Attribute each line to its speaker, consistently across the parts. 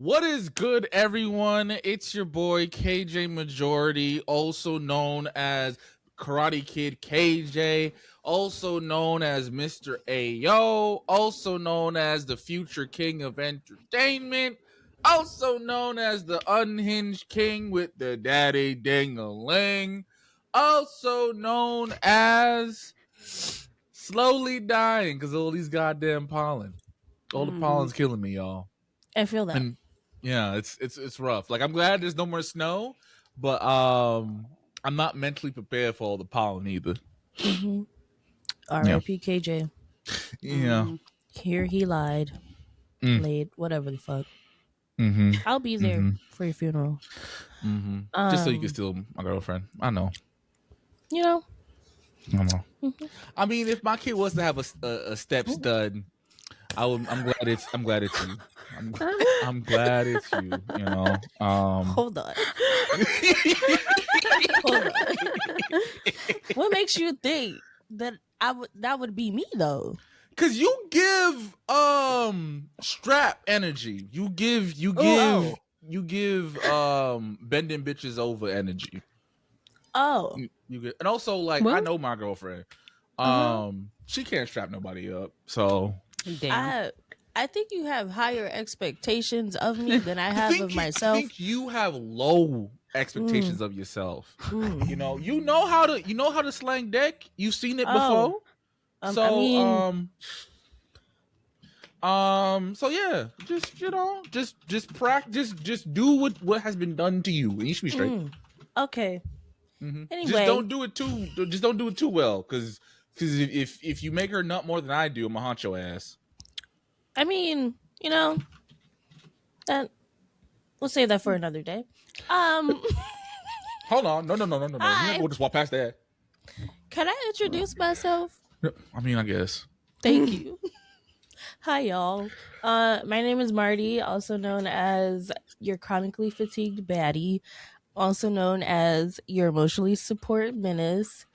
Speaker 1: What is good, everyone? It's your boy KJ Majority, also known as Karate Kid KJ, also known as Mr. Ayo, also known as the future king of entertainment, also known as the unhinged king with the daddy ding-a-ling, also known as slowly dying because of all these goddamn pollen. All the pollen's killing me, y'all.
Speaker 2: I feel that.
Speaker 1: And yeah, it's rough. Like I'm glad there's no more snow, but I'm not mentally prepared for all the pollen either.
Speaker 2: Mm-hmm. R.I.P. KJ.
Speaker 1: Yeah.
Speaker 2: Here he lied. Laid, whatever the fuck.
Speaker 1: Mm-hmm.
Speaker 2: I'll be there for your funeral.
Speaker 1: Mm-hmm. Just so you can steal my girlfriend. I know.
Speaker 2: You know.
Speaker 1: I know. I mean, if my kid was to have a step stud, I'm glad it's you. I'm glad it's you. You know.
Speaker 2: Hold on. Hold on. What makes you think that that would be me though?
Speaker 1: Cause you give strap energy. You give bending bitches over energy.
Speaker 2: Oh.
Speaker 1: You get, and also like I know my girlfriend. She can't strap nobody up. So
Speaker 3: damn.
Speaker 2: I think you have higher expectations of me than I have of myself.
Speaker 1: I think you have low expectations of yourself. You know how to slang deck. You've seen it before. So
Speaker 2: I mean,
Speaker 1: so yeah, just practice, just do what has been done to you, and you should be straight.
Speaker 2: Okay. Anyway,
Speaker 1: just don't do it too well, because if you make her nut more than I do, I'm gonna haunt your ass.
Speaker 2: I mean, that we'll save that for another day.
Speaker 1: Hold on, no. We'll just walk past that.
Speaker 2: Can I introduce myself?
Speaker 1: I mean, I guess.
Speaker 2: Thank you. Hi, y'all. My name is Marty, also known as your chronically fatigued baddie, also known as your emotionally support menace,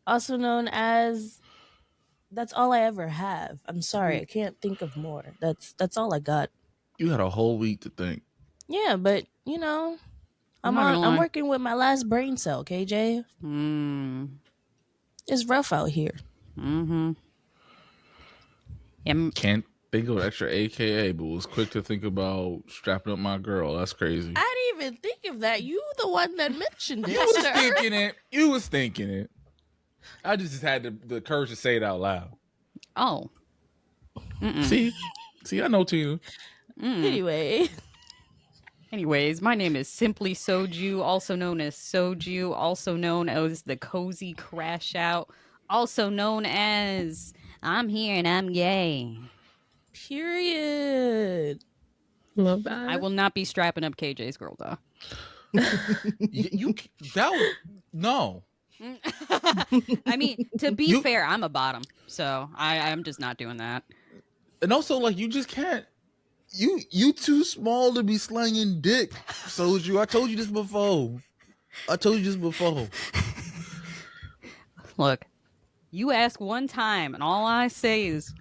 Speaker 2: also known as that's all I ever have. I'm sorry, I can't think of more. That's all I got.
Speaker 1: You had a whole week to think.
Speaker 2: Yeah, but I'm working with my last brain cell, KJ. It's rough out here.
Speaker 1: Can't think of extra AKA, but was quick to think about strapping up my girl. That's crazy.
Speaker 2: I didn't even think of that. You the one that mentioned it.
Speaker 1: You was thinking it. I just had the courage to say it out loud.
Speaker 3: Oh.
Speaker 1: See, I know too.
Speaker 3: Anyways, my name is Simply Soju, also known as Soju, also known as the Cozy Crash Out, also known as I'm here and I'm gay.
Speaker 2: Period.
Speaker 4: Love that.
Speaker 3: I will not be strapping up KJ's girl though.
Speaker 1: No.
Speaker 3: I mean, to be fair, I'm a bottom, so I'm just not doing that.
Speaker 1: And also, like, you just can't. You too small to be slanging dick, Soju. I told you this before.
Speaker 3: Look, you ask one time, and all I say is,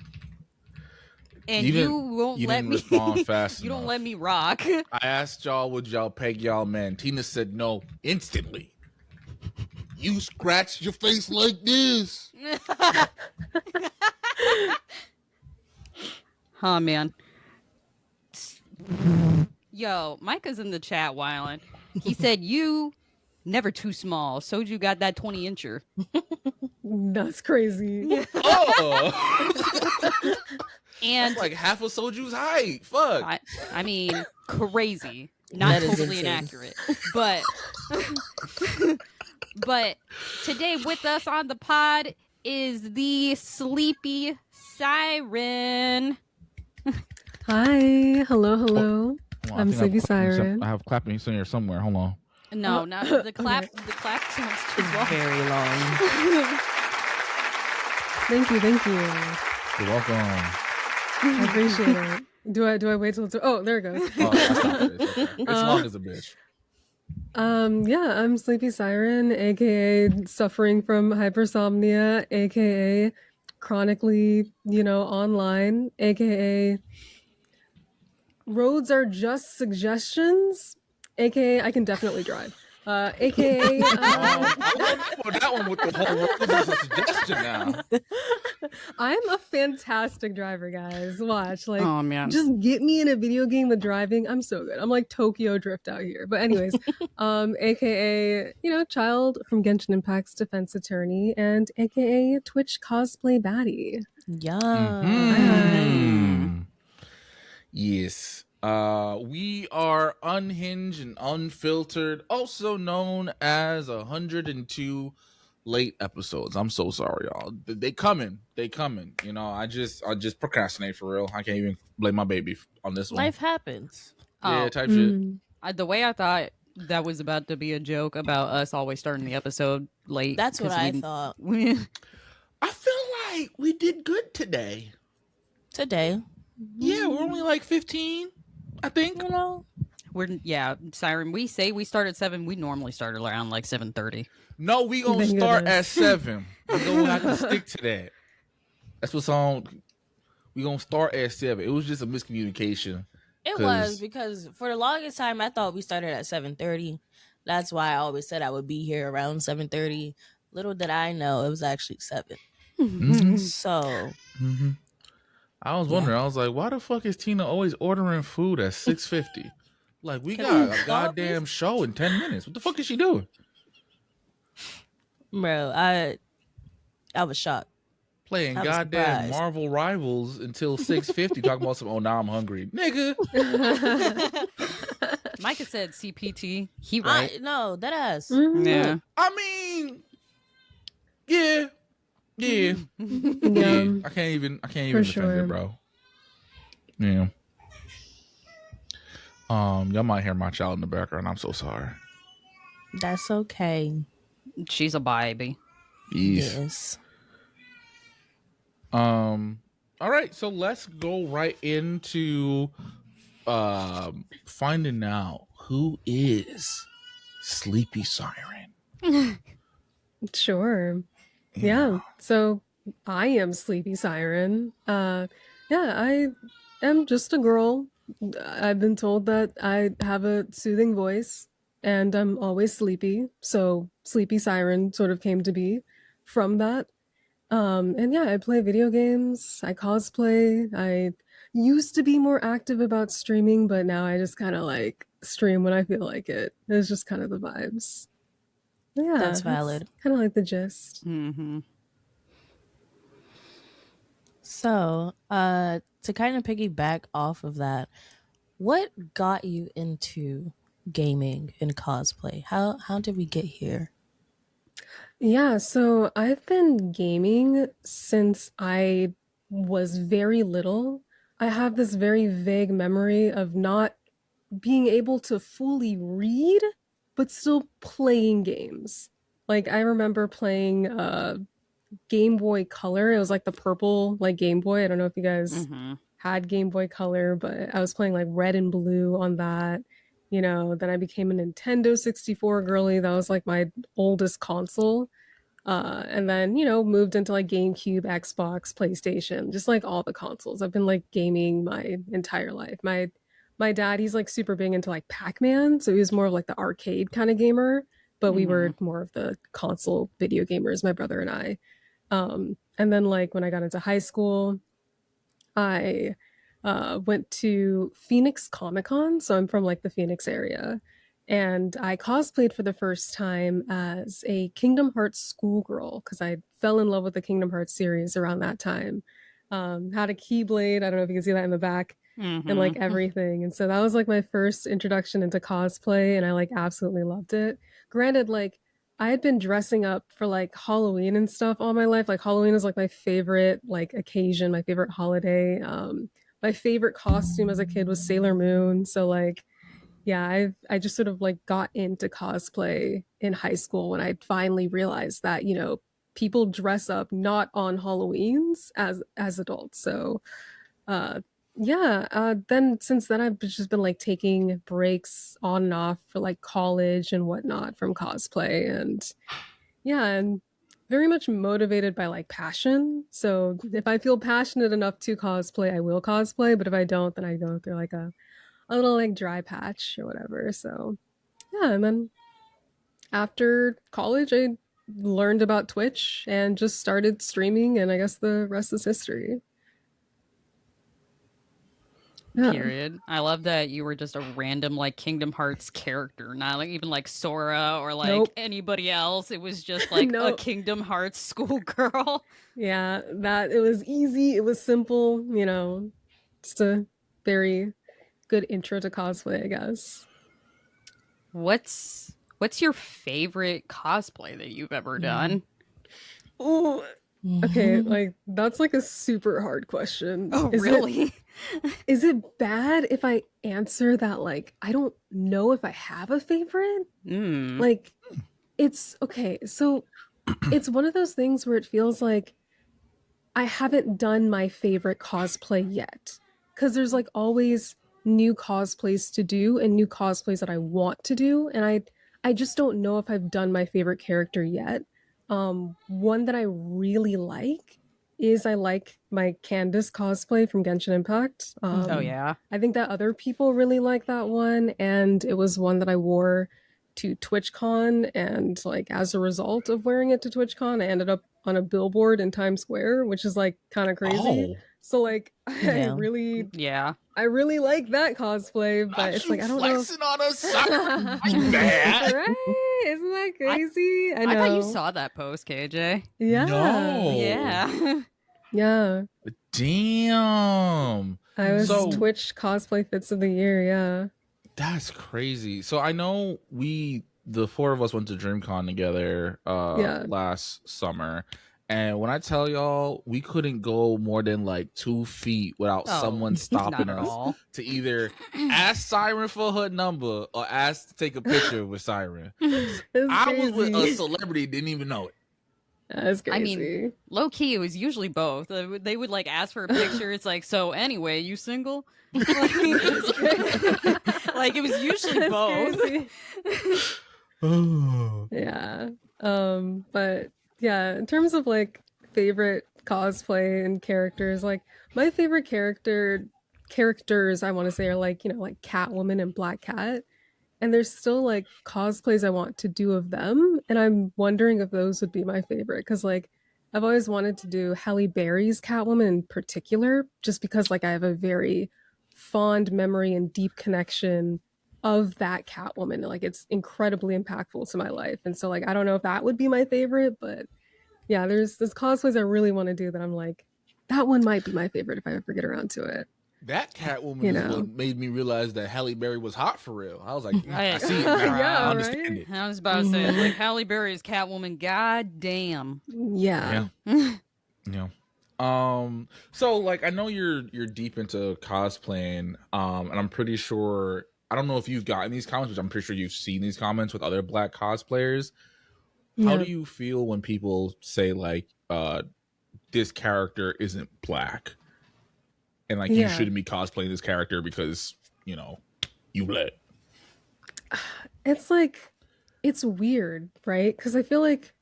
Speaker 3: and you won't let me
Speaker 1: respond fast.
Speaker 3: You don't let me rock.
Speaker 1: I asked y'all, would y'all peg y'all man? Tina said no instantly. You scratched your face like this.
Speaker 3: Oh man. Yo, Micah's in the chat wildin'. He said you never too small. Soju got that 20-incher.
Speaker 4: That's crazy.
Speaker 1: Oh. And that's like half of Soju's height. Fuck.
Speaker 3: I mean, crazy. Not totally inaccurate. But today with us on the pod is the Sleepy Siren.
Speaker 4: Hi. Hello. I'm Sleepy Siren.
Speaker 1: I have clapping singer somewhere. Hold on.
Speaker 3: No, not the clap. Okay. The clap sounds too long.
Speaker 2: Very long.
Speaker 4: Thank you.
Speaker 1: You're welcome.
Speaker 4: I appreciate it. Do I wait till it's... Oh, there it goes.
Speaker 1: Oh, I stopped it. It's okay. It's long as a bitch.
Speaker 4: Yeah, I'm Sleepy Siren, aka suffering from hypersomnia, aka chronically, online, aka roads are just suggestions, aka I can definitely drive. AKA
Speaker 1: I love that one with the whole roads as a suggestion now.
Speaker 4: I'm a fantastic driver, guys. Watch, like,
Speaker 3: Oh man.
Speaker 4: just get me in a video game with driving. I'm so good. I'm like Tokyo Drift out here. But anyways, AKA, child from Genshin Impact's defense attorney, and AKA Twitch cosplay baddie.
Speaker 2: Yeah.
Speaker 1: Mm-hmm. Yes. We are Unhinged and Unfiltered, also known as 102 late episodes. I'm so sorry, y'all. They coming. I just procrastinate for real. I can't even blame my baby on this one.
Speaker 2: Life happens.
Speaker 1: Yeah, type shit.
Speaker 3: The way I thought that was about to be a joke about us always starting the episode late.
Speaker 2: That's what I thought.
Speaker 1: I feel like we did good today.
Speaker 2: Today.
Speaker 1: Yeah, we're only like 15, I think.
Speaker 3: Siren, we say we start at 7. We normally start around like 7:30.
Speaker 1: No, we gonna start at 7. We gonna have to stick to that. That's what's on. We gonna start at 7. It was just a miscommunication.
Speaker 2: It was because for the longest time I thought we started at 7:30. That's why I always said I would be here around 7:30. Little did I know it was actually 7.
Speaker 1: Mm-hmm.
Speaker 2: So
Speaker 1: I was wondering. I was like, why the fuck is Tina always ordering food at 6:50? Like, we got a goddamn show in 10 minutes. What the fuck is she doing?
Speaker 2: Bro, I was shocked.
Speaker 1: Playing goddamn Marvel Rivals until 6:50, talking about some, now I'm hungry. Nigga.
Speaker 3: Micah said CPT. He right.
Speaker 2: No, that ass.
Speaker 4: Mm-hmm.
Speaker 3: Yeah.
Speaker 1: I mean, yeah. Yeah. I can't even defend it, bro. Yeah. Y'all might hear my child in the background. I'm so sorry.
Speaker 2: That's okay.
Speaker 3: She's a baby.
Speaker 2: Yes.
Speaker 1: All right, so let's go right into finding out who is Sleepy Siren.
Speaker 4: Sure. Yeah. So I am Sleepy Siren. I am just a girl. I've been told that I have a soothing voice and I'm always sleepy. So Sleepy Siren sort of came to be from that. And yeah, I play video games, I cosplay. I used to be more active about streaming, but now I just kind of like stream when I feel like it. It's just kind of the vibes. Yeah,
Speaker 2: that's valid.
Speaker 4: Kind of like the gist.
Speaker 3: Mm-hmm.
Speaker 2: So, to kind of piggyback off of that, what got you into gaming and cosplay? How did we get here?
Speaker 4: Yeah, so I've been gaming since I was very little. I have this very vague memory of not being able to fully read, but still playing games. Like, I remember playing Game Boy Color. It was like the purple, like, Game Boy. I don't know if you guys had Game Boy Color, but I was playing like red and blue on that. Then I became a Nintendo 64 girly. That was like my oldest console. And then, moved into like GameCube, Xbox, PlayStation, just like all the consoles. I've been like gaming my entire life. My dad, he's like super big into like Pac-Man. So he was more of like the arcade kind of gamer, but we were more of the console video gamers, my brother and I. And then like when I got into high school, I went to Phoenix Comic-Con. So I'm from like the Phoenix area. And I cosplayed for the first time as a Kingdom Hearts schoolgirl because I fell in love with the Kingdom Hearts series around that time. Had a Keyblade. I don't know if you can see that in the back. And like everything. And so that was like my first introduction into cosplay and I like absolutely loved it. Granted, like I had been dressing up for like Halloween and stuff all my life. Like Halloween is like my favorite like occasion, my favorite holiday. My favorite costume as a kid was Sailor Moon. So like, yeah, I just sort of like got into cosplay in high school when I finally realized that, people dress up not on Halloweens as adults. So then since then I've just been like taking breaks on and off for like college and whatnot from cosplay, and very much motivated by like passion. So if I feel passionate enough to cosplay, I will cosplay, but if I don't, then I go through like a a little like dry patch or whatever. So yeah, and then after college, I learned about Twitch and just started streaming, and I guess the rest is history. Yeah.
Speaker 3: Period. I love that you were just a random like Kingdom Hearts character, not like even like Sora or like
Speaker 4: Nope.
Speaker 3: anybody else. It was just like a
Speaker 4: Nope.
Speaker 3: Kingdom Hearts schoolgirl.
Speaker 4: Yeah, that it was easy, it was simple, just a very good intro to cosplay, I guess.
Speaker 3: What's your favorite cosplay that you've ever done?
Speaker 4: Oh, okay, like that's like a super hard question.
Speaker 3: Oh, really?
Speaker 4: Is it bad if I answer that like I don't know if I have a favorite? Like it's okay, so it's one of those things where it feels like I haven't done my favorite cosplay yet. Because there's like always new cosplays to do and new cosplays that I want to do. And I just don't know if I've done my favorite character yet. One that I really like is I like my Candace cosplay from Genshin Impact.
Speaker 3: Oh yeah.
Speaker 4: I think that other people really like that one. And it was one that I wore to TwitchCon, and like as a result of wearing it to TwitchCon, I ended up on a billboard in Times Square, which is like kind of crazy. So like I really like that cosplay, but it's like I don't know.
Speaker 1: Flexing on us, bad.
Speaker 4: Right? Isn't that crazy? I know.
Speaker 3: I thought you saw that post, KJ.
Speaker 4: Yeah.
Speaker 1: No.
Speaker 3: Yeah.
Speaker 4: Yeah.
Speaker 1: Damn.
Speaker 4: I was Twitch cosplay fits of the year. Yeah.
Speaker 1: That's crazy. So I know the four of us went to DreamCon together last summer. And when I tell y'all, we couldn't go more than like 2 feet without someone stopping us to either ask Siren for her number or ask to take a picture with Siren. I was with a celebrity, didn't even know it.
Speaker 4: That's crazy.
Speaker 3: I mean, low key, it was usually both. They would like ask for a picture. It's like, so anyway, you single? Like it was usually both.
Speaker 4: Yeah. But yeah, in terms of like favorite cosplay and characters, like my favorite characters I want to say are like, like Catwoman and Black Cat. And there's still like cosplays I want to do of them, and I'm wondering if those would be my favorite, because like I've always wanted to do Halle Berry's Catwoman in particular, just because like I have a very fond memory and deep connection of that Catwoman. Like it's incredibly impactful to my life, and so like I don't know if that would be my favorite, but yeah, there's cosplays I really want to do that I'm like, that one might be my favorite if I ever get around to it.
Speaker 1: That Catwoman is what made me realize that Halle Berry was hot for real. I was like, I see it now. I understand it.
Speaker 3: I was about to say, like, Halle Berry's Catwoman, god damn.
Speaker 4: Yeah.
Speaker 1: Yeah. So like I know you're deep into cosplaying, and I'm pretty sure, I don't know if you've gotten these comments, but I'm pretty sure you've seen these comments with other Black cosplayers. How do you feel when people say like this character isn't Black? And like you shouldn't be cosplaying this character because, you Black.
Speaker 4: It's like, it's weird, right? Because I feel like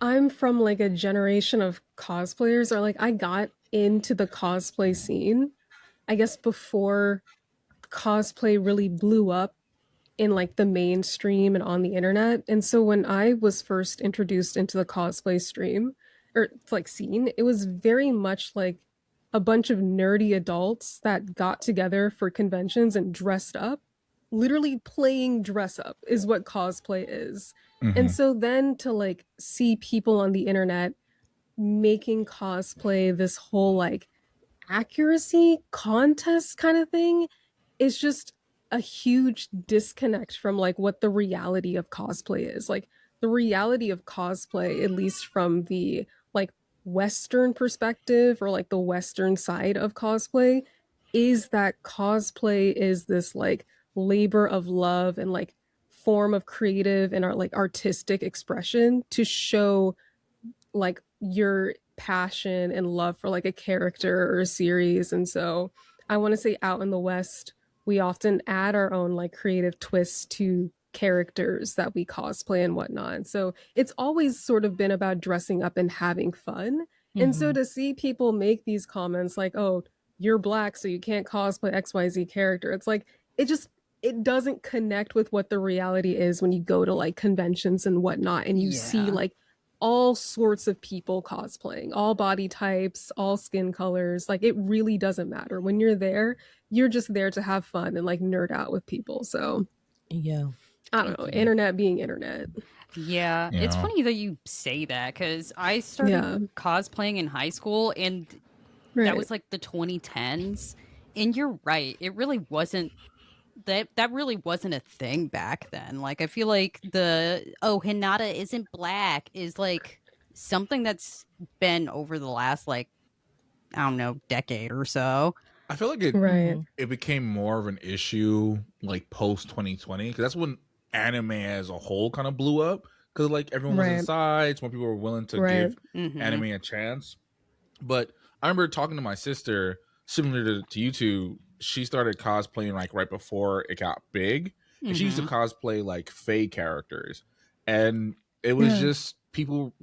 Speaker 4: I'm from like a generation of cosplayers, or like I got into the cosplay scene, I guess, before cosplay really blew up in like the mainstream and on the internet. And so when I was first introduced into the cosplay stream or like scene, it was very much like a bunch of nerdy adults that got together for conventions and dressed up. Literally playing dress up is what cosplay is. And so then to like see people on the internet making cosplay this whole like accuracy contest kind of thing is just a huge disconnect from like what the reality of cosplay is. Like the reality of cosplay, at least from the like Western perspective or like the Western side of cosplay, is that cosplay is this like labor of love and like form of creative and like artistic expression to show like your passion and love for like a character or a series. And so I want to say out in the West, we often add our own like creative twists to characters that we cosplay and whatnot. So it's always sort of been about dressing up and having fun. And so to see people make these comments like, oh, you're black, so you can't cosplay XYZ character. It's like, it doesn't connect with what the reality is when you go to like conventions and whatnot, and you see
Speaker 3: Yeah.
Speaker 4: like all sorts of people cosplaying, all body types, all skin colors. Like, it really doesn't matter. When you're there, you're just there to have fun and like nerd out with people. So
Speaker 2: Yeah.
Speaker 4: I don't know, internet being internet.
Speaker 3: Yeah,
Speaker 1: You
Speaker 3: it's
Speaker 1: know?
Speaker 3: funny that you say that because I started
Speaker 4: Yeah.
Speaker 3: cosplaying in high school, and
Speaker 4: Right.
Speaker 3: that was like the 2010s. And you're right, it really wasn't that really wasn't a thing back then. Like I feel like the Hinata isn't black is like something that's been over the last like I don't know decade or so.
Speaker 1: I feel like it
Speaker 4: Right.
Speaker 2: Mhm.
Speaker 1: it became more of an issue like post 2020 because that's when anime as a whole kind of blew up because like everyone was
Speaker 4: Right.
Speaker 1: inside, so more people were willing to
Speaker 4: Right.
Speaker 1: give
Speaker 3: Mhm.
Speaker 1: anime a chance. But I remember talking to my sister, similar to you two. She started cosplaying like right before it got big, and she used to
Speaker 3: Mhm.
Speaker 1: cosplay like Fae characters, and it was
Speaker 4: Yeah.
Speaker 1: just people,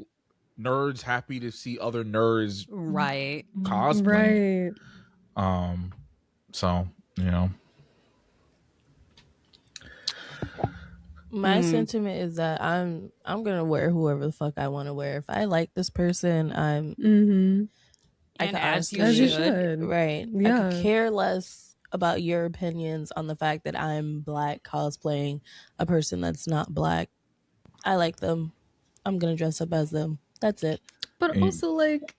Speaker 1: nerds, happy to see other nerds
Speaker 3: Right.
Speaker 1: cosplaying.
Speaker 4: Right.
Speaker 1: So you know,
Speaker 2: My
Speaker 3: Mhm.
Speaker 2: sentiment is that I'm gonna wear whoever the fuck I want to wear. If I like this person,
Speaker 4: Mm-hmm.
Speaker 2: I
Speaker 3: And
Speaker 2: could
Speaker 3: as you
Speaker 4: As you
Speaker 2: honestly,
Speaker 3: should.
Speaker 4: should.
Speaker 2: right. I could
Speaker 4: Yeah.
Speaker 2: care less about your opinions on the fact that I'm black cosplaying a person that's not black. I like them. I'm gonna dress up as them. That's it.
Speaker 4: But
Speaker 1: and
Speaker 4: also, like,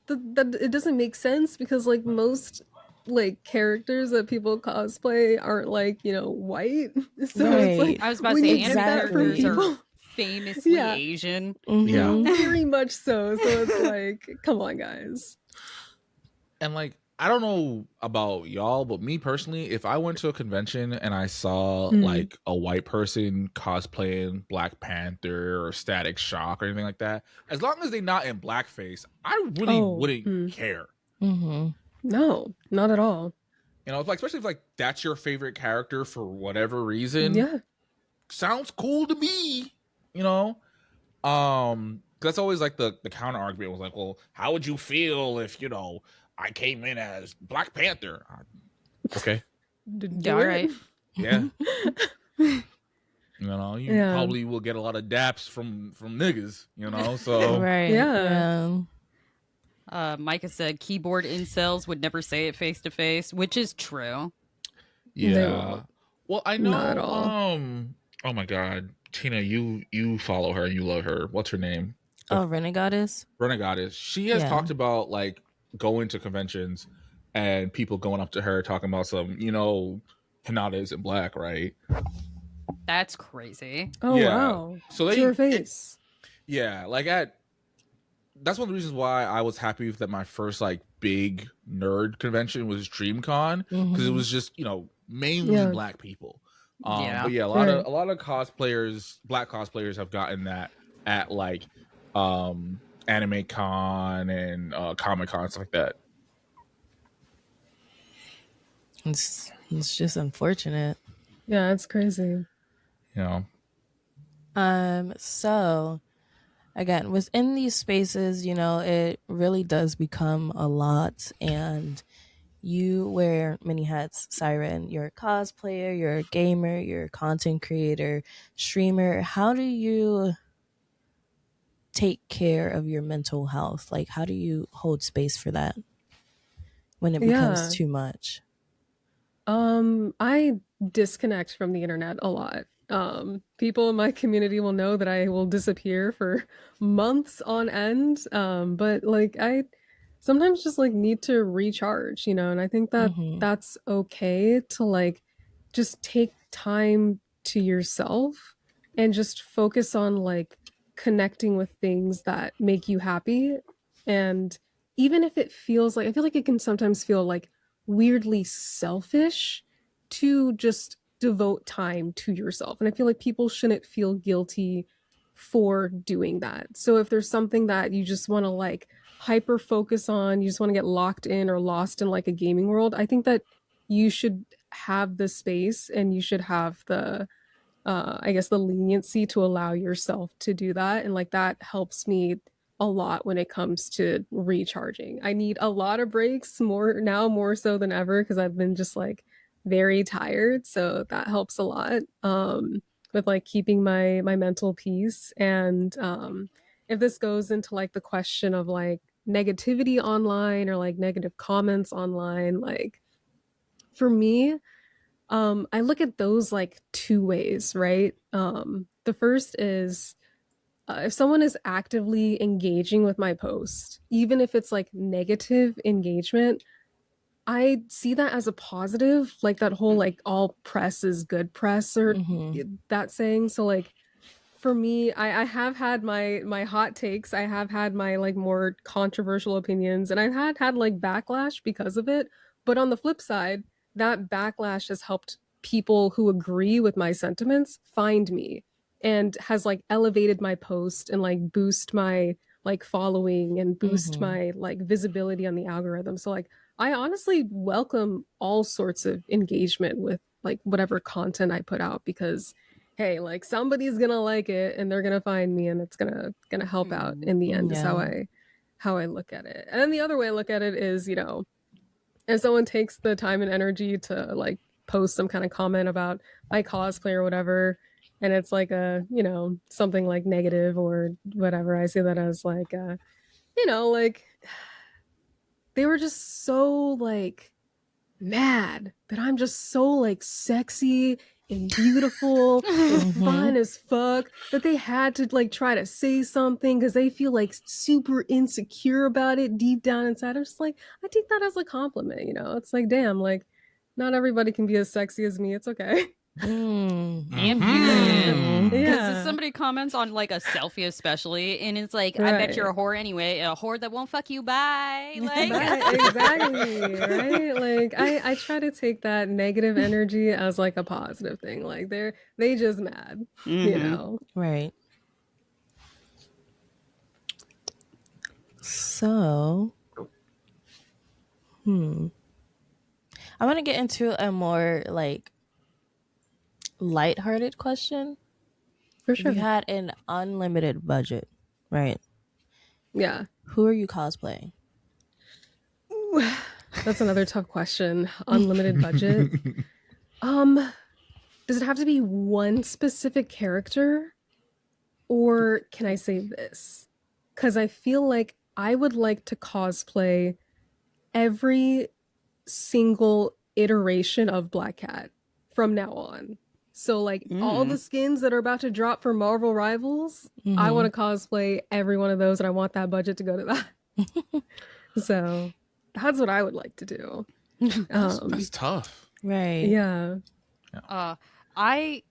Speaker 4: that it doesn't make sense because like most like characters that people cosplay aren't like, you know, white. So it's like
Speaker 2: Right.
Speaker 3: I was about to
Speaker 4: when
Speaker 3: say
Speaker 4: you get that from
Speaker 3: characters
Speaker 2: Exactly.
Speaker 3: are
Speaker 4: people,
Speaker 3: famously
Speaker 4: yeah,
Speaker 3: Asian.
Speaker 1: yeah,
Speaker 2: Mm-hmm.
Speaker 4: very much so. So it's like, come on, guys.
Speaker 1: and like I don't know about y'all, but me personally, if I went to a convention and I saw
Speaker 4: Mm.
Speaker 1: like a white person cosplaying Black Panther or Static Shock or anything like that, as long as they're not in blackface, I really
Speaker 4: Oh,
Speaker 1: wouldn't care.
Speaker 2: Mm-hmm.
Speaker 4: no, not at all.
Speaker 1: You know, like especially if like that's your favorite character for whatever reason,
Speaker 4: Yeah.
Speaker 1: sounds cool to me. You know, 'cause that's always like the counter argument was like, well, how would you feel if I came in as Black Panther? Okay,
Speaker 4: Do
Speaker 3: All
Speaker 4: it.
Speaker 3: right.
Speaker 1: yeah. You
Speaker 4: Yeah.
Speaker 1: probably will get a lot of daps from niggas, so
Speaker 2: Right.
Speaker 4: Yeah.
Speaker 2: Yeah.
Speaker 3: Micah said keyboard incels would never say it face to face, which is true.
Speaker 4: They
Speaker 1: yeah.
Speaker 4: won't.
Speaker 1: Well, I
Speaker 4: Not at
Speaker 1: know
Speaker 4: all.
Speaker 1: oh my god, Tina, you follow her, you love her. What's her name?
Speaker 2: Oh, Renegoddess.
Speaker 1: Renegoddess. She has
Speaker 2: Yeah.
Speaker 1: talked about like going to conventions and people going up to her talking about some, Hinata isn't black, right?
Speaker 3: That's crazy.
Speaker 4: Oh
Speaker 1: Yeah.
Speaker 4: wow.
Speaker 1: So
Speaker 4: To her face.
Speaker 1: yeah, like that's one of the reasons why I was happy that my first like big nerd convention was DreamCon because it
Speaker 2: Mhm.
Speaker 1: was just mainly
Speaker 4: Yeah.
Speaker 1: black people.
Speaker 3: Yeah.
Speaker 1: But yeah,
Speaker 4: Right.
Speaker 1: a lot of cosplayers, black cosplayers, have gotten that at like Anime Con and Comic Con, stuff like that.
Speaker 2: It's just unfortunate.
Speaker 4: Yeah, it's crazy.
Speaker 1: You know,
Speaker 2: So again, within these spaces, it really does become a lot, and you wear many hats, Siren. You're a cosplayer, you're a gamer, you're a content creator, streamer. How do you take care of your mental health? Like, how do you hold space for that when it becomes
Speaker 4: Yeah.
Speaker 2: too much?
Speaker 4: I disconnect from the internet a lot. People in my community will know that I will disappear for months on end. But like I sometimes just like need to recharge, and I think that
Speaker 2: Mm-hmm.
Speaker 4: that's okay to like just take time to yourself and just focus on like connecting with things that make you happy. And even if it feels like, I feel like it can sometimes feel like weirdly selfish to just devote time to yourself. And I feel like people shouldn't feel guilty for doing that. So if there's something that you just want to like hyper focus on, you just want to get locked in or lost in like a gaming world, I think that you should have the space and you should have the I guess the leniency to allow yourself to do that. And like that helps me a lot when it comes to recharging. I need a lot of breaks more so than ever because I've been just like very tired, so that helps a lot with like keeping my mental peace. And if this goes into like the question of like negativity online or like negative comments online, like for me, I look at those like two ways, right? The first is if someone is actively engaging with my post, even if it's like negative engagement, I see that as a positive, like that whole like all press is good press or that saying. So like for me, I have had my hot takes. I have had my like more controversial opinions, and I've had like backlash because of it. But on the flip side, that backlash has helped people who agree with my sentiments find me and has like elevated my post and like boost my like following and boost my like visibility on the algorithm. So like I honestly welcome all sorts of engagement with like whatever content I put out because hey, like somebody's gonna like it and they're gonna find me and it's gonna help out in the end is how I look at it. And then the other way I look at it is, you know, if someone takes the time and energy to like post some kind of comment about my cosplay or whatever, and it's like a, you know, something like negative or whatever, I see that as like you know, like they were just so like mad that I'm just so like sexy and beautiful and fun as fuck that they had to like try to say something because they feel like super insecure about it deep down inside. I'm just like, I take that as a compliment, you know? It's like, damn, like not everybody can be as sexy as me. It's okay.
Speaker 3: And beautiful. Because
Speaker 4: Yeah.
Speaker 3: if somebody comments on like a selfie, especially, and it's like, I bet you're a whore anyway, a whore that won't fuck you. Bye. Like,
Speaker 4: Exactly, right? Like I try to take that negative energy as like a positive thing. Like they just mad, you know.
Speaker 2: Right. So, I want to get into a more like lighthearted question.
Speaker 4: For
Speaker 2: If
Speaker 4: sure.
Speaker 2: you had an unlimited budget, right?
Speaker 4: Yeah.
Speaker 2: Who are you cosplaying?
Speaker 4: Ooh, that's another tough question. Unlimited budget. Does it have to be one specific character? Or can I say this? Because I feel like I would like to cosplay every single iteration of Black Cat from now on. So like all the skins that are about to drop for Marvel Rivals, I want to cosplay every one of those and I want that budget to go to that. So that's what I would like to do.
Speaker 1: That's tough.
Speaker 2: Right.
Speaker 4: Yeah.
Speaker 3: I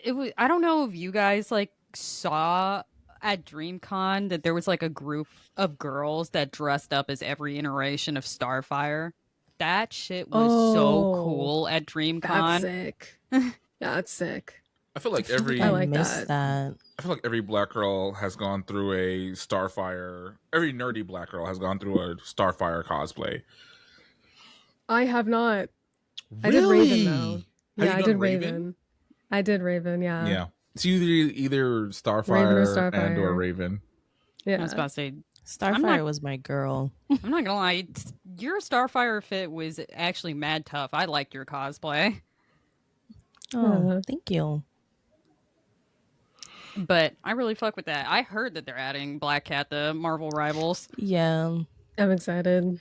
Speaker 3: don't know if you guys like saw at DreamCon that there was like a group of girls that dressed up as every iteration of Starfire. That shit was so cool at DreamCon.
Speaker 4: That's sick. Yeah, that's sick.
Speaker 1: I feel like
Speaker 2: I like that.
Speaker 1: I feel like every black girl has gone through a Starfire. Every nerdy black girl has gone through a Starfire cosplay.
Speaker 4: I have not.
Speaker 1: Really?
Speaker 4: I did Raven though.
Speaker 1: Yeah,
Speaker 4: I did Raven. I did Raven. Yeah.
Speaker 1: Yeah. It's either Starfire, and or Raven.
Speaker 4: Yeah.
Speaker 3: I was about to say
Speaker 2: Starfire was my girl.
Speaker 3: I'm not gonna lie, your Starfire fit was actually mad tough. I liked your cosplay.
Speaker 2: Oh, thank you.
Speaker 3: But I really fuck with that. I heard that they're adding Black Cat, the Marvel Rivals.
Speaker 2: Yeah.
Speaker 4: I'm excited.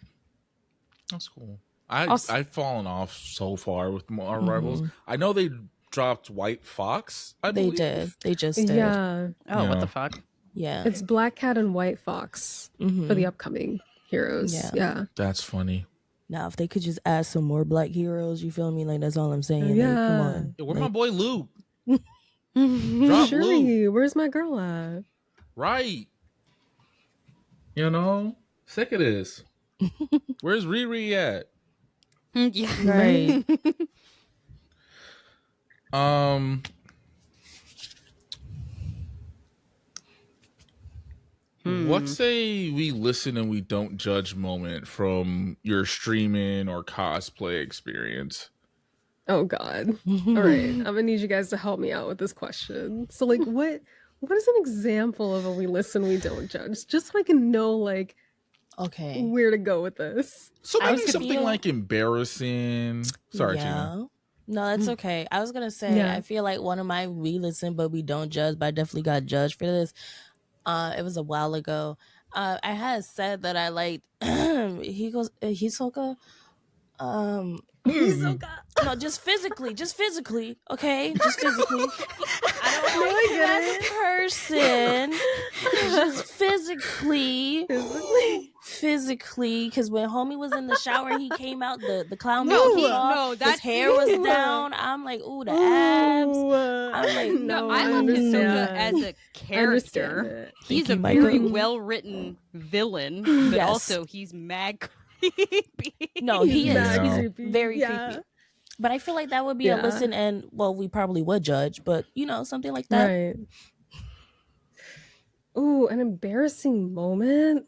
Speaker 1: That's cool. I've fallen off so far with Marvel Rivals. I know they dropped White Fox. I believe.
Speaker 2: did. They just did.
Speaker 4: Yeah.
Speaker 3: Oh, what the fuck?
Speaker 2: Yeah.
Speaker 4: It's Black Cat and White Fox for the upcoming heroes. Yeah.
Speaker 1: That's funny.
Speaker 2: Now, if they could just add some more black heroes, you feel me? Like, that's all I'm saying.
Speaker 4: Yeah.
Speaker 2: Like, come on.
Speaker 1: Where's my boy Luke? Drop
Speaker 4: Shuri,
Speaker 1: Luke.
Speaker 4: where's my girl at?
Speaker 1: Right. You know? Sick of this. Where's Riri at?
Speaker 3: Yeah.
Speaker 2: Right.
Speaker 1: What's a we listen and we don't judge moment from your streaming or cosplay experience?
Speaker 4: Oh God. All right. I'm gonna need you guys to help me out with this question. So like what what is an example of a we listen, we don't judge? Just so I can know like
Speaker 2: Okay.
Speaker 4: where to go with this.
Speaker 1: So
Speaker 2: I
Speaker 1: maybe something
Speaker 2: feel-
Speaker 1: like embarrassing. Sorry, Tina.
Speaker 2: Yeah. No, that's okay. I was gonna say
Speaker 4: Yeah.
Speaker 2: I feel like one of my we listen but we don't judge, but I definitely got judged for this. It was a while ago. I had said that I liked Hisoka.
Speaker 4: Hisoka.
Speaker 2: No, just physically, okay, just physically. I don't
Speaker 4: No,
Speaker 2: like
Speaker 4: I
Speaker 2: him
Speaker 4: get
Speaker 2: as
Speaker 4: it.
Speaker 2: a person, just physically. Physically, because when homie was in the shower, he came out the clown
Speaker 3: No,
Speaker 2: makeup was off,
Speaker 3: no,
Speaker 2: his
Speaker 3: that's
Speaker 2: hair was
Speaker 4: Ooh.
Speaker 2: down. I'm like, ooh, the abs. I'm like,
Speaker 3: No,
Speaker 4: no,
Speaker 3: I love Hisoka as a character.
Speaker 4: it.
Speaker 3: He's
Speaker 2: Thank
Speaker 3: a
Speaker 2: you,
Speaker 3: very
Speaker 2: Michael.
Speaker 3: well-written villain, but
Speaker 2: Yes.
Speaker 3: also he's mad creepy.
Speaker 2: No, he is.
Speaker 4: mad
Speaker 2: He's
Speaker 4: creepy.
Speaker 2: very
Speaker 4: Yeah.
Speaker 2: creepy. But I feel like that would be a
Speaker 4: Yeah.
Speaker 2: listen, and well, we probably would judge, but something like that.
Speaker 4: Right. Ooh, an embarrassing moment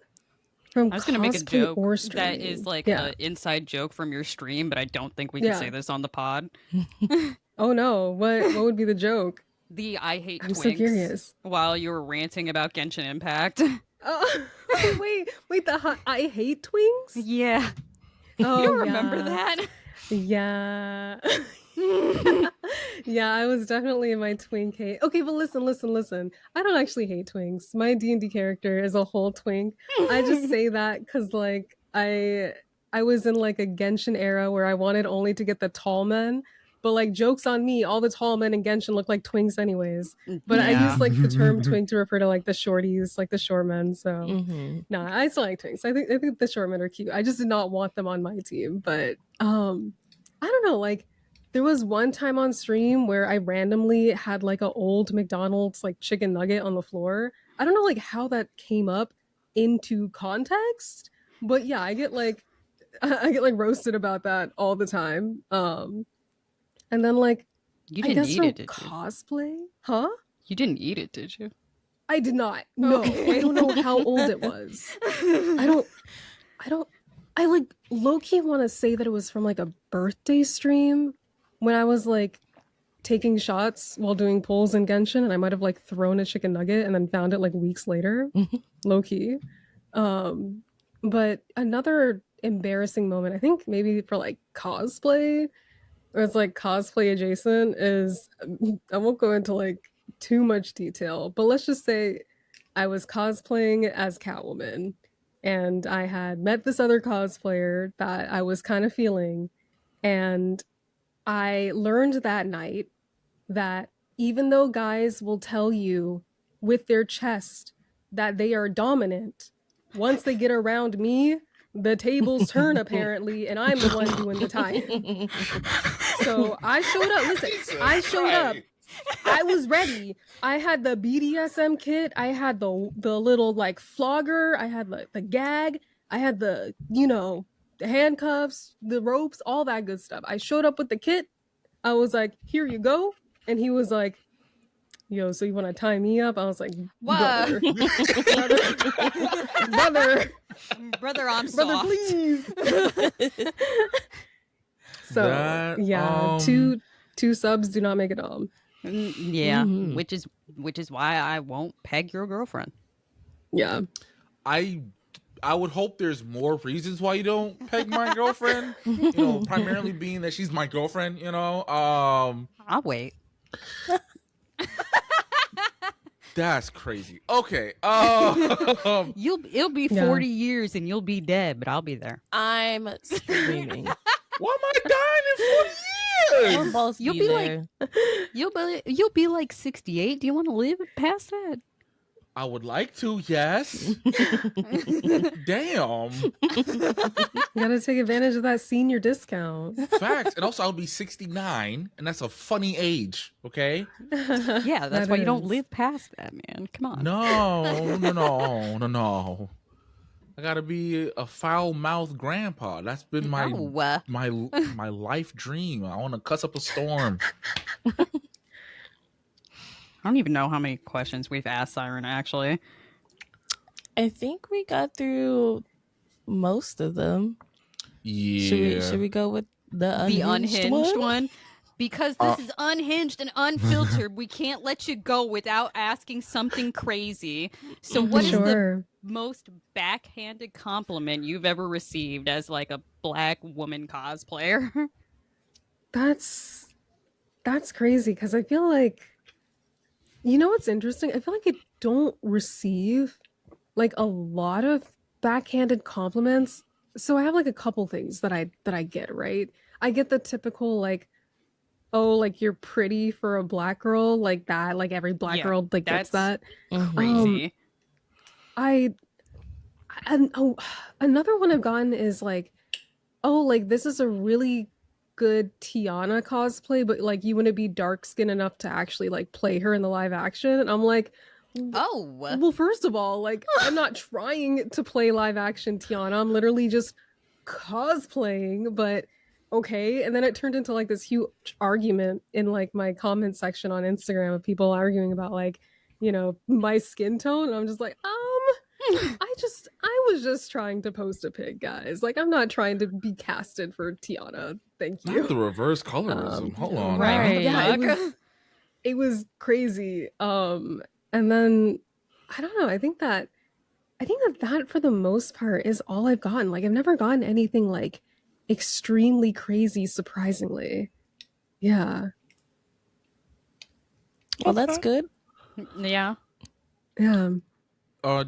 Speaker 4: from
Speaker 3: I was gonna make a
Speaker 4: cosplay
Speaker 3: joke
Speaker 4: or
Speaker 3: that
Speaker 4: streaming.
Speaker 3: is like
Speaker 4: Yeah.
Speaker 3: an inside joke from your stream, but I don't think we can
Speaker 4: Yeah.
Speaker 3: say this on the pod.
Speaker 4: Oh no, what would be the joke?
Speaker 3: The I hate
Speaker 4: I'm
Speaker 3: twinks
Speaker 4: so curious.
Speaker 3: while you were ranting about Genshin Impact.
Speaker 4: Oh, wait, I hate twinks?
Speaker 3: Yeah.
Speaker 4: Oh,
Speaker 3: You don't remember
Speaker 4: yeah.
Speaker 3: that?
Speaker 4: Yeah. Yeah, I was definitely in my twink hate. Okay, but listen. I don't actually hate twinks. My D&D character is a whole twink. I just say that because like I was in like a Genshin era where I wanted only to get the tall men. But like jokes on me, all the tall men in Genshin look like twinks anyways. But I
Speaker 1: Yeah.
Speaker 4: use like the term twink to refer to like the shorties, like the short men. So
Speaker 2: Mm-hmm.
Speaker 4: no, I still like twinks. I think the short men are cute. I just did not want them on my team. But I don't know, like there was one time on stream where I randomly had like an old McDonald's like chicken nugget on the floor. I don't know like how that came up into context, but yeah, I get like roasted about that all the time. And then like
Speaker 3: You
Speaker 4: I
Speaker 3: didn't
Speaker 4: guess
Speaker 3: eat
Speaker 4: from
Speaker 3: it, did you?
Speaker 4: cosplay, huh?
Speaker 3: You didn't eat it, did you?
Speaker 4: I did not. No,
Speaker 3: Okay.
Speaker 4: I don't know how old it was. I like low-key want to say that it was from like a birthday stream when I was like taking shots while doing pulls in Genshin, and I might have like thrown a chicken nugget and then found it like weeks later. Low-key. But another embarrassing moment, I think maybe for like cosplay, or it's like cosplay adjacent, is I won't go into like too much detail, but let's just say I was cosplaying as Catwoman, and I had met this other cosplayer that I was kind of feeling, and I learned that night that even though guys will tell you with their chest that they are dominant, once they get around me, the tables turn apparently, and I'm the one doing the tie-in. So I showed up. Listen, I showed up. I was ready. I had the BDSM kit. I had the little like flogger. I had the gag. I had the the handcuffs, the ropes, all that good stuff. I showed up with the kit. I was like, "Here you go," and he was like, "Yo, so you want to tie me up?" I was like,
Speaker 3: Whoa.
Speaker 4: brother,
Speaker 3: Brother, I'm
Speaker 4: brother,
Speaker 3: soft.
Speaker 4: please." So
Speaker 1: That,
Speaker 4: yeah, two subs do not make a dom.
Speaker 3: Yeah,
Speaker 2: Mhm.
Speaker 3: which is why I won't peg your girlfriend.
Speaker 4: Yeah.
Speaker 1: I would hope there's more reasons why you don't peg my girlfriend. Primarily being that she's my girlfriend.
Speaker 3: I'll wait.
Speaker 1: That's crazy. Okay.
Speaker 3: It'll be
Speaker 4: Yeah.
Speaker 3: 40 years and you'll be dead, but I'll be there.
Speaker 2: I'm screaming.
Speaker 1: Why am I dying in 40
Speaker 2: We'll
Speaker 1: years?
Speaker 2: both
Speaker 3: You'll
Speaker 2: be
Speaker 3: be like-
Speaker 2: there.
Speaker 3: You'll be like 68. Do you want to live past that?
Speaker 1: I would like to, yes. Damn.
Speaker 4: You gotta take advantage of that senior discount.
Speaker 1: Facts. And also, I would be 69, and that's a funny age, okay?
Speaker 3: Yeah, that's
Speaker 4: That
Speaker 3: why you don't
Speaker 4: is.
Speaker 3: live past that, man. Come on.
Speaker 1: No. I gotta be a foul-mouthed grandpa. That's been my
Speaker 3: No.
Speaker 1: my life dream. I want to cuss up a storm.
Speaker 3: I don't even know how many questions we've asked Siren, actually.
Speaker 2: I think we got through most of them.
Speaker 1: Yeah.
Speaker 2: Should we go with the
Speaker 3: The
Speaker 2: unhinged
Speaker 3: unhinged
Speaker 2: one?
Speaker 3: one. Because this is unhinged and unfiltered, we can't let you go without asking something crazy. So what is the most backhanded compliment you've ever received as like a Black woman cosplayer?
Speaker 4: That's crazy because I feel like, you know what's interesting? I feel like I don't receive like a lot of backhanded compliments. So I have like a couple things that I get, right? I get the typical like, oh, like you're pretty for a Black girl, like that, like every Black girl like gets that.
Speaker 3: Crazy.
Speaker 4: Another one I've gotten is like, oh, like this is a really good Tiana cosplay, but like you wouldn't be dark skinned enough to actually like play her in the live action. And I'm like,
Speaker 3: oh,
Speaker 4: well, first of all, like I'm not trying to play live action Tiana. I'm literally just cosplaying, but okay. And then it turned into like this huge argument in like my comment section on Instagram of people arguing about like, you know, my skin tone. And I'm just like, I was just trying to post a pic, guys. Like, I'm not trying to be casted for Tiana. Thank you.
Speaker 1: Not the reverse colorism. Hold on.
Speaker 3: Right.
Speaker 4: Yeah, it was crazy. And then I don't know. I think that for the most part is all I've gotten. Like, I've never gotten anything like extremely crazy, surprisingly. Yeah.
Speaker 2: Well, that's good.
Speaker 3: Yeah.
Speaker 4: Yeah.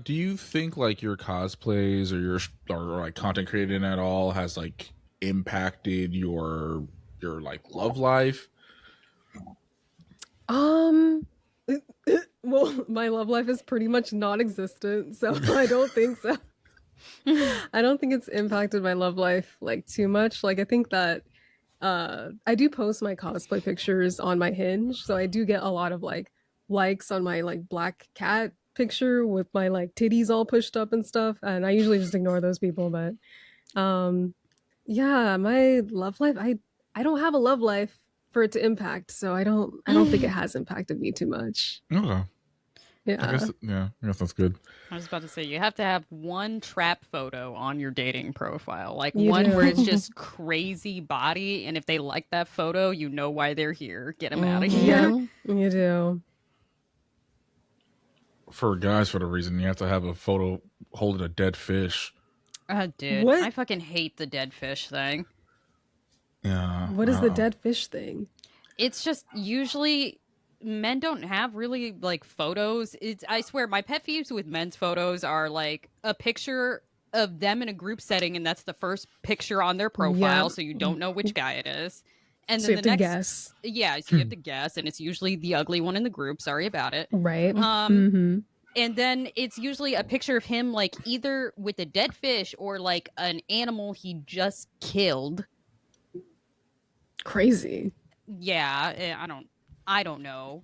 Speaker 1: Do you think like your cosplays or like content creating at all has like impacted your like love life?
Speaker 4: Well, my love life is pretty much non-existent, so I don't think so. I don't think it's impacted my love life like too much. Like I think that I do post my cosplay pictures on my Hinge, so I do get a lot of like likes on my like black cat picture with my like titties all pushed up and stuff, and I usually just ignore those people. But yeah, my love life, I don't have a love life for it to impact, so I don't think it has impacted me too much.
Speaker 1: Okay.
Speaker 4: Yeah.
Speaker 1: I guess that's good.
Speaker 3: I was about to say, you have to have one trap photo on your dating profile. Like
Speaker 4: You
Speaker 3: one
Speaker 4: do.
Speaker 3: where it's just crazy body. And if they like that photo, you know why they're here. Get them out of here.
Speaker 4: Yeah, you do.
Speaker 1: For guys, for the reason you have to have a photo holding a dead fish.
Speaker 3: Dude,
Speaker 4: What?
Speaker 3: I fucking hate the dead fish thing.
Speaker 1: Yeah.
Speaker 4: What is the dead fish thing?
Speaker 3: It's just usually men don't have really like photos. I swear my pet peeves with men's photos are like a picture of them in a group setting and that's the first picture on their profile, so you don't know which guy it is. And
Speaker 4: So
Speaker 3: then
Speaker 4: you have
Speaker 3: the
Speaker 4: to
Speaker 3: next
Speaker 4: guess.
Speaker 3: Yeah, so you have to guess, and it's usually the ugly one in the group. Sorry about it.
Speaker 4: Right.
Speaker 3: And then it's usually a picture of him like either with a dead fish or like an animal he just killed.
Speaker 4: Crazy.
Speaker 3: Yeah, I don't know.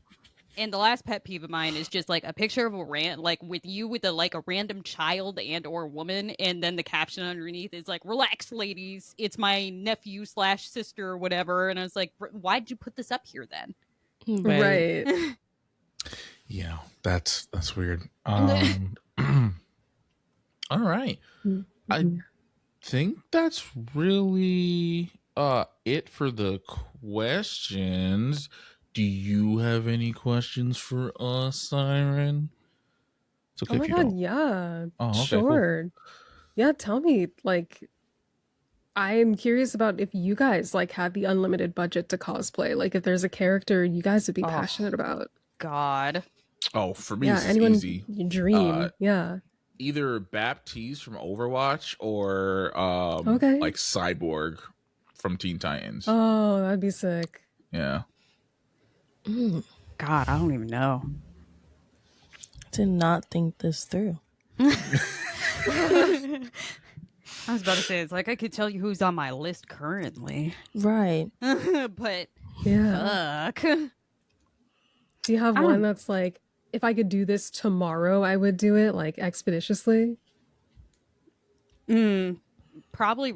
Speaker 3: And the last pet peeve of mine is just like a picture of a like with you with a random child and or woman, and then the caption underneath is like, "Relax, ladies, it's my nephew / sister or whatever." And I was like, "Why'd you put this up here then?"
Speaker 4: Right.
Speaker 1: Yeah, that's weird. All right. I think that's really it for the questions. Do you have any questions for us, Siren? It's okay
Speaker 4: Oh my
Speaker 1: if you
Speaker 4: god,
Speaker 1: don't.
Speaker 4: yeah.
Speaker 1: Oh, okay,
Speaker 4: sure.
Speaker 1: cool.
Speaker 4: Yeah, tell me. Like, I'm curious about if you guys like had the unlimited budget to cosplay. Like, if there's a character you guys would be passionate about.
Speaker 3: God.
Speaker 1: Oh, for me,
Speaker 4: Yeah,
Speaker 1: this is
Speaker 4: anyone
Speaker 1: easy.
Speaker 4: you dream. Yeah.
Speaker 1: Either Baptiste from Overwatch or
Speaker 4: Okay.
Speaker 1: like Cyborg from Teen Titans.
Speaker 4: Oh, that'd be sick.
Speaker 1: Yeah.
Speaker 3: God, I don't even know.
Speaker 2: Did not think this through.
Speaker 3: I was about to say, it's like I could tell you who's on my list currently.
Speaker 2: Right.
Speaker 3: But
Speaker 4: Yeah.
Speaker 3: fuck.
Speaker 4: Do you have one that's like, if I could do this tomorrow, I would do it like expeditiously?
Speaker 3: Probably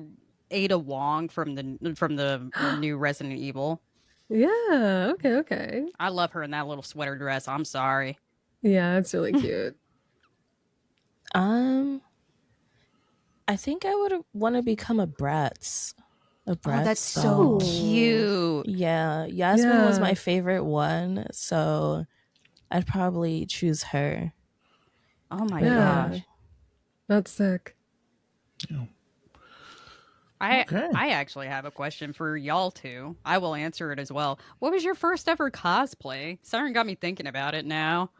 Speaker 3: Ada Wong from the new Resident Evil.
Speaker 4: Yeah. Okay.
Speaker 3: I love her in that little sweater dress. I'm sorry.
Speaker 4: Yeah, it's really cute.
Speaker 2: I think I would want to become a Bratz. A
Speaker 3: Oh,
Speaker 2: Bratz
Speaker 3: that's so
Speaker 2: doll.
Speaker 3: cute.
Speaker 2: Yeah, Yasmin was
Speaker 4: Yeah.
Speaker 2: my favorite one, so I'd probably choose her.
Speaker 3: Oh my
Speaker 2: But
Speaker 4: Yeah.
Speaker 3: gosh.
Speaker 4: That's sick.
Speaker 1: Yeah.
Speaker 3: I
Speaker 1: Okay.
Speaker 3: I actually have a question for y'all too. I will answer it as well. What was your first ever cosplay? Siren got me thinking about it now.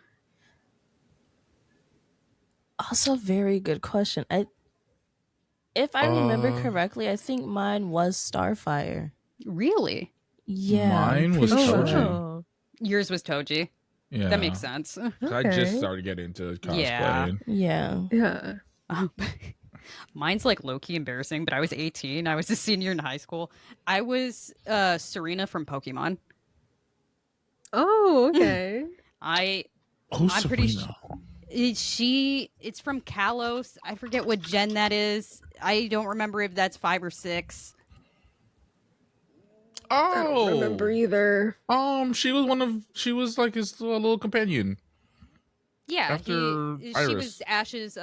Speaker 2: also, very good question. If I remember
Speaker 1: Uh,
Speaker 2: correctly, I think mine was Starfire.
Speaker 3: Really?
Speaker 2: Yeah, I'm
Speaker 1: Mine was
Speaker 2: pretty
Speaker 4: Oh,
Speaker 1: Toji.
Speaker 2: sure.
Speaker 4: wow.
Speaker 3: Yours was Toji.
Speaker 1: Yeah.
Speaker 3: That makes sense.
Speaker 1: 'Cause I just
Speaker 4: Okay.
Speaker 1: started getting into
Speaker 3: Yeah.
Speaker 1: cosplaying.
Speaker 2: Yeah.
Speaker 4: Yeah.
Speaker 3: Mine's like low-key embarrassing, but I was 18. I was a senior in high school. I was Serena from Pokemon.
Speaker 4: Oh, okay.
Speaker 3: I
Speaker 1: Who's
Speaker 3: I'm pretty
Speaker 1: Serena?
Speaker 3: it's from Kalos. I forget what gen that is. I don't remember if that's 5 or 6.
Speaker 4: I don't remember either.
Speaker 1: She was like his little companion
Speaker 3: Yeah,
Speaker 1: after
Speaker 3: she was
Speaker 1: Iris.
Speaker 3: Ash's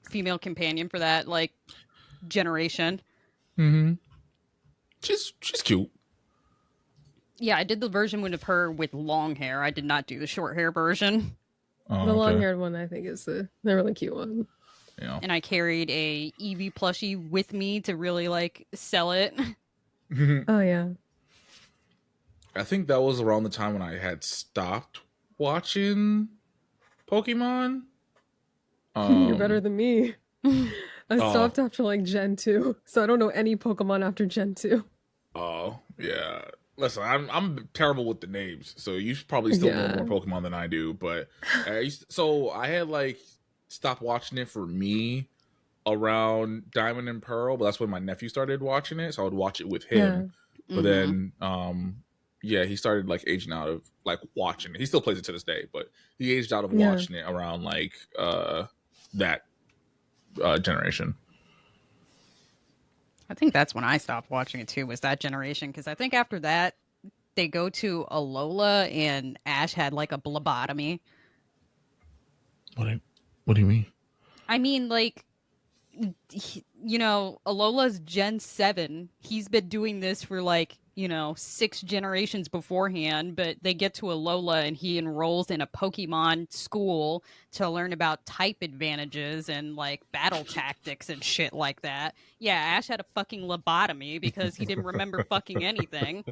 Speaker 3: female companion for that like generation.
Speaker 1: Mm-hmm. She's cute.
Speaker 3: Yeah, I did the version with her with long hair. I did not do the short hair version.
Speaker 1: Oh,
Speaker 4: The
Speaker 1: okay.
Speaker 4: long-haired one, I think, is the really cute one.
Speaker 1: Yeah.
Speaker 3: And I carried a Eevee plushie with me to really like sell it.
Speaker 4: Oh, yeah.
Speaker 1: I think that was around the time when I had stopped watching Pokemon.
Speaker 4: You're better than me. I
Speaker 1: Oh.
Speaker 4: stopped after like Gen 2, so I don't know any Pokemon after Gen 2.
Speaker 1: Oh, yeah. Listen, I'm terrible with the names, so you probably still know
Speaker 4: Yeah.
Speaker 1: more Pokemon than I do. But so I had like stopped watching it for me around Diamond and Pearl, but that's when my nephew started watching it, so I would watch it with him. But then, yeah, he started like aging out of like watching it. He still plays it to this day, but he aged out of
Speaker 4: Yeah.
Speaker 1: watching it around like that generation.
Speaker 3: I think that's when I stopped watching it too, was that generation. Because I think after that, they go to Alola and Ash had like a lobotomy.
Speaker 1: What do you mean?
Speaker 3: I mean, like, Alola's Gen 7. He's been doing this for like, 6 generations beforehand, but they get to Alola and he enrolls in a Pokemon school to learn about type advantages and like battle tactics and shit like that. Yeah, Ash had a fucking lobotomy because he didn't remember fucking anything.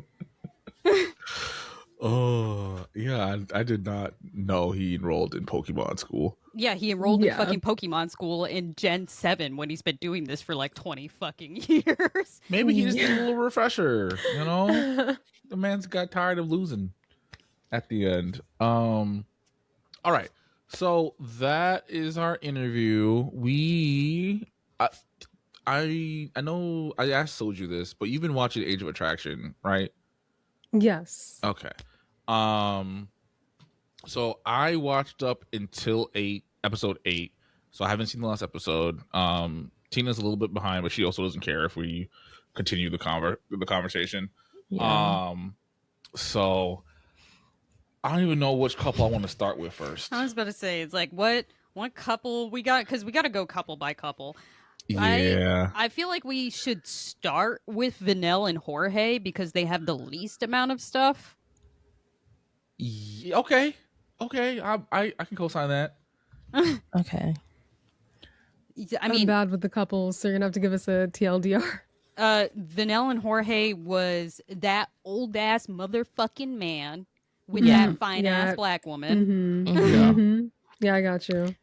Speaker 1: Oh, yeah, I did not know he enrolled in Pokemon school.
Speaker 3: Yeah, he enrolled in
Speaker 4: Yeah.
Speaker 3: fucking Pokemon school in Gen 7 when he's been doing this for like 20 fucking years.
Speaker 1: Maybe he just needs a
Speaker 4: Yeah.
Speaker 1: little refresher, you know? The man's got tired of losing at the end. All right. So that is our interview. I know I asked Soju this, but you've been watching Age of Attraction, right?
Speaker 4: Yes.
Speaker 1: Okay. So I watched up until episode 8. So I haven't seen the last episode. Tina's a little bit behind, but she also doesn't care if we continue the conversation.
Speaker 2: Yeah.
Speaker 1: So I don't even know which couple I want to start with first.
Speaker 3: I was about to say, it's like, what couple we got? Because we got to go couple by couple.
Speaker 1: Yeah.
Speaker 3: I feel like we should start with Vanille and Jorge because they have the least amount of stuff.
Speaker 1: Okay. I can co-sign that.
Speaker 2: Okay.
Speaker 3: I
Speaker 4: I'm
Speaker 3: mean,
Speaker 4: bad with the couples, so you're gonna have to give us a TLDR.
Speaker 3: Vanille and Jorge was that old ass motherfucking man with
Speaker 2: Yeah.
Speaker 3: that fine ass black woman.
Speaker 4: Mm-hmm.
Speaker 1: Yeah.
Speaker 4: Mm-hmm. Yeah, I got you.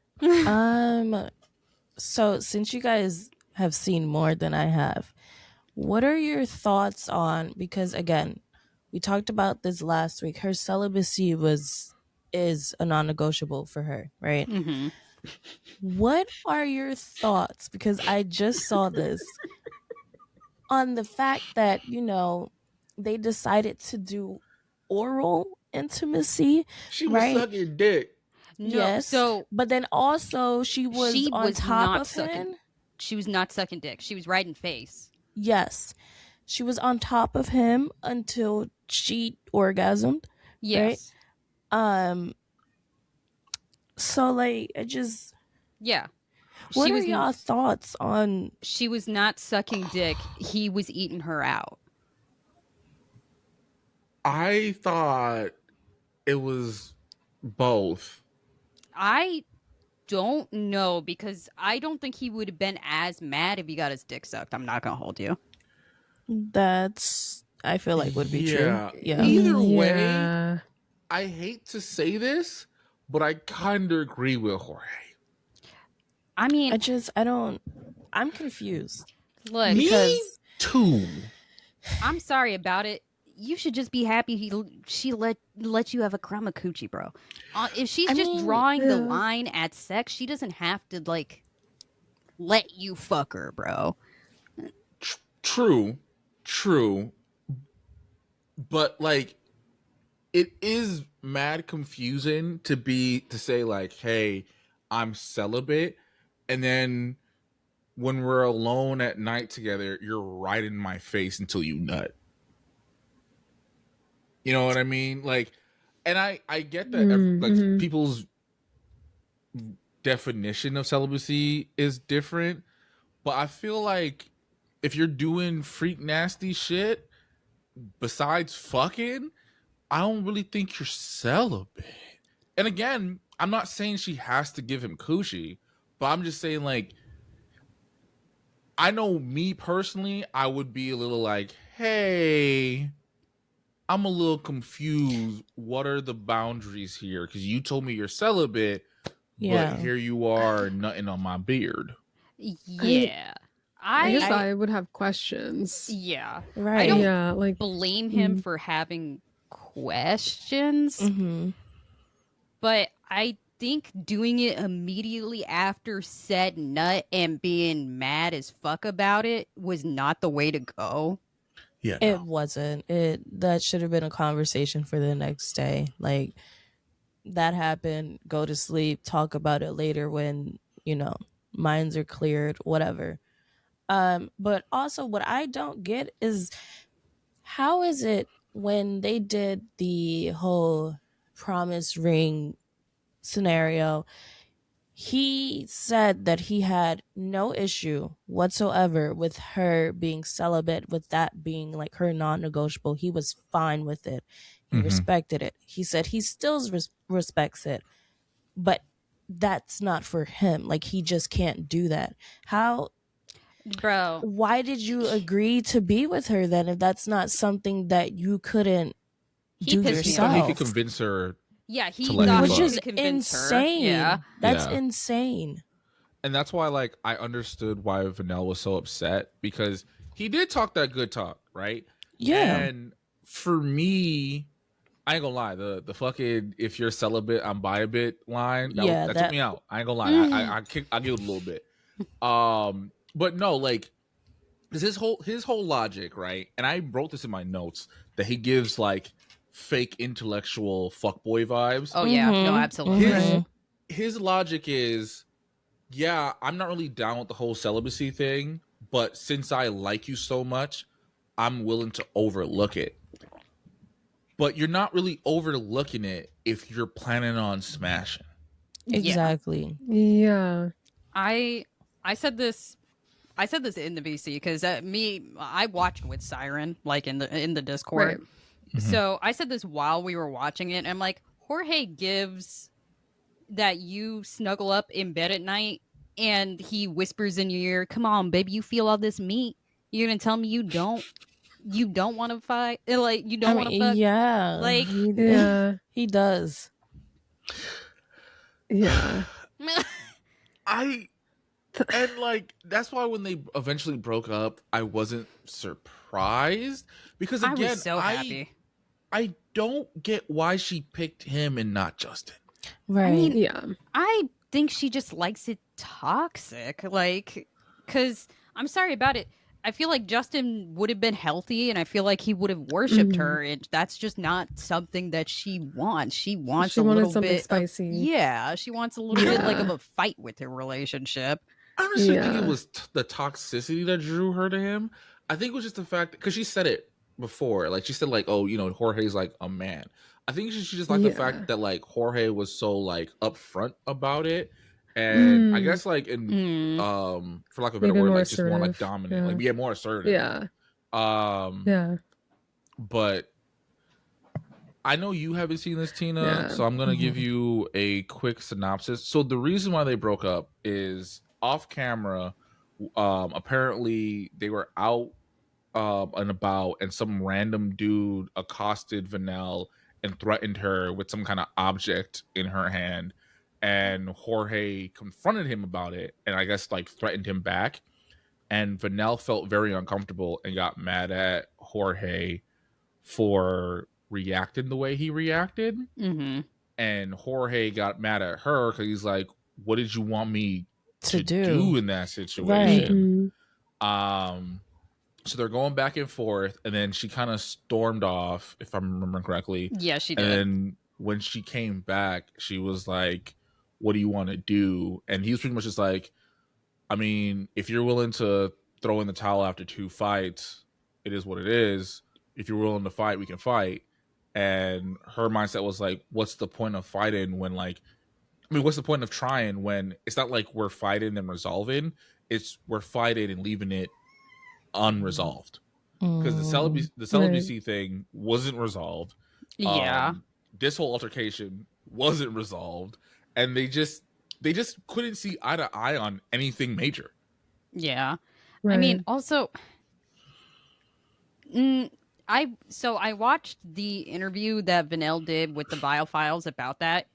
Speaker 2: So since you guys have seen more than I have, what are your thoughts on, because again, we talked about this last week, her celibacy is a non-negotiable for her, right?
Speaker 3: Mm-hmm.
Speaker 2: What are your thoughts, because I just saw this, on the fact that, they decided to do oral intimacy,
Speaker 1: She was
Speaker 2: right?
Speaker 1: sucking dick.
Speaker 3: No,
Speaker 2: Yes.
Speaker 3: so
Speaker 2: but then also she was on top
Speaker 3: not
Speaker 2: of
Speaker 3: sucking.
Speaker 2: him.
Speaker 3: She was not sucking dick. She was riding face.
Speaker 2: Yes. She was on top of him until she orgasmed.
Speaker 3: Yes.
Speaker 2: Right? So like I just
Speaker 3: Yeah.
Speaker 2: What
Speaker 3: She
Speaker 2: are
Speaker 3: was
Speaker 2: y'all's thoughts on?
Speaker 3: she was not sucking dick. He was eating her out.
Speaker 1: I thought it was both.
Speaker 3: I don't know because I don't think he would have been as mad if he got his dick sucked. I'm not gonna hold you.
Speaker 2: That's I feel like would be true.
Speaker 1: Yeah.
Speaker 2: Yeah.
Speaker 1: Either way,
Speaker 4: Yeah.
Speaker 1: I hate to say this, but I kind of agree with Jorge.
Speaker 3: I mean,
Speaker 2: I'm confused
Speaker 3: look,
Speaker 1: Me
Speaker 2: because
Speaker 1: too.
Speaker 3: I'm sorry about it. You should just be happy she let you have a crumb of coochie, bro. If she's
Speaker 2: I
Speaker 3: just
Speaker 2: mean,
Speaker 3: drawing the
Speaker 4: yeah.
Speaker 3: line at sex, she doesn't have to like let you fuck her, bro.
Speaker 1: True. But like, it is mad confusing to say like, hey, I'm celibate, and then when we're alone at night together, you're right in my face until you nut. You know what I mean? Like, and I get that like
Speaker 4: Mm-hmm.
Speaker 1: people's definition of celibacy is different, but I feel like if you're doing freak nasty shit besides fucking, I don't really think you're celibate. And again, I'm not saying she has to give him coochie, but I'm just saying like, I know me personally, I would be a little like, hey, I'm a little confused. What are the boundaries here? Because you told me you're celibate, but
Speaker 2: yeah.
Speaker 1: here you are nutting on my beard.
Speaker 3: Yeah.
Speaker 4: I guess
Speaker 3: I
Speaker 4: I would have questions.
Speaker 3: yeah.
Speaker 2: Right.
Speaker 3: I don't
Speaker 4: Yeah, like
Speaker 3: blame him for having questions,
Speaker 2: Mm-hmm.
Speaker 3: but I think doing it immediately after said nut and being mad as fuck about it was not the way to go.
Speaker 1: Yeah,
Speaker 2: It
Speaker 1: no.
Speaker 2: wasn't. That should have been a conversation for the next day. Like that happened, go to sleep, talk about it later when, minds are cleared, whatever. But also what I don't get is how is it when they did the whole promise ring scenario, he said that he had no issue whatsoever with her being celibate, with that being like her non-negotiable. He was fine with it. He respected it. He said he still respects it, but that's not for him. Like he just can't do that. How
Speaker 3: Bro,
Speaker 2: why did you agree to be with her then if that's not something that you couldn't
Speaker 3: he
Speaker 2: do
Speaker 3: pissed
Speaker 1: He
Speaker 3: me
Speaker 1: thought
Speaker 3: off.
Speaker 1: he could
Speaker 2: yourself?
Speaker 1: convince her
Speaker 3: Yeah,
Speaker 1: to
Speaker 3: he
Speaker 1: let him
Speaker 3: thought
Speaker 2: Which
Speaker 3: he
Speaker 1: fuck.
Speaker 2: is
Speaker 3: could convince her.
Speaker 2: insane.
Speaker 3: Yeah.
Speaker 2: That's
Speaker 1: Yeah.
Speaker 2: insane.
Speaker 1: And that's why like I understood why Vanell was so upset, because he did talk that good talk, right?
Speaker 2: Yeah.
Speaker 1: And for me, I ain't gonna lie, the fucking if you're celibate, I'm bi a bit line,
Speaker 2: Yeah,
Speaker 1: that took
Speaker 2: that
Speaker 1: me out. I ain't gonna lie. I giggled a little bit. But no, like, is his whole logic, right? And I wrote this in my notes that he gives like fake intellectual fuckboy vibes.
Speaker 3: Oh yeah, no,
Speaker 2: Mhm.
Speaker 3: absolutely.
Speaker 2: Mhm.
Speaker 1: His logic is, yeah, I'm not really down with the whole celibacy thing, but since I like you so much, I'm willing to overlook it. But you're not really overlooking it if you're planning on smashing.
Speaker 3: Yeah.
Speaker 2: Exactly.
Speaker 4: yeah.
Speaker 3: I said this in the BC because I watched with Siren like in the Discord.
Speaker 4: Right.
Speaker 3: So I said this while we were watching it. And I'm like, Jorge gives that you snuggle up in bed at night and he whispers in your ear, "Come on, baby, you feel all this meat. You're gonna tell me you don't want to fight? Like you
Speaker 2: I
Speaker 3: don't want to
Speaker 2: mean,
Speaker 3: fuck?
Speaker 2: yeah,
Speaker 3: Like
Speaker 4: Yeah.
Speaker 2: he does.
Speaker 4: Yeah.
Speaker 1: I and like that's why when they eventually broke up, I wasn't surprised, because
Speaker 3: I
Speaker 1: again,
Speaker 3: was so happy.
Speaker 1: I don't get why she picked him and not Justin.
Speaker 2: Right.
Speaker 3: I mean,
Speaker 4: Yeah.
Speaker 3: I think she just likes it toxic. Like, because I'm sorry about it. I feel like Justin would have been healthy and I feel like he would have worshipped
Speaker 4: Mhm.
Speaker 3: her. And that's just not something that she wants. She wants
Speaker 4: She
Speaker 3: a
Speaker 4: wanted
Speaker 3: little
Speaker 4: something
Speaker 3: bit
Speaker 4: spicy.
Speaker 3: yeah, she wants a little bit like
Speaker 4: Yeah.
Speaker 3: of a fight with her relationship.
Speaker 1: I honestly think it
Speaker 4: Yeah.
Speaker 1: was the toxicity that drew her to him. I think it was just the fact, because she said it before, like she said like, oh, Jorge's like a man. I think she just liked the
Speaker 4: Yeah.
Speaker 1: fact that like Jorge was so like upfront about it, And I guess like in
Speaker 3: Mm.
Speaker 1: for lack of a better
Speaker 4: Maybe
Speaker 1: word,
Speaker 4: more
Speaker 1: like just more like
Speaker 4: assertive.
Speaker 1: dominant,
Speaker 4: Yeah.
Speaker 1: like more assertive.
Speaker 4: Yeah.
Speaker 1: Um,
Speaker 4: Yeah.
Speaker 1: but I know you haven't seen this, Tina,
Speaker 4: Yeah.
Speaker 1: so I'm gonna give
Speaker 2: Mhm.
Speaker 1: you a quick synopsis. So the reason why they broke up is off camera. Apparently they were out and about, and some random dude accosted Vanelle and threatened her with some kind of object in her hand. And Jorge confronted him about it, and I guess like threatened him back. And Vanelle felt very uncomfortable and got mad at Jorge for reacting the way he reacted.
Speaker 3: Mm-hmm.
Speaker 1: And Jorge got mad at her because he's like, "What did you want me
Speaker 2: To
Speaker 1: to
Speaker 2: do.
Speaker 1: do in that
Speaker 2: Right.
Speaker 1: situation?"
Speaker 4: Mhm.
Speaker 1: So they're going back and forth, and then she kind of stormed off, if I'm remembering correctly.
Speaker 3: Yeah, she
Speaker 1: And
Speaker 3: did.
Speaker 1: then when she came back, she was like, "What do you want to do?" And he was pretty much just like, "I mean, if you're willing to throw in the towel after 2 fights, it is what it is. If you're willing to fight, we can fight." And her mindset was like, "What's the point of fighting when like, I mean, what's the point of trying when it's not like we're fighting and resolving? It's we're fighting and leaving it unresolved." Because
Speaker 2: Mm.
Speaker 1: the
Speaker 4: Right.
Speaker 1: celibacy thing wasn't resolved.
Speaker 3: Yeah.
Speaker 1: This whole altercation wasn't resolved, and they just couldn't see eye to eye on anything major.
Speaker 3: Yeah. I mean,
Speaker 4: Right.
Speaker 3: also, mm, I watched the interview that Vanelle did with the Vile Files about that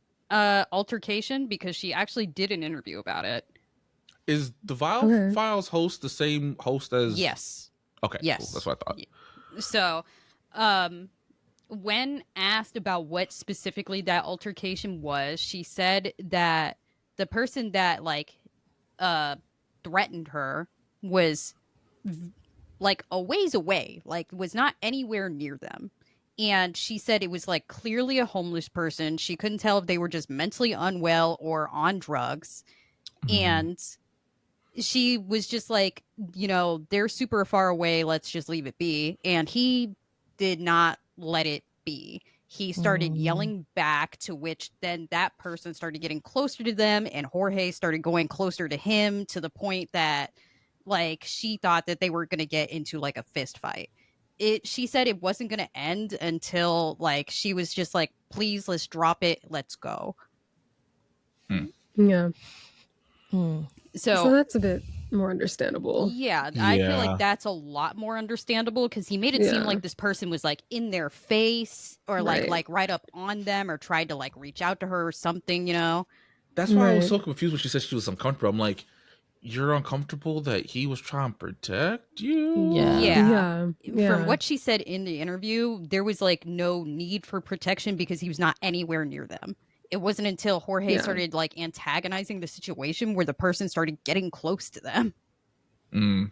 Speaker 3: altercation because she actually did an interview about it.
Speaker 1: Is the Vile
Speaker 4: Okay.
Speaker 1: Files host the same host as?
Speaker 3: Yes.
Speaker 1: Okay, cool.
Speaker 3: Yes.
Speaker 1: That's what I thought.
Speaker 3: So, um, when asked about what specifically that altercation was, she said that the person that uh threatened her was like a ways away, like was not anywhere near them. And she said it was like clearly a homeless person. She couldn't tell if they were just mentally unwell or on drugs. And she was just like, they're super far away. Let's just leave it be. And he did not let it be. He started
Speaker 2: Mm.
Speaker 3: yelling back, to which then that person started getting closer to them, and Jorge started going closer to him to the point that, like, she thought that they were going to get into like a fist fight. She said it wasn't going to end until like she was just like, please, let's drop it. Let's go.
Speaker 4: Yeah.
Speaker 2: Mm.
Speaker 4: So
Speaker 3: So
Speaker 4: that's a bit more understandable.
Speaker 3: yeah, I feel like
Speaker 1: Yeah,
Speaker 3: that's a lot more understandable because he made it seem
Speaker 4: Yeah.
Speaker 3: like this person was like in their face or like
Speaker 4: Right.
Speaker 3: right up on them or tried to like reach out to her or something.
Speaker 1: that's why I was
Speaker 4: Right.
Speaker 1: so confused when she said she was uncomfortable. I'm like, you're uncomfortable that he was trying to protect you?
Speaker 2: Yeah.
Speaker 3: Yeah.
Speaker 4: Yeah.
Speaker 3: From
Speaker 4: Yeah.
Speaker 3: what she said in the interview, there was like no need for protection because he was not anywhere near them. It wasn't until Jorge
Speaker 4: Yeah.
Speaker 3: started like antagonizing the situation where the person started getting close to them.
Speaker 1: Mm,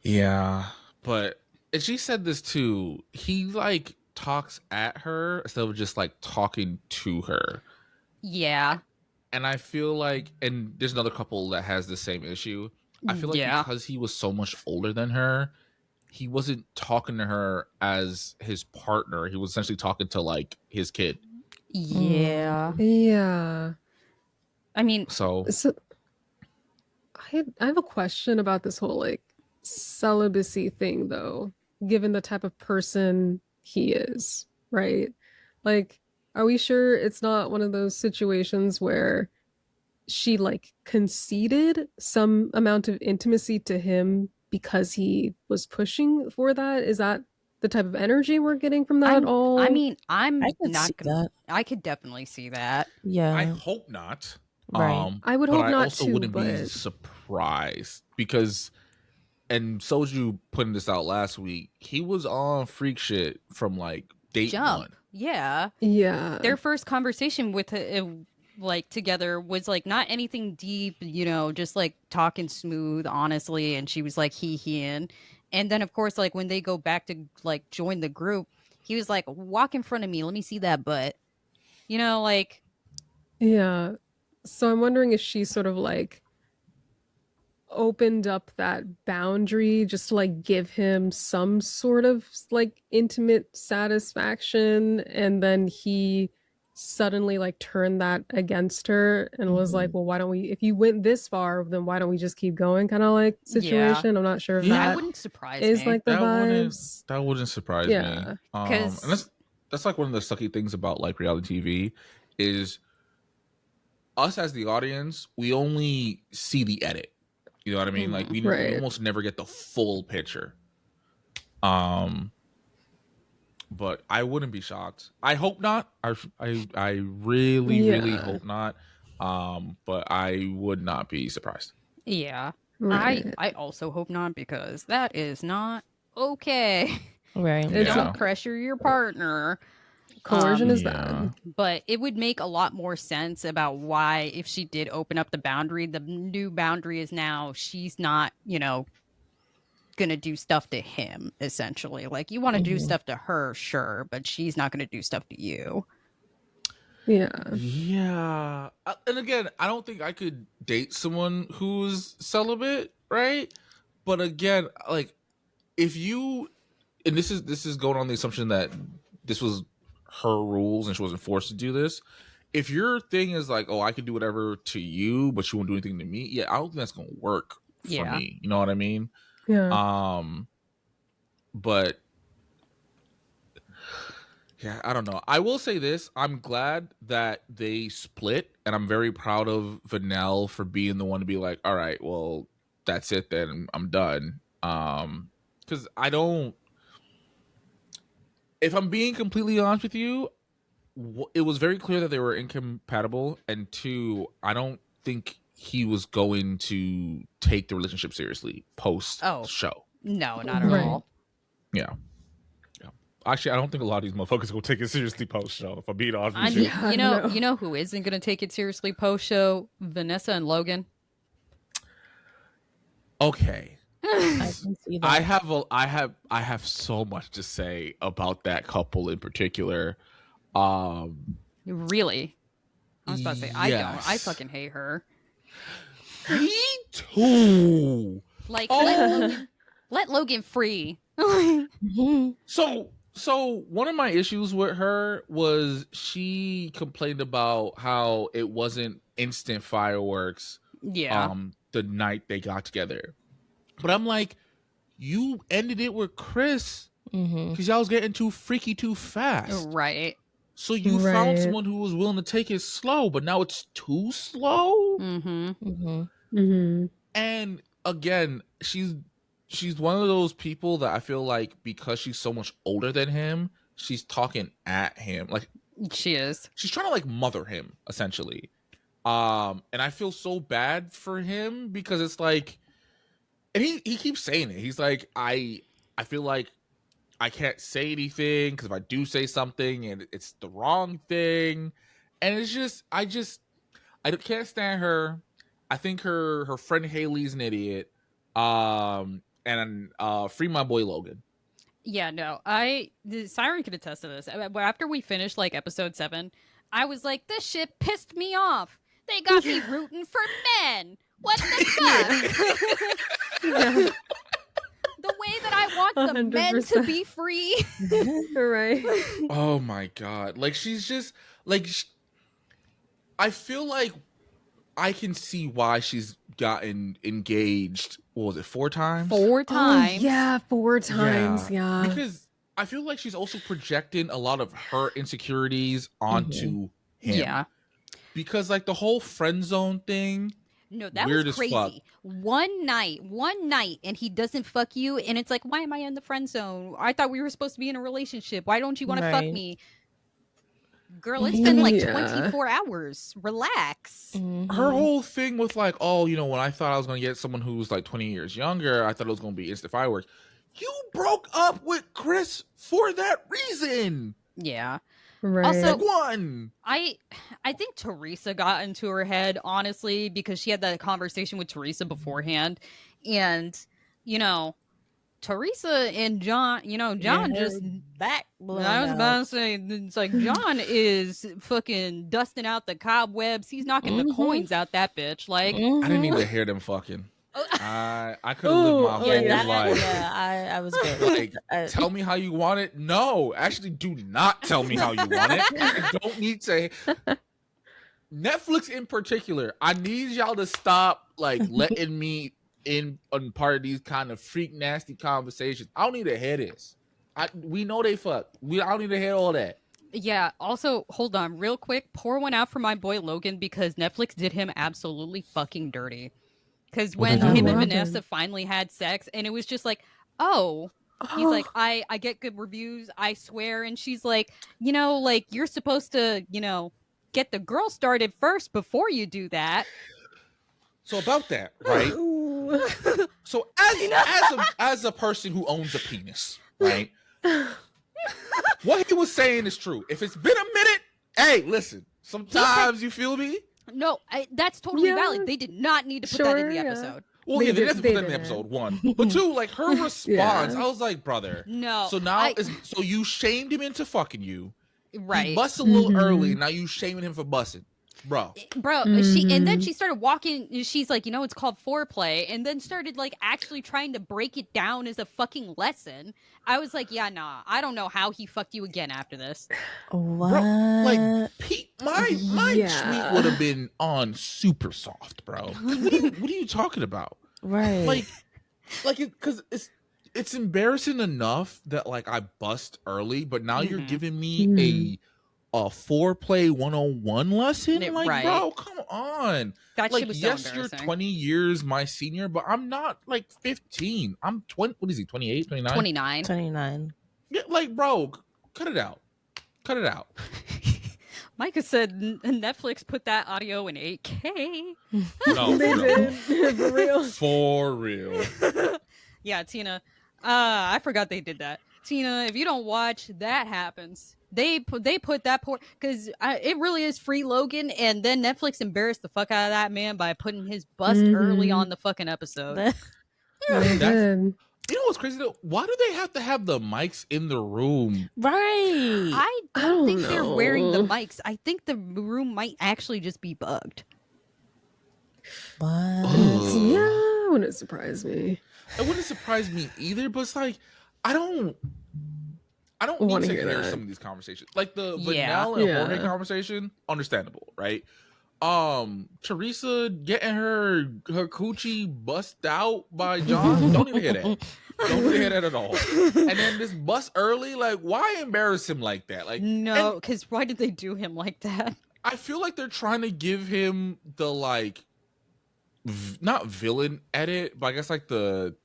Speaker 1: yeah, but and she said this too. He like talks at her instead of just like talking to her.
Speaker 3: Yeah.
Speaker 1: And I feel like, and there's another couple that has the same issue. I feel like
Speaker 3: Yeah.
Speaker 1: because he was so much older than her, he wasn't talking to her as his partner. He was essentially talking to like his kid.
Speaker 3: Yeah.
Speaker 4: Yeah.
Speaker 3: I mean,
Speaker 1: So
Speaker 4: So I have a question about this whole like celibacy thing though, given the type of person he is, right? Like, are we sure it's not one of those situations where she like conceded some amount of intimacy to him because he was pushing for that? Is that the type of energy we're getting from that at
Speaker 3: I
Speaker 4: all?
Speaker 3: mean, I'm
Speaker 2: I could see
Speaker 3: not gonna.
Speaker 2: that.
Speaker 3: I could definitely see that.
Speaker 1: I
Speaker 2: Yeah.
Speaker 1: hope not.
Speaker 2: Right.
Speaker 4: I would
Speaker 1: But
Speaker 4: hope
Speaker 1: I
Speaker 4: not
Speaker 1: also
Speaker 4: too,
Speaker 1: wouldn't be
Speaker 4: but
Speaker 1: surprised because, and Soju putting this out last week, he was on freak shit from like date
Speaker 3: Jump.
Speaker 1: one.
Speaker 3: Yeah.
Speaker 4: yeah.
Speaker 3: Their first conversation with like together was like not anything deep, just like talking smooth, honestly. And she was like he and then of course like when they go back to like join the group, he was like, walk in front of me, let me see that butt. Like
Speaker 4: Yeah. So I'm wondering if she sort of like opened up that boundary just to like give him some sort of like intimate satisfaction, and then he suddenly like turned that against her and was like, well, why don't we, if you went this far, then why don't we just keep going, kind of like situation. I'm not sure if
Speaker 1: Yeah.
Speaker 3: That
Speaker 4: that
Speaker 3: wouldn't surprise
Speaker 4: is
Speaker 3: me.
Speaker 4: like the
Speaker 1: That
Speaker 4: vibes.
Speaker 1: wouldn't surprise me.
Speaker 4: Yeah.
Speaker 1: And
Speaker 3: Because
Speaker 1: that's like one of the sucky things about like reality TV is us as the audience, we only see the edit. You know what I mean? Like we
Speaker 4: Right.
Speaker 1: almost never get the full picture. But I wouldn't be shocked. I hope not. I really really
Speaker 4: Yeah.
Speaker 1: hope not. But I would not be surprised.
Speaker 3: yeah,
Speaker 4: Right.
Speaker 3: I also hope not, because that is not okay.
Speaker 2: Right.
Speaker 3: You
Speaker 4: It's
Speaker 3: don't
Speaker 1: Yeah.
Speaker 3: pressure your partner.
Speaker 4: coercion is
Speaker 1: Yeah.
Speaker 4: bad.
Speaker 3: But it would make a lot more sense about why, if she did open up the boundary, the new boundary is now she's not, gonna do stuff to him, essentially. Like, you want to do stuff to her, sure, but she's not gonna do stuff to you.
Speaker 4: Yeah.
Speaker 1: Yeah. And again, I don't think I could date someone who's celibate, right? But again, like if you and this is going on the assumption that this was her rules and she wasn't forced to do this. If your thing is like, oh, I can do whatever to you, but you won't do anything to me, yeah, I don't think that's gonna work for
Speaker 3: Yeah.
Speaker 1: me. You know what I mean?
Speaker 4: Yeah.
Speaker 1: But yeah, I don't know. I will say this. I'm glad that they split, and I'm very proud of Vanell for being the one to be like, all right, well, that's it then. I'm done. Because I don't, if I'm being completely honest with you, it was very clear that they were incompatible. And two, I don't think he was going to take the relationship seriously post show.
Speaker 3: No, not at
Speaker 4: Right.
Speaker 3: all.
Speaker 1: Yeah. Actually, I don't think a lot of these motherfuckers will take it seriously post show. If I'm being honest
Speaker 3: I
Speaker 1: with you.
Speaker 3: mean,
Speaker 4: Yeah, I don't know.
Speaker 3: you know who isn't gonna take it seriously post show? Vanessa and Logan.
Speaker 1: Okay.
Speaker 2: I can see that.
Speaker 1: I have so much to say about that couple in particular.
Speaker 3: Really? I was about to say, I don't. I
Speaker 1: Yes.
Speaker 3: fucking hate her.
Speaker 1: Me too.
Speaker 3: Like,
Speaker 1: Oh.
Speaker 3: let Logan free.
Speaker 1: So one of my issues with her was she complained about how it wasn't instant fireworks
Speaker 3: Yeah.
Speaker 1: the night they got together. But I'm like, you ended it with Chris because y'all was getting too freaky too fast.
Speaker 3: Right.
Speaker 1: So you found
Speaker 4: Right.
Speaker 1: someone who was willing to take it slow, but now it's too slow. And again, she's one of those people that I feel like because she's so much older than him, she's talking at him. Like
Speaker 3: She is.
Speaker 1: she's trying to like mother him essentially. And I feel so bad for him because it's like, and he keeps saying it. He's like, I feel like I can't say anything because if I do say something and it's the wrong thing, and it's just I can't stand her. I think her friend Haley's an idiot. And free my boy Logan.
Speaker 3: Yeah, no. The Siren could attest to this. After we finished like episode 7, I was like, this shit pissed me off. They got me rooting for men. What the fuck? The way that I want the men to
Speaker 4: 100%.
Speaker 3: be free.
Speaker 4: Right.
Speaker 1: Oh my god! Like she's just like I feel like I can see why she's gotten engaged. What was it, 4 times?
Speaker 3: 4 times.
Speaker 4: Oh, yeah, 4 times. Yeah.
Speaker 1: Because I feel like she's also projecting a lot of her insecurities onto him.
Speaker 3: Yeah.
Speaker 1: Because like the whole friend zone thing.
Speaker 3: No, that
Speaker 1: Weird
Speaker 3: was
Speaker 1: as
Speaker 3: crazy.
Speaker 1: fuck.
Speaker 3: One night, and he doesn't fuck you, and it's like, why am I in the friend zone? I thought we were supposed to be in a relationship. Why don't you want to fuck
Speaker 2: Right.
Speaker 3: me? Girl, it's been like
Speaker 4: Yeah.
Speaker 3: 24 hours. Relax.
Speaker 1: Her whole thing with like, oh, you know, when I thought I was going to get someone who's like 20 years younger, I thought it was going to be instant fireworks. You broke up with Chris for that reason.
Speaker 3: Yeah.
Speaker 4: Right.
Speaker 3: Also-
Speaker 1: Pick one.
Speaker 3: I think Teresa got into her head, honestly, because she had that conversation with Teresa beforehand. And, Teresa and John, John just
Speaker 2: back.
Speaker 3: I was about to say, it's like John is fucking dusting out the cobwebs. He's knocking the coins out that bitch. Like,
Speaker 1: I didn't even hear them fucking. I could have lived my whole life.
Speaker 2: I was good.
Speaker 1: Like, tell me how you want it. No, actually, do not tell me how you want it. I don't need to. Netflix in particular, I need y'all to stop like letting me in on part of these kind of freak nasty conversations. I don't need to hear this. We know they fuck. I don't need to hear all that.
Speaker 3: Yeah, also, hold on, real quick. Pour one out for my boy Logan because Netflix did him absolutely fucking dirty. Because when him and Vanessa finally had sex, and it was just like, he's like, I get good reviews, I swear. And she's like, like, you're supposed to, get the girl started first before you do that.
Speaker 1: So about that, right? So as a person who owns a penis, right? What he was saying is true. If it's been a minute, hey, listen. Sometimes you feel me.
Speaker 3: No, that's totally valid. They did not need to put that in the episode.
Speaker 1: Well, they didn't put that in the episode, one. But two, like her response, I was like, brother.
Speaker 3: No.
Speaker 1: So now, so you shamed him into fucking you.
Speaker 3: Right.
Speaker 1: He busted a little early. Now you shaming him for busting. Bro,
Speaker 3: and then she started walking. She's like, it's called foreplay, and then started like actually trying to break it down as a fucking lesson. I was like, yeah, nah, I don't know how he fucked you again after this.
Speaker 2: What?
Speaker 1: Bro, like Pete, my tweet would have been on super soft, bro. What are you talking about?
Speaker 2: Right.
Speaker 1: Like because it's embarrassing enough that like I bust early, but now you're giving me a foreplay 101 lesson, like bro, come on.
Speaker 3: That
Speaker 1: like
Speaker 3: shit was
Speaker 1: yes,
Speaker 3: so
Speaker 1: you're 20 years my senior, but I'm not like 15. I'm 20. What is he? 28, 29?
Speaker 2: 29.
Speaker 1: Yeah, like bro, cut it out.
Speaker 3: Micah said Netflix put that audio in 8K.
Speaker 1: No,
Speaker 4: they did. For real.
Speaker 1: For real.
Speaker 3: Yeah, Tina. I forgot they did that. Tina, if you don't watch, that happens. They put that poor because it really is free Logan, and then Netflix embarrassed the fuck out of that man by putting his bust early on the fucking episode.
Speaker 4: They did.
Speaker 1: You know what's crazy though? Why do they have to have the mics in the room?
Speaker 2: Right.
Speaker 3: I don't think they're wearing the mics. I think the room might actually just be bugged.
Speaker 2: What?
Speaker 4: Yeah, wouldn't surprise me.
Speaker 1: It wouldn't surprise me either, but it's like I don't need to hear some of these conversations. Like the Vanilla and Jorge conversation, understandable, right? Teresa getting her coochie bust out by John, don't even hear that. Don't even hear that at all. And then this bust early, like why embarrass him like that? Like
Speaker 3: no, because why did they do him like that?
Speaker 1: I feel like they're trying to give him the like not villain edit, but I guess like the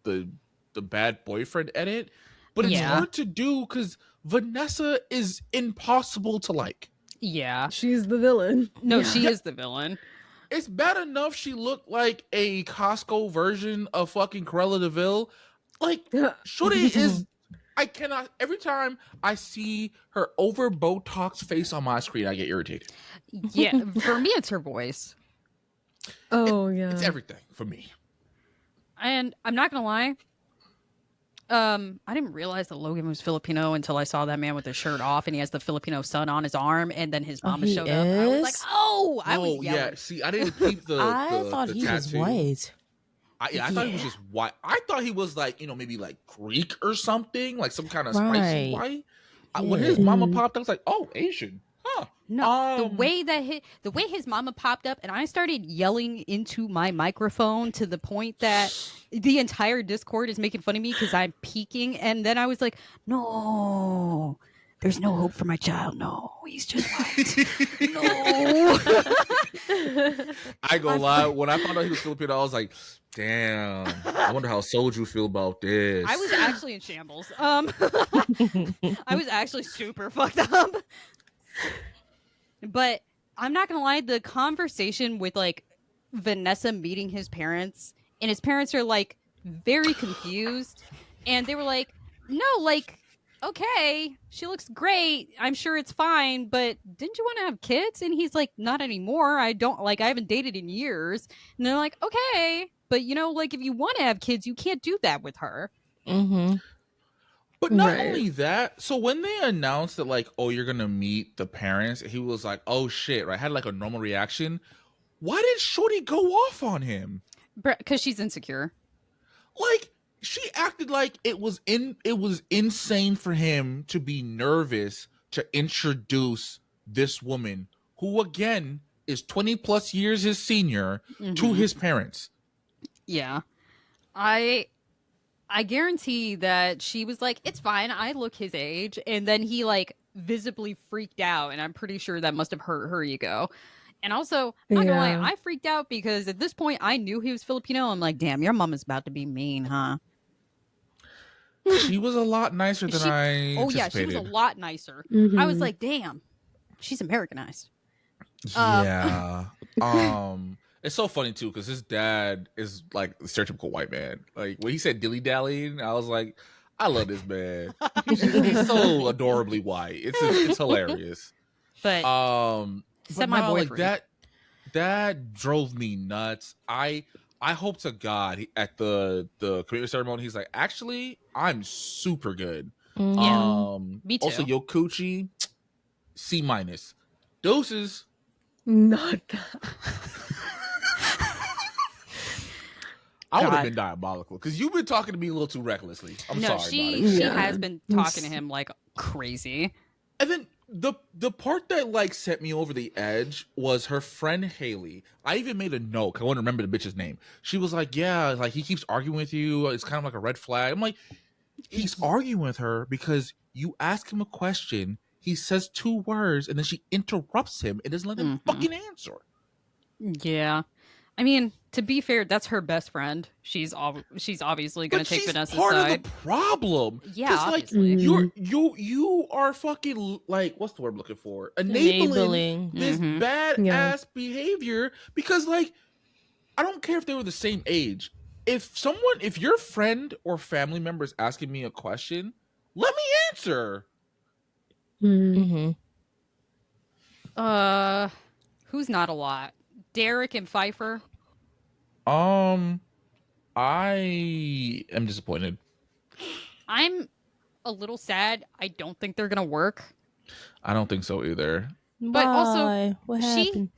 Speaker 1: bad boyfriend edit. But it's hard to do because Vanessa is impossible to like.
Speaker 3: Yeah.
Speaker 4: She's the villain.
Speaker 3: No, she is the villain.
Speaker 1: It's bad enough she looked like a Costco version of fucking Cruella de Vil. Like, Shorty is... I cannot... Every time I see her over Botox face on my screen, I get irritated.
Speaker 3: Yeah, for me, it's her voice.
Speaker 1: It's everything for me.
Speaker 3: And I'm not going to lie. I didn't realize that Logan was Filipino until I saw that man with his shirt off and he has the Filipino sun on his arm, and then his mama showed up. And I was like, I was yelling.
Speaker 1: Yeah. See, I didn't keep the
Speaker 2: I thought he was white.
Speaker 1: I thought he was just white. I thought he was like, maybe like Greek or something, like some kind of spicy white. When his mama popped, I was like, oh, Asian. Huh.
Speaker 3: No, the way his mama popped up, and I started yelling into my microphone to the point that the entire Discord is making fun of me because I'm peeking, and then I was like, no, there's no hope for my child. No, he's just white. No.
Speaker 1: I go lie. When I found out he was Filipino, I was like, damn. I wonder how Soju feel about this.
Speaker 3: I was actually in shambles. I was actually super fucked up. But I'm not gonna lie, the conversation with like Vanessa meeting his parents, and his parents are like very confused, and they were like, no, like, okay, she looks great, I'm sure it's fine, but didn't you want to have kids? And he's like, not anymore, I haven't dated in years. And they're like, okay, but like if you want to have kids, you can't do that with her.
Speaker 1: But not only that, so when they announced that, like, oh, you're going to meet the parents, he was like, oh, shit, right? Had, like, a normal reaction. Why did Shorty go off on him?
Speaker 3: Because she's insecure.
Speaker 1: Like, she acted like it was insane for him to be nervous to introduce this woman who, again, is 20 plus years his senior to his parents.
Speaker 3: Yeah. I guarantee that she was like, it's fine, I look his age. And then he like visibly freaked out. And I'm pretty sure that must have hurt her ego. And also, not gonna lie, I freaked out because at this point I knew he was Filipino. I'm like, damn, your mom is about to be mean, huh?
Speaker 1: She was a lot nicer than I anticipated.
Speaker 3: Oh yeah, she was a lot nicer.
Speaker 4: Mhm.
Speaker 3: I was like, damn, she's Americanized.
Speaker 1: Yeah. It's so funny too because his dad is like the stereotypical white man. Like when he said dilly dallying, I was like, I love this man. He's so adorably white. It's hilarious.
Speaker 3: But
Speaker 1: but
Speaker 3: my
Speaker 1: no, like
Speaker 3: boyfriend.
Speaker 1: that drove me nuts. I hope to God at the commitment ceremony he's like, actually, I'm super good.
Speaker 2: Yeah.
Speaker 3: Me too.
Speaker 1: Also, Yo Coochie, C-. Doses.
Speaker 4: Not that.
Speaker 1: I would have
Speaker 3: God.
Speaker 1: been diabolical because you've been talking to me a little too recklessly. I'm
Speaker 3: No,
Speaker 1: sorry
Speaker 3: she
Speaker 1: about it.
Speaker 3: she
Speaker 4: Yeah.
Speaker 3: has been talking to him like crazy.
Speaker 1: And then the part that like set me over the edge was her friend Haley. I even made a note 'cause I want to remember the bitch's name. She was like, "Yeah, like he keeps arguing with you. It's kind of like a red flag." I'm like, he's arguing with her because you ask him a question, he says 2 words, and then she interrupts him and doesn't let him fucking answer.
Speaker 3: Yeah. I mean, to be fair, that's her best friend. She's obviously going
Speaker 1: But
Speaker 3: to take
Speaker 1: she's
Speaker 3: Vanessa's
Speaker 1: part
Speaker 3: side.
Speaker 1: of the problem.
Speaker 3: Yeah,
Speaker 1: 'Cause, like,
Speaker 3: obviously.
Speaker 1: you are fucking like, what's the word I'm looking for? Enabling this badass behavior because like I don't care if they were the same age. If your friend or family member is asking me a question, let me answer.
Speaker 2: Mm-hmm.
Speaker 3: Who's not a lot? Derek and Pfeiffer.
Speaker 1: I am disappointed.
Speaker 3: I'm a little sad. I don't think they're gonna work.
Speaker 1: I don't think so either.
Speaker 3: But also,
Speaker 2: Why? What happened?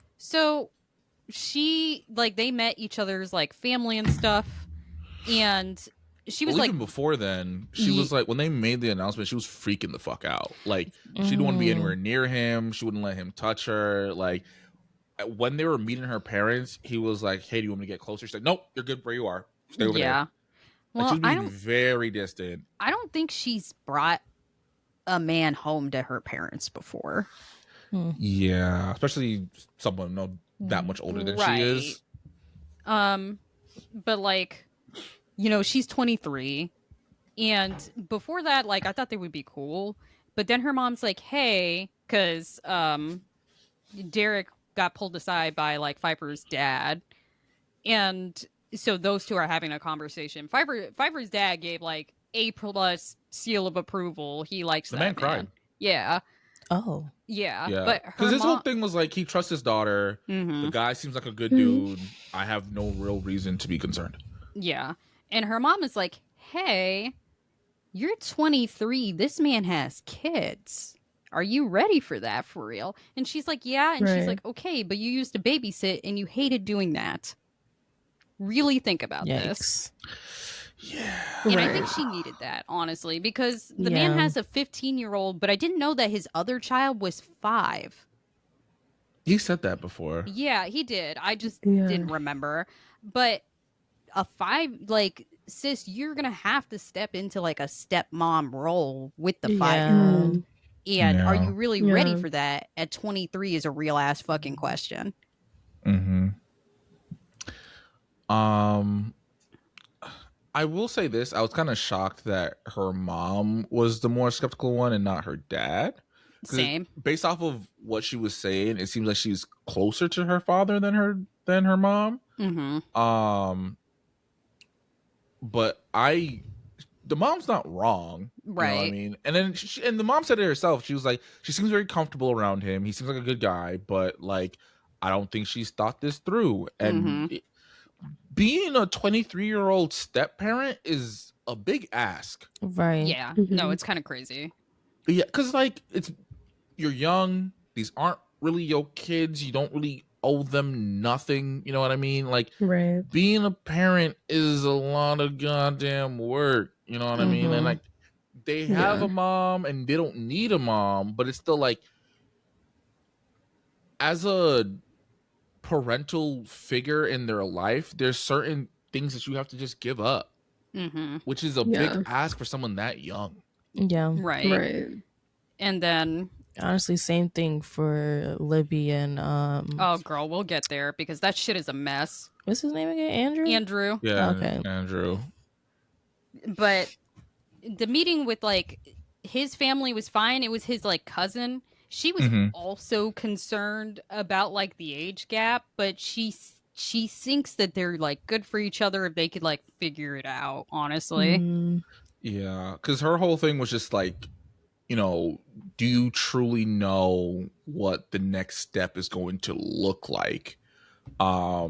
Speaker 3: She like they met each other's like family and stuff, and she was
Speaker 1: Well,
Speaker 3: like
Speaker 1: even before then, she was like, when they made the announcement, she was freaking the fuck out. Like, she didn't want to be anywhere near him. She wouldn't let him touch her. Like, when they were meeting her parents, he was like, "Hey, do you want me to get closer?" She's like, "Nope, you're good where you are. Stay over there." Like,
Speaker 3: Well,
Speaker 1: she was being very distant.
Speaker 3: I don't think she's brought a man home to her parents before.
Speaker 1: Yeah, especially someone that much older than she is.
Speaker 3: But like, you know, she's 23, and before that, like, I thought they would be cool. But then her mom's like, "Hey," because Derek got pulled aside by like Pfeiffer's dad, and so those two are having a conversation. Pfeiffer's dad gave like A+ seal of approval. He likes
Speaker 1: The
Speaker 3: that
Speaker 1: man cried.
Speaker 3: Yeah.
Speaker 2: Oh.
Speaker 3: Yeah.
Speaker 1: Yeah,
Speaker 3: But
Speaker 1: because his whole thing was like he trusts his daughter. The guy seems like a good dude. I have no real reason to be concerned.
Speaker 3: Yeah. And her mom is like, "Hey, you're 23. This man has kids. Are you ready for that for real?" And she's like, "Yeah." And she's like, "Okay, but you used to babysit and you hated doing that. Really think about this."
Speaker 1: Yeah.
Speaker 3: And I think she needed that, honestly, because the man has a 15-year-old, but I didn't know that his other child was 5.
Speaker 1: He said that before.
Speaker 3: Yeah, he did. I just didn't remember. But a 5, like, sis, you're going to have to step into like a stepmom role with the 5-year-old. And are you really ready for that at 23 is a real ass fucking question.
Speaker 1: I will say this. I was kind of shocked that her mom was the more skeptical one and not her dad.
Speaker 3: Same.
Speaker 1: Based off of what she was saying, it seems like she's closer to her father than her mom. But the mom's not wrong.
Speaker 3: Right.
Speaker 1: You know what I mean? And then and the mom said it herself. She was like, she seems very comfortable around him. He seems like a good guy, but like, I don't think she's thought this through. And being a 23-year-old step parent is a big ask.
Speaker 2: Right.
Speaker 3: Yeah. No, it's kind of crazy.
Speaker 1: Yeah, because like you're young. These aren't really your kids. You don't really owe them nothing. You know what I mean? Like,
Speaker 4: Right.
Speaker 1: being a parent is a lot of goddamn work. You know what I mean? And like, they have
Speaker 4: Yeah.
Speaker 1: a mom and they don't need a mom, but it's still like, as a parental figure in their life, there's certain things that you have to just give up, which is a big
Speaker 4: Yeah.
Speaker 1: ask for someone that young.
Speaker 2: Yeah.
Speaker 3: Right.
Speaker 4: Right.
Speaker 3: And then
Speaker 2: Honestly, same thing for Libby and
Speaker 3: oh girl, we'll get there because that shit is a mess.
Speaker 2: what's his name again? Andrew?
Speaker 3: Andrew.
Speaker 1: Yeah,
Speaker 2: Okay.
Speaker 1: Andrew.
Speaker 3: But the meeting with like his family was fine. It was his like cousin. She was also concerned about like the age gap, but she thinks that they're like good for each other if they could like figure it out, honestly.
Speaker 1: Yeah, because her whole thing was just like, you know, do you truly know what the next step is going to look like? Yeah,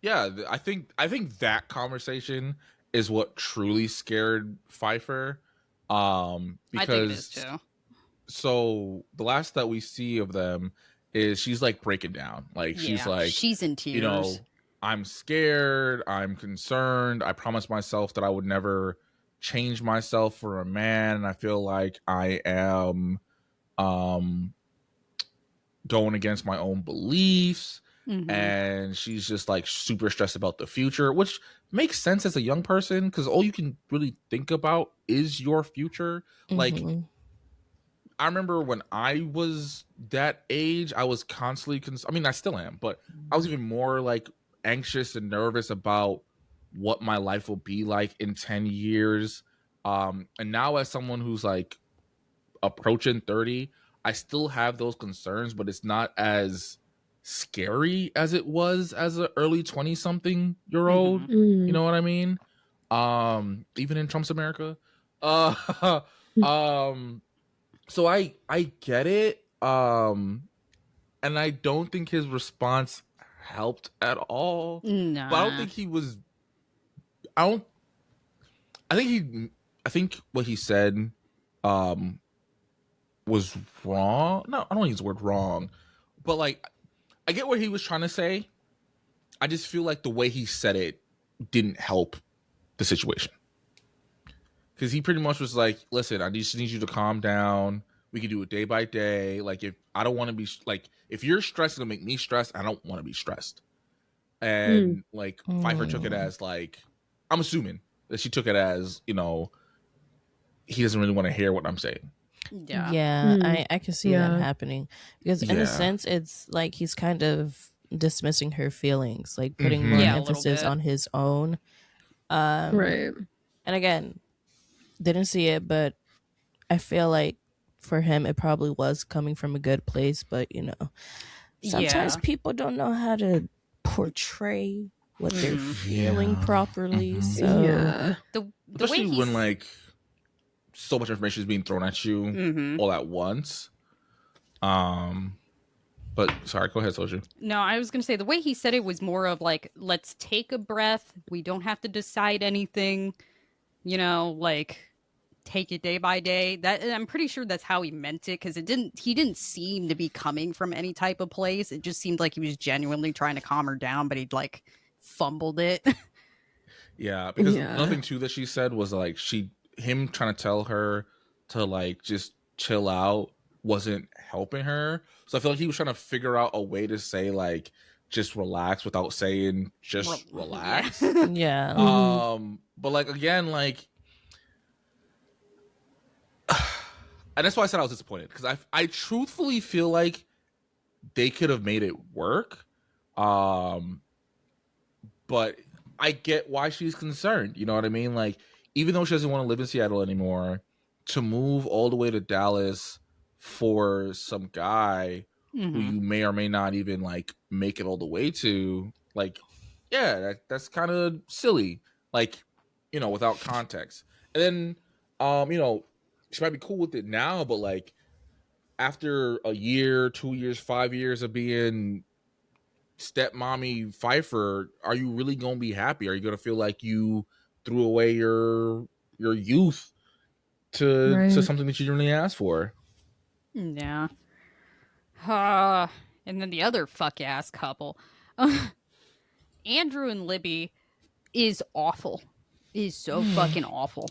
Speaker 1: I think that conversation is what truly scared Pfeiffer.
Speaker 3: I think it is
Speaker 1: Because
Speaker 3: too.
Speaker 1: so the last that we see of them is she's like breaking down. Like, she's like,
Speaker 3: she's in tears.
Speaker 1: you know, I'm scared, I'm concerned, I promised myself that I would never change myself for a man, and I feel like I am going against my own beliefs. And she's just like super stressed about the future, which makes sense as a young person because all you can really think about is your future. Like, I remember when I was that age, I was constantly I mean, I still am, but I was even more like anxious and nervous about what my life will be like in 10 years. And now, as someone who's like approaching 30, I still have those concerns, but it's not as scary as it was as an early 20-something-year-old. You know what I mean? Even in Trump's America. So I get it. And I don't think his response helped at all.
Speaker 3: Nah.
Speaker 1: But I don't think he was I think what he said was wrong. No, I don't use the word wrong. But like, I get what he was trying to say. I just feel like the way he said it didn't help the situation. Because he pretty much was like, listen, I just need you to calm down. We can do it day by day. Like, if I don't want to be like, if you're stressed, it'll make me stressed. I don't want to be stressed. And like, Pfeiffer took it as like, I'm assuming that she took it as, you know, he doesn't really want to hear what I'm saying.
Speaker 2: Yeah, I can see that happening because in a
Speaker 1: Yeah.
Speaker 2: sense it's like he's kind of dismissing her feelings, like putting more emphasis on his own.
Speaker 4: Right.
Speaker 2: And again, didn't see it, but I feel like for him it probably was coming from a good place, but you know, sometimes people don't know how to portray what they're feeling properly. So
Speaker 3: the
Speaker 1: especially
Speaker 3: way
Speaker 1: when like so much information is being thrown at you all at once. But sorry, go ahead, Soju.
Speaker 3: No, I was going to say the way he said it was more of like, let's take a breath. We don't have to decide anything. You know, like take it day by day. That I'm pretty sure that's how he meant it because he didn't seem to be coming from any type of place. It just seemed like he was genuinely trying to calm her down, but he'd like fumbled it.
Speaker 1: Yeah, because another thing too that she said was like him trying to tell her to like just chill out wasn't helping her. So I feel like he was trying to figure out a way to say like just relax without saying just relax.
Speaker 2: yeah.
Speaker 1: But like again, like and that's why I said I was disappointed because I truthfully feel like they could have made it work. But I get why she's concerned. You know what I mean? Like, even though she doesn't want to live in Seattle anymore, to move all the way to Dallas for some guy who you may or may not even like make it all the way to, like, yeah, that's kind of silly. Like, you know, without context. And then, you know, she might be cool with it now, but like after a year, 2 years, 5 years of being stepmommy Pfeiffer, are you really gonna be happy? Are you gonna feel like you threw away your youth to something that you didn't really ask for?
Speaker 3: Yeah. And then the other fuck ass couple, Andrew and Libby, is awful. Is so fucking awful.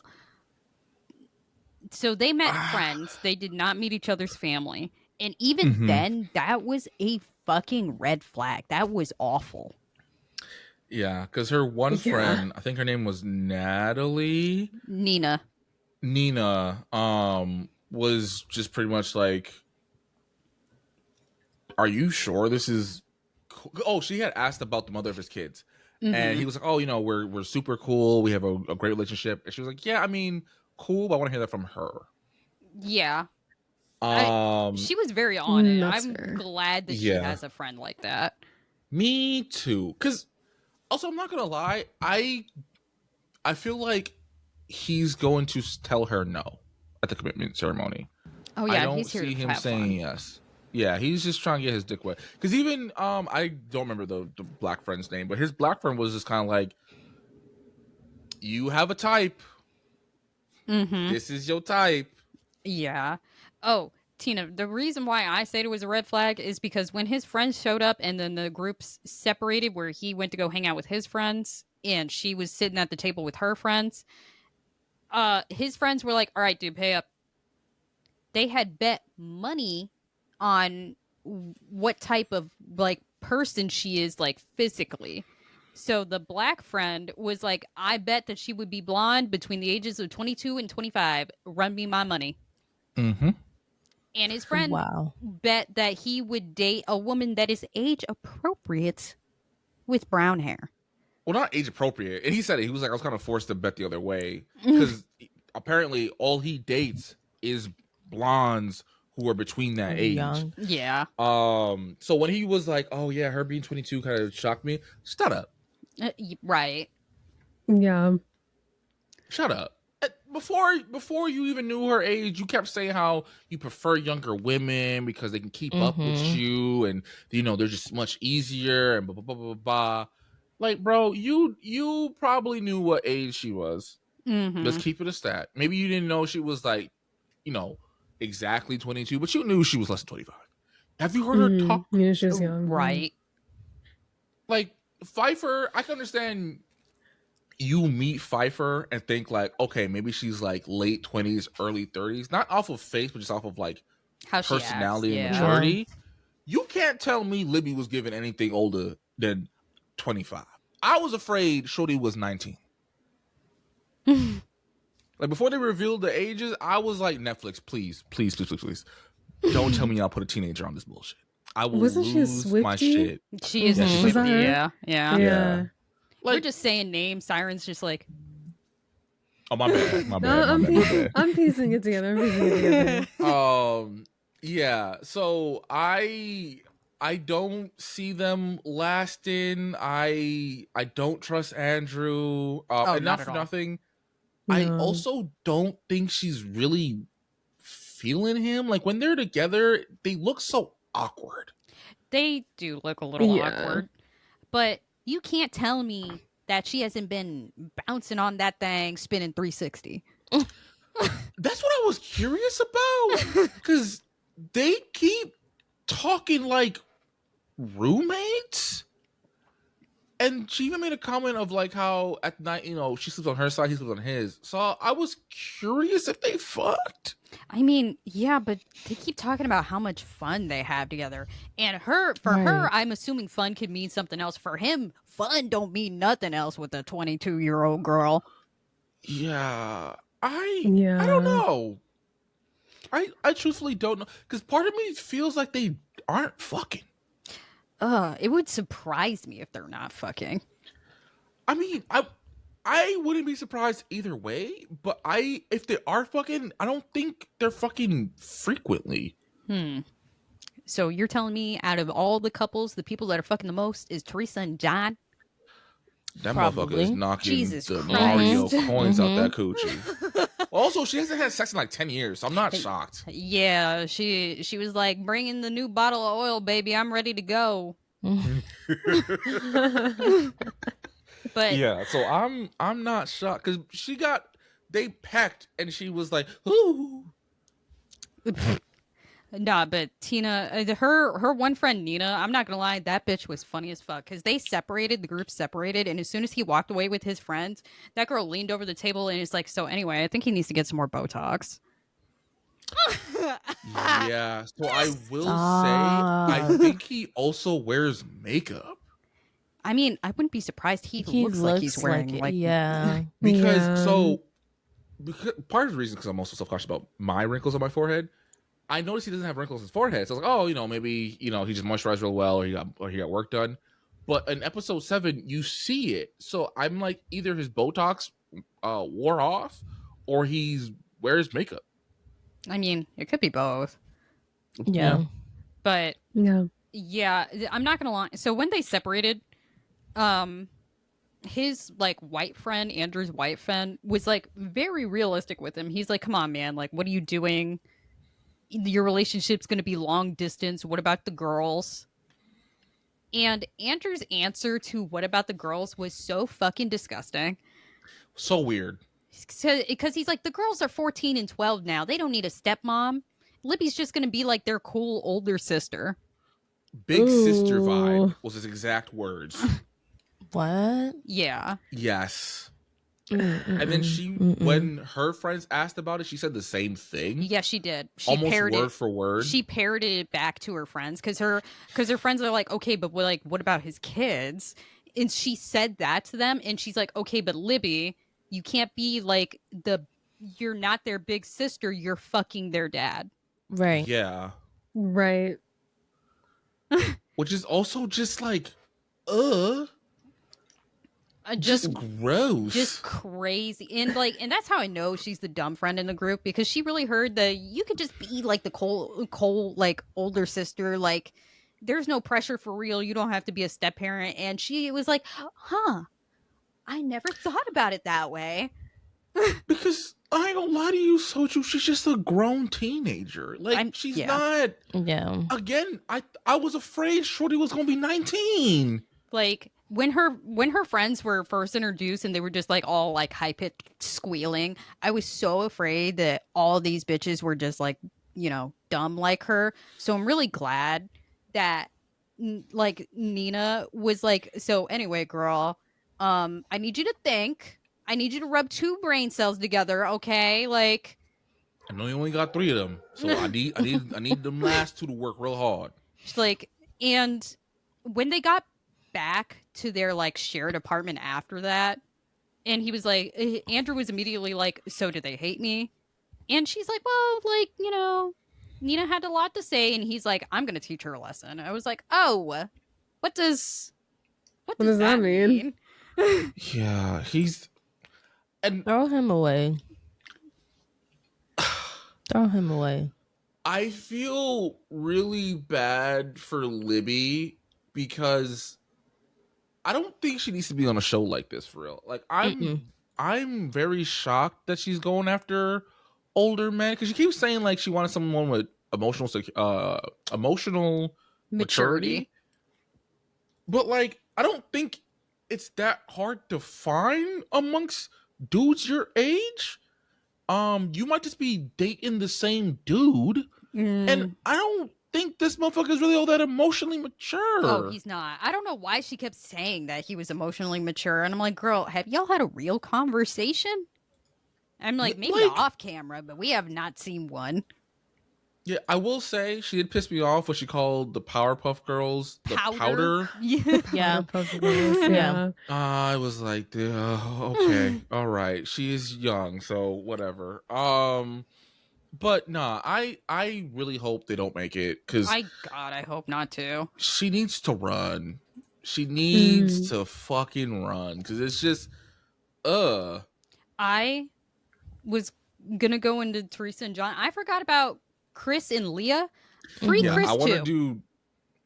Speaker 3: So they met friends. They did not meet each other's family. And even then, that was a fucking red flag. That was awful.
Speaker 1: Yeah, because her one friend, I think her name was Natalie.
Speaker 3: Nina,
Speaker 1: was just pretty much like, are you sure this is cool? Oh, she had asked about the mother of his kids. And he was like, oh, you know, we're super cool. We have a great relationship. And she was like, yeah, I mean, cool, but I want to hear that from her.
Speaker 3: yeah.
Speaker 1: Um,
Speaker 3: she was very on it.
Speaker 4: that's
Speaker 3: I'm
Speaker 4: fair.
Speaker 3: glad that she has a friend like that.
Speaker 1: Me too. Because also, I'm not going to lie. I feel like he's going to tell her no at the commitment ceremony.
Speaker 3: Oh, yeah.
Speaker 1: I don't
Speaker 3: he's here
Speaker 1: see
Speaker 3: to
Speaker 1: him
Speaker 3: have
Speaker 1: saying
Speaker 3: fun.
Speaker 1: yes. Yeah, he's just trying to get his dick wet. Because even I don't remember the black friend's name, but his black friend was just kind of like, you have a type. This is your type.
Speaker 3: Yeah. Oh, Tina, the reason why I said it was a red flag is because when his friends showed up and then the groups separated, where he went to go hang out with his friends and she was sitting at the table with her friends, his friends were like, all right, dude, pay up. They had bet money on what type of like person she is, like physically. So the black friend was like, I bet that she would be blonde between the ages of 22 and 25. Run me my money. And his friend bet that he would date a woman that is age appropriate with brown hair.
Speaker 1: Well, not age appropriate. And he said it. He was like, I was kind of forced to bet the other way. Because apparently all he dates is blondes who are between that age.
Speaker 2: Young.
Speaker 3: Yeah.
Speaker 1: So when he was like, oh yeah, her being 22 kind of shocked me. Shut up.
Speaker 3: Right.
Speaker 4: Yeah.
Speaker 1: Shut up. Before you even knew her age, you kept saying how you prefer younger women because they can keep up with you, and you know they're just much easier and blah blah blah blah blah. Like, bro, you probably knew what age she was. Let's keep it a stat. Maybe you didn't know she was like, you know, exactly 22, but you knew she was less than 25. Have you heard her talk?
Speaker 4: Yeah, she was young.
Speaker 3: Right.
Speaker 1: Like Pfeiffer, I can understand. You meet Pfeiffer and think like, okay, maybe she's like late 20s, early 30s, not off of face, but just off of like
Speaker 3: How
Speaker 1: personality
Speaker 3: she acts,
Speaker 1: and maturity. You can't tell me Libby was given anything older than 25. I was afraid Shorty was 19. Like before they revealed the ages, I was like, Netflix, please, please, please, please, please, don't tell me I'll put a teenager on this bullshit. I will
Speaker 4: Wasn't she a
Speaker 1: lose my
Speaker 4: Swiftie?
Speaker 1: shit.
Speaker 3: She is
Speaker 1: Yeah,
Speaker 3: a
Speaker 1: she's
Speaker 4: Was that
Speaker 3: Swiftie,
Speaker 4: her?
Speaker 3: yeah.
Speaker 4: Yeah.
Speaker 1: Like,
Speaker 3: We're just saying names. Siren's just like,
Speaker 1: oh my bad, my
Speaker 4: No,
Speaker 1: bad, my bad.
Speaker 4: I'm piecing it together.
Speaker 1: Yeah, so I don't see them lasting. I don't trust Andrew. And
Speaker 3: not
Speaker 1: not
Speaker 3: at
Speaker 1: for
Speaker 3: all.
Speaker 1: nothing, I
Speaker 4: No.
Speaker 1: also don't think she's really feeling him. Like when they're together, they look so awkward.
Speaker 3: they do look a little
Speaker 4: Yeah.
Speaker 3: awkward. But you can't tell me that she hasn't been bouncing on that thing, spinning 360.
Speaker 1: That's what I was curious about, because they keep talking like roommates. And she even made a comment of like how at night, you know, she sleeps on her side, he sleeps on his. So I was curious if they fucked.
Speaker 3: I mean, yeah, but they keep talking about how much fun they have together. And for her, I'm assuming fun could mean something else. For him, fun don't mean nothing else with a 22-year-old girl.
Speaker 1: Yeah. I don't know. I truthfully don't know. Because part of me feels like they aren't fucking.
Speaker 3: It would surprise me if they're not fucking.
Speaker 1: I mean, I wouldn't be surprised either way, but if they are fucking, I don't think they're fucking frequently.
Speaker 3: So you're telling me out of all the couples, the people that are fucking the most is Teresa and John?
Speaker 1: That
Speaker 2: Probably.
Speaker 1: motherfucker is knocking
Speaker 3: Jesus
Speaker 1: the
Speaker 3: Christ.
Speaker 1: Mario coins out that coochie. Also, she hasn't had sex in like 10 years, so I'm not shocked.
Speaker 3: Yeah, she was like, bring in the new bottle of oil, baby. I'm ready to go. But
Speaker 1: Yeah, so I'm not shocked because they pecked and she was like, ooh.
Speaker 3: Nah, but Tina, her one friend Nina, I'm not gonna lie, that bitch was funny as fuck because the group separated, and as soon as he walked away with his friends, that girl leaned over the table and is like, "So anyway, I think he needs to get some more Botox."
Speaker 1: Yeah. So I will say, I think he also wears makeup.
Speaker 3: I mean, I wouldn't be surprised. He looks like he's wearing like
Speaker 2: yeah.
Speaker 1: Because
Speaker 4: Yeah.
Speaker 1: because part of the reason because I'm also self-conscious about my wrinkles on my forehead. I noticed he doesn't have wrinkles on his forehead. So I was like, oh, maybe, he just moisturized real well or he got work done. But in episode 7, you see it. So I'm like, either his Botox wore off or he's wears makeup.
Speaker 3: I mean, it could be both.
Speaker 2: Yeah.
Speaker 3: But
Speaker 4: Yeah.
Speaker 3: yeah, I'm not gonna lie. So when they separated, his like white friend, Andrew's white friend, was like very realistic with him. He's like, "Come on, man! Like, what are you doing? Your relationship's gonna be long distance. What about the girls?" And Andrew's answer to "What about the girls" was so fucking disgusting.
Speaker 1: So weird.
Speaker 3: Because he's like, the girls are 14 and 12 now. They don't need a stepmom. Libby's just gonna be like their cool older sister.
Speaker 1: Big sister
Speaker 4: Ooh.
Speaker 1: vibe was his exact words.
Speaker 2: What?
Speaker 3: Yeah.
Speaker 1: Yes.
Speaker 2: Mm-mm.
Speaker 1: And then when her friends asked about it, she said the same thing.
Speaker 3: Yeah, she did. She
Speaker 1: almost
Speaker 3: parroted
Speaker 1: word for word.
Speaker 3: She parroted it back to her friends because her friends are like, okay, but what about his kids? And she said that to them, and she's like, okay, but Libby, you can't be like you're not their big sister. You're fucking their dad.
Speaker 2: Right.
Speaker 1: Yeah.
Speaker 4: Right.
Speaker 1: Which is also just like,
Speaker 3: Just
Speaker 1: gross.
Speaker 3: Just crazy. And that's how I know she's the dumb friend in the group, because she really heard that you could just be like the Cole like older sister. Like, there's no pressure for real. You don't have to be a step parent. And she was like, huh, I never thought about it that way.
Speaker 1: Because I ain't gonna lie to you, Soju, she's just a grown teenager. Like, she's not.
Speaker 2: Yeah.
Speaker 1: Again, I was afraid Shorty was gonna be 19.
Speaker 3: Like, when her friends were first introduced and they were just like all like high pitched squealing, I was so afraid that all these bitches were just like, dumb like her. So I'm really glad that like Nina was like, so anyway, girl, I need you to think. I need you to rub 2 brain cells together, okay? Like,
Speaker 1: I know you only got 3 of them, so I need them last 2 to work real hard.
Speaker 3: she's like, and when they got back to their like shared apartment after that, and he was like, Andrew was immediately like, so do they hate me? And she's like, well, like, Nina had a lot to say, and he's like, I'm gonna teach her a lesson. I was like, oh, what does that mean?
Speaker 1: Yeah, he's and
Speaker 2: Throw him away. Throw him away.
Speaker 1: I feel really bad for Libby because I don't think she needs to be on a show like this for real. Like, I'm very shocked that she's going after older men, because she keeps saying like she wanted someone with emotional maturity. But like, I don't think it's that hard to find amongst dudes your age. You might just be dating the same dude, and I don't think this motherfucker is really all that emotionally mature.
Speaker 3: Oh, he's not. I don't know why she kept saying that he was emotionally mature, and I'm like, girl, have y'all had a real conversation? I'm like, maybe off camera, but we have not seen one.
Speaker 1: Yeah, I will say she did piss me off when she called the Powerpuff Girls the powder.
Speaker 2: Yeah.
Speaker 4: Yeah.
Speaker 1: I was like, okay, all right. She is young, so whatever. But nah, I really hope they don't make it, because
Speaker 3: I hope not to.
Speaker 1: she needs to run. She needs to fucking run, because it's just,
Speaker 3: I was gonna go into Teresa and John. I forgot about Chris and Leah. Free Chris
Speaker 1: I want to
Speaker 3: too.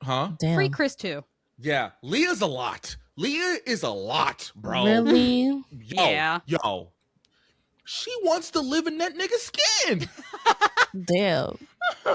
Speaker 2: Damn.
Speaker 3: Free Chris too.
Speaker 1: Yeah, Leah's a lot. Leah is a lot, bro.
Speaker 2: Really?
Speaker 1: Yo. She wants to live in that nigga's skin.
Speaker 2: Damn.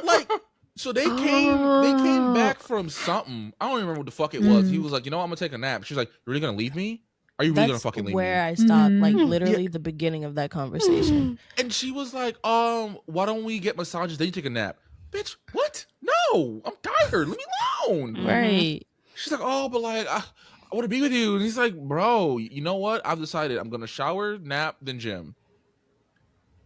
Speaker 1: Like, so they came back from something. I don't even remember what the fuck it was. He was like, I'm gonna take a nap. She was like, you're really gonna leave me? Are you really gonna fucking leave me?
Speaker 2: Where I stopped, like literally the beginning of that conversation.
Speaker 1: And she was like, why don't we get massages, then you take a nap? bitch, what? No, I'm tired. Leave me alone.
Speaker 3: Mhm.
Speaker 2: Right.
Speaker 1: She's like, oh, but like, I want to be with you. And he's like, bro, you know what? I've decided I'm going to shower, nap, then gym.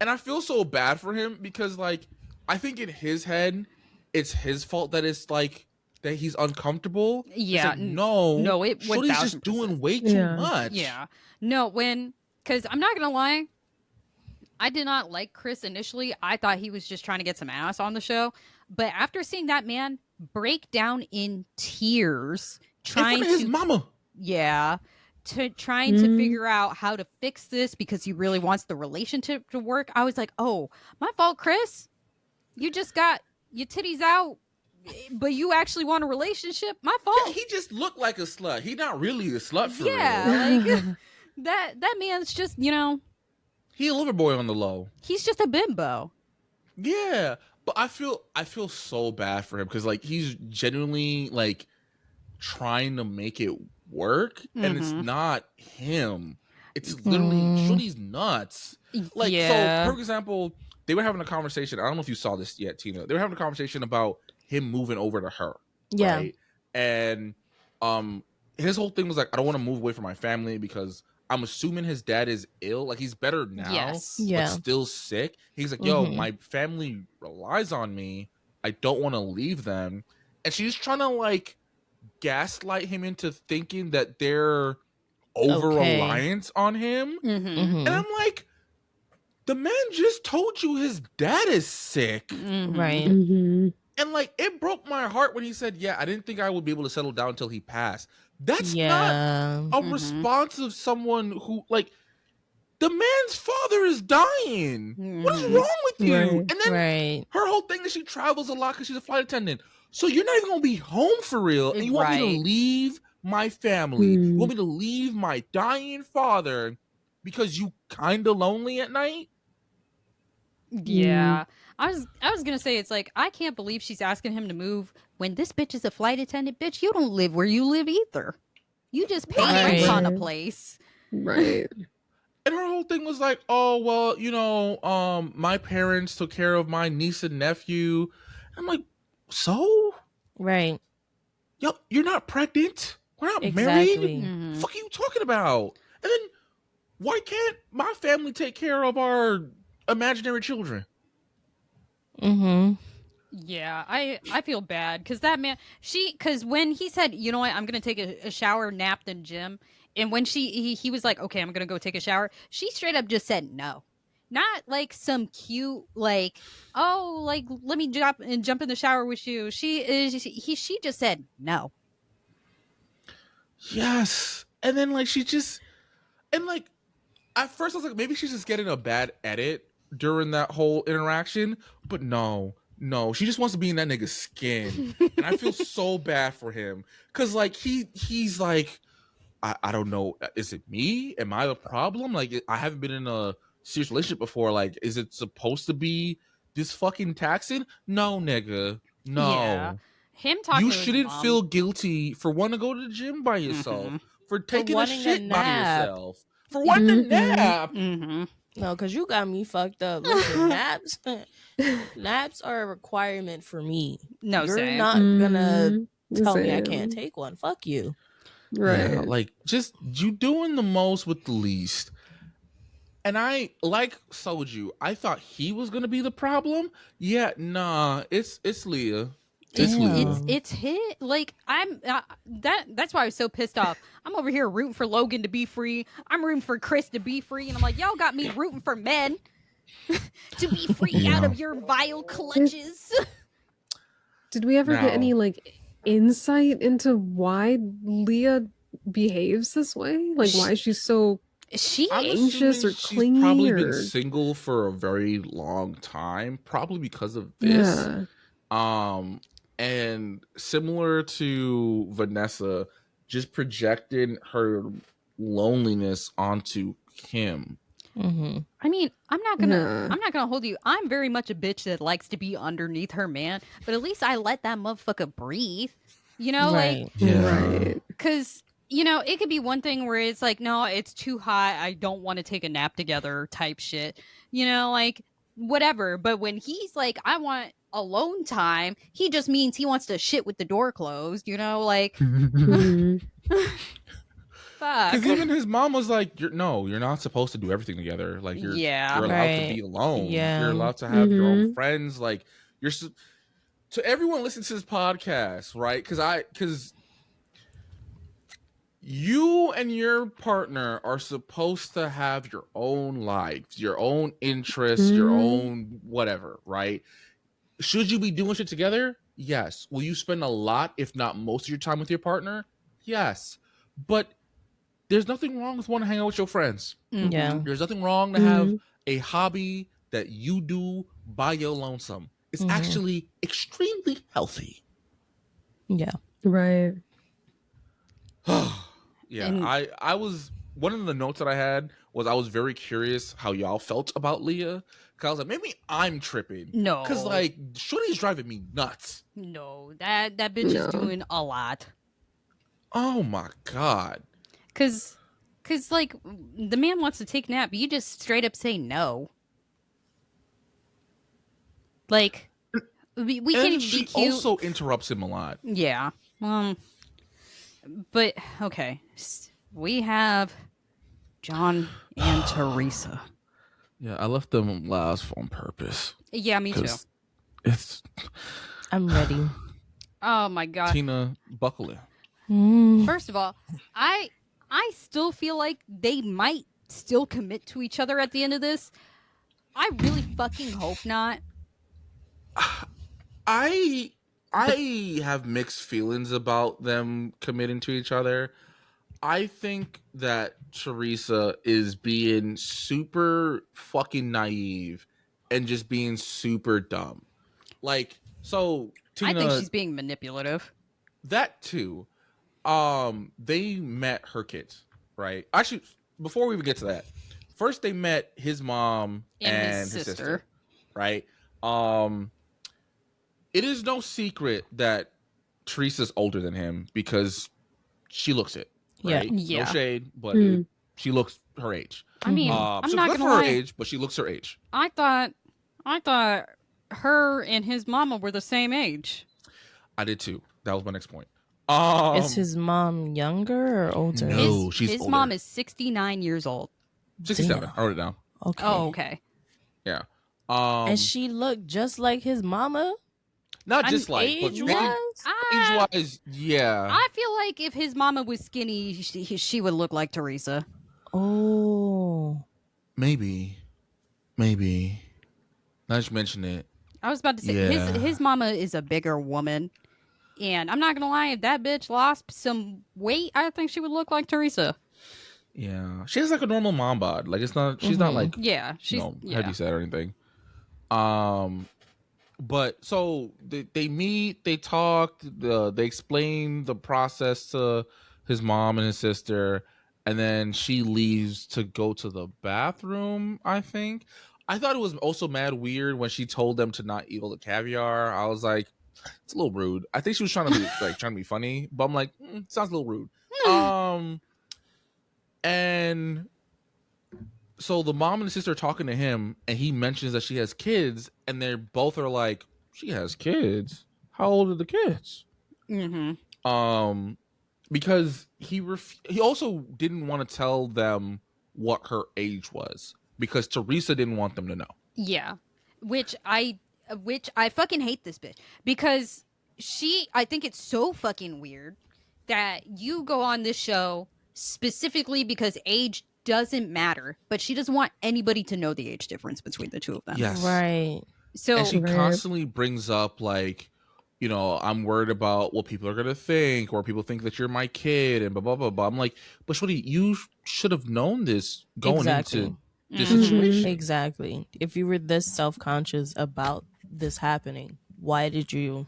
Speaker 1: And I feel so bad for him because, like, I think in his head, it's his fault that it's like that he's uncomfortable. It's
Speaker 3: Yeah,
Speaker 1: like, no,
Speaker 3: it
Speaker 1: Shorty's just
Speaker 3: 1000%.
Speaker 1: doing way too
Speaker 4: Yeah.
Speaker 1: much.
Speaker 3: Yeah, no, because I'm not gonna lie, I did not like Chris initially. I thought he was just trying to get some ass on the show, but after seeing that man break down in tears,
Speaker 1: In front
Speaker 3: trying
Speaker 1: of his
Speaker 3: to
Speaker 1: mama.
Speaker 3: trying to figure out how to fix this because he really wants the relationship to work, I was like, oh, my fault, Chris. You just got your titties out, but you actually want a relationship. My fault.
Speaker 1: Yeah, he just looked like a slut. He not really a slut for real.
Speaker 3: Yeah, like that man's just,
Speaker 1: He a lover boy on the low.
Speaker 3: he's just a bimbo.
Speaker 1: Yeah, but I feel so bad for him because like he's genuinely like trying to make it work, and it's
Speaker 3: Mhm.
Speaker 1: not him. It's literally Shorty's nuts. Like,
Speaker 3: Yeah.
Speaker 1: so for example, they were having a conversation. I don't know if you saw this yet, Tina. They were having a conversation about him moving over to her.
Speaker 2: Yeah.
Speaker 1: Right? And his whole thing was like, I don't want to move away from my family because I'm assuming his dad is ill. Like, he's better now,
Speaker 3: Yes.
Speaker 2: Yeah.
Speaker 1: but still sick. He's like, yo,
Speaker 2: Mhm.
Speaker 1: my family relies on me. I don't want to leave them. And she's trying to like gaslight him into thinking that they're over reliant on him.
Speaker 3: Mm-hmm.
Speaker 1: And I'm like, the man just told you his dad is sick.
Speaker 3: Mm-hmm.
Speaker 2: Right.
Speaker 4: Mhm.
Speaker 1: And like, it broke my heart when he said, yeah, I didn't think I would be able to settle down until he passed. That's not
Speaker 2: Yeah.
Speaker 1: a response of someone who, like, the man's father is dying. What is
Speaker 3: Mhm.
Speaker 1: wrong with you?
Speaker 4: Right.
Speaker 1: And then
Speaker 2: Right.
Speaker 1: her whole thing is she travels a lot because she's a flight attendant. So you're not even gonna be home for real, and you want me
Speaker 3: Right.
Speaker 1: to leave my family? You
Speaker 4: Mm.
Speaker 1: want me to leave my dying father because you kind of lonely at night?
Speaker 3: Yeah. I was gonna say, it's like, I can't believe she's asking him to move when this bitch is a flight attendant. Bitch, you don't live where you live either. You just pay
Speaker 2: Right.
Speaker 3: rent on a place.
Speaker 4: Right.
Speaker 1: And her whole thing was like, oh well, you know, my parents took care of my niece and nephew. I'm like, so?
Speaker 2: Right.
Speaker 1: Yo, you're not pregnant. We're not
Speaker 2: Exactly.
Speaker 1: married.
Speaker 3: Mhm.
Speaker 1: The fuck are you talking about? And then why can't my family take care of our imaginary children?
Speaker 2: Mm-hmm.
Speaker 3: Yeah, I feel bad because that man, because when he said, you know what, I'm gonna take a shower, nap, then gym, and when he was like, okay, I'm gonna go take a shower, she straight up just said no. Not like some cute, like, oh, like, let me jump in the shower with you. She just said no.
Speaker 1: Yes. And then like and like at first I was like, maybe she's just getting a bad edit during that whole interaction, but no, she just wants to be in that nigga's skin. And I feel so bad for him. Cause like he's like, I don't know, is it me? Am I the problem? Like, I haven't been in a serious relationship before. Like, is it supposed to be this fucking taxing? No, nigga. No.
Speaker 3: Yeah. Him talking
Speaker 1: You
Speaker 3: to his
Speaker 1: shouldn't
Speaker 3: mom.
Speaker 1: feel guilty for wanting to go to the gym by yourself,
Speaker 3: Mhm.
Speaker 1: for taking a
Speaker 2: wanting a
Speaker 1: shit by
Speaker 2: nap.
Speaker 1: yourself, for wanting to
Speaker 4: Mhm.
Speaker 1: nap.
Speaker 3: Mm-hmm.
Speaker 2: No, because you got me fucked up. Listen, naps are a requirement for me.
Speaker 3: No,
Speaker 2: You're
Speaker 3: same.
Speaker 2: not gonna
Speaker 4: Mhm.
Speaker 2: tell me I
Speaker 4: Same.
Speaker 2: can't take one. Fuck you.
Speaker 4: Right.
Speaker 1: Yeah, like, just you doing the most with the least. And I, like Soju, I thought he was gonna be the problem. Yeah, nah, it's Leah. It's Leah.
Speaker 3: It's hit. Like, I'm that's why I was so pissed off. I'm over here rooting for Logan to be free. I'm rooting for Chris to be free, and I'm like, y'all got me rooting for men to be free out
Speaker 1: Yeah.
Speaker 3: of your vile clutches.
Speaker 4: Did we ever
Speaker 1: Now-
Speaker 4: get any like insight into why Leah behaves this way? Like why she's so
Speaker 3: She
Speaker 1: I'm
Speaker 4: anxious
Speaker 1: assuming
Speaker 4: or
Speaker 1: she's
Speaker 4: clingy
Speaker 1: probably
Speaker 4: or
Speaker 1: been single for a very long time, probably because of this.
Speaker 4: yeah.
Speaker 1: And similar to Vanessa, just projecting her loneliness onto him.
Speaker 2: Mm-hmm.
Speaker 3: I mean, I'm not gonna hold you. I'm very much a bitch that likes to be underneath her man, but at least I let that motherfucker breathe. You know,
Speaker 2: Right.
Speaker 4: Right.
Speaker 3: because it could be one thing where it's like, no, it's too hot, I don't want to take a nap together type shit. Like, whatever. But when he's like, I want alone time. He just means he wants to shit with the door closed, you know, like
Speaker 4: Mhm.
Speaker 3: fuck.
Speaker 1: Because even his mom was like, you're not supposed to do everything together. Like
Speaker 3: Yeah.
Speaker 1: you're allowed to
Speaker 2: Right.
Speaker 1: be alone.
Speaker 2: Yeah.
Speaker 1: You're allowed to have your own
Speaker 4: Mhm.
Speaker 1: friends. Like to everyone listening to this podcast, right? Because you and your partner are supposed to have your own lives, your own interests, your
Speaker 4: Mhm.
Speaker 1: own whatever, right? Should you be doing shit together? Yes. Will you spend a lot, if not most of your time with your partner? Yes. But there's nothing wrong with wanting to hang out with your friends.
Speaker 2: Yeah.
Speaker 1: There's nothing wrong to have
Speaker 4: Mhm.
Speaker 1: a hobby that you do by your lonesome. It's
Speaker 2: Mhm.
Speaker 1: actually extremely healthy.
Speaker 2: Yeah.
Speaker 4: Right.
Speaker 1: Yeah,
Speaker 3: And-
Speaker 1: I was one of the notes that I had was I was very curious how y'all felt about Leah. Cause I was like, maybe I'm tripping.
Speaker 3: No.
Speaker 1: Cause like Shorty's driving me nuts.
Speaker 3: No, that bitch is
Speaker 4: No.
Speaker 3: doing a lot.
Speaker 1: Oh my god.
Speaker 3: Cause like the man wants to take a nap, you just straight up say no. Like we can't
Speaker 1: And
Speaker 3: even
Speaker 1: she
Speaker 3: be cute.
Speaker 1: also interrupts him a lot.
Speaker 3: Yeah. But okay. We have John and Teresa.
Speaker 1: Yeah, I left them last on purpose.
Speaker 3: Yeah, me too.
Speaker 1: 'Cause it's
Speaker 2: I'm ready.
Speaker 3: Oh my god.
Speaker 1: Tina, buckle in.
Speaker 3: First of all, I still feel like they might still commit to each other at the end of this. I really fucking hope not.
Speaker 1: I have mixed feelings about them committing to each other. I think that Teresa is being super fucking naive and just being super dumb. Like, so Tina,
Speaker 3: I think she's being manipulative.
Speaker 1: that too. They met her kids, right? Actually, before we even get to that, first they met his mom and his sister, right? It is no secret that Teresa's older than him because she looks it, right?
Speaker 3: Yeah.
Speaker 1: No shade, but
Speaker 4: Mm.
Speaker 1: she looks her age.
Speaker 3: I mean,
Speaker 2: Mhm.
Speaker 3: I'm
Speaker 1: She's
Speaker 3: not
Speaker 1: good
Speaker 3: gonna
Speaker 1: for her
Speaker 3: lie.
Speaker 1: age, but she looks her age.
Speaker 3: I thought her and his mama were the same age.
Speaker 1: I did too. That was my next point.
Speaker 2: Is his mom younger or older?
Speaker 1: No. she's
Speaker 3: his
Speaker 1: older.
Speaker 3: mom is 69 years old.
Speaker 1: 67.
Speaker 2: Damn.
Speaker 1: I wrote it down.
Speaker 2: Okay.
Speaker 3: Oh, okay.
Speaker 1: Yeah.
Speaker 2: And she looked just like his mama?
Speaker 1: Not
Speaker 3: I'm
Speaker 1: just like, but
Speaker 2: Age-wise?
Speaker 1: age-wise, yeah.
Speaker 3: I feel like if his mama was skinny, she would look like Teresa.
Speaker 2: Oh.
Speaker 1: Maybe. Now that you mention it.
Speaker 3: I was about to say
Speaker 1: Yeah.
Speaker 3: his mama is a bigger woman, and I'm not gonna lie, if that bitch lost some weight, I think she would look like Teresa.
Speaker 1: Yeah. She has like a normal mom bod. Like it's not she's not like
Speaker 3: Yeah, she's
Speaker 1: heavy set or anything. But so they meet, they talk, they explain the process to his mom and his sister, and then she leaves to go to the bathroom, I think. I thought it was also mad weird when she told them to not eat all the caviar. I was like, it's a little rude. I think she was trying to be trying to be funny, but I'm like, sounds a little rude. And so the mom and the sister are talking to him, and he mentions that she has kids, and they both are like, she has kids? How old are the kids?
Speaker 3: Mm-hmm.
Speaker 1: Because he also didn't want to tell them what her age was because Teresa didn't want them to know.
Speaker 3: Yeah, which I fucking hate this bitch because I think it's so fucking weird that you go on this show specifically because age doesn't matter, but she doesn't want anybody to know the age difference between the two of them.
Speaker 1: Yes.
Speaker 2: Right.
Speaker 3: So
Speaker 1: And she
Speaker 4: Right.
Speaker 1: constantly brings up like, you know, I'm worried about what people are gonna think, or people think that you're my kid, and blah blah blah blah. I'm like, but Shorty, you should have known this going
Speaker 2: Exactly.
Speaker 1: into this
Speaker 3: Mhm.
Speaker 1: situation.
Speaker 2: Exactly. If you were this self-conscious about this happening, why did you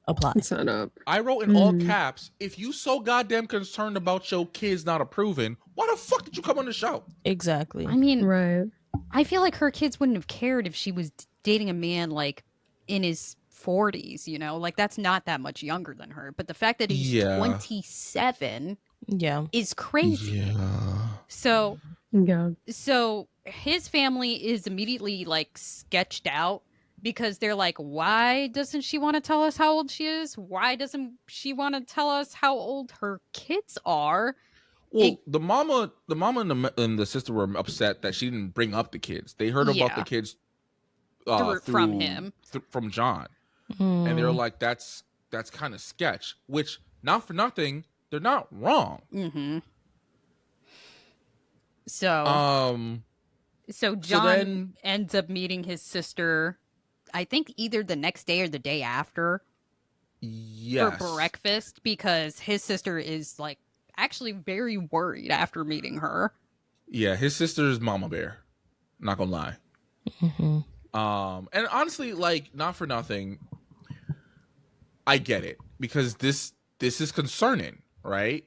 Speaker 2: apply?
Speaker 4: It's not up.
Speaker 1: I wrote in all
Speaker 4: Mhm.
Speaker 1: caps, if you so goddamn concerned about your kids not approving, why the fuck did you come on the show?
Speaker 2: Exactly.
Speaker 3: I mean,
Speaker 4: Right.
Speaker 3: I feel like her kids wouldn't have cared if she was dating a man like in his 40s, you know? Like that's not that much younger than her. But the fact that he's
Speaker 1: Yeah.
Speaker 3: 27
Speaker 2: Yeah.
Speaker 3: is crazy.
Speaker 1: Yeah.
Speaker 4: Yeah.
Speaker 3: So his family is immediately like sketched out because they're like, why doesn't she want to tell us how old she is? Why doesn't she want to tell us how old her kids are?
Speaker 1: Well, the mama and the sister were upset that she didn't bring up the kids. They heard about the kids
Speaker 3: from him,
Speaker 1: from John, and they were like, "That's kind of sketch." Which, not for nothing, they're not wrong.
Speaker 3: Mm-hmm. So John ends up meeting his sister, I think either the next day or the day after.
Speaker 1: Yes.
Speaker 3: For breakfast, because his sister is like actually very worried after meeting her.
Speaker 1: Yeah, his sister's mama bear. Not gonna lie.
Speaker 2: Mm-hmm.
Speaker 1: And honestly, like, not for nothing, I get it, because this is concerning, right?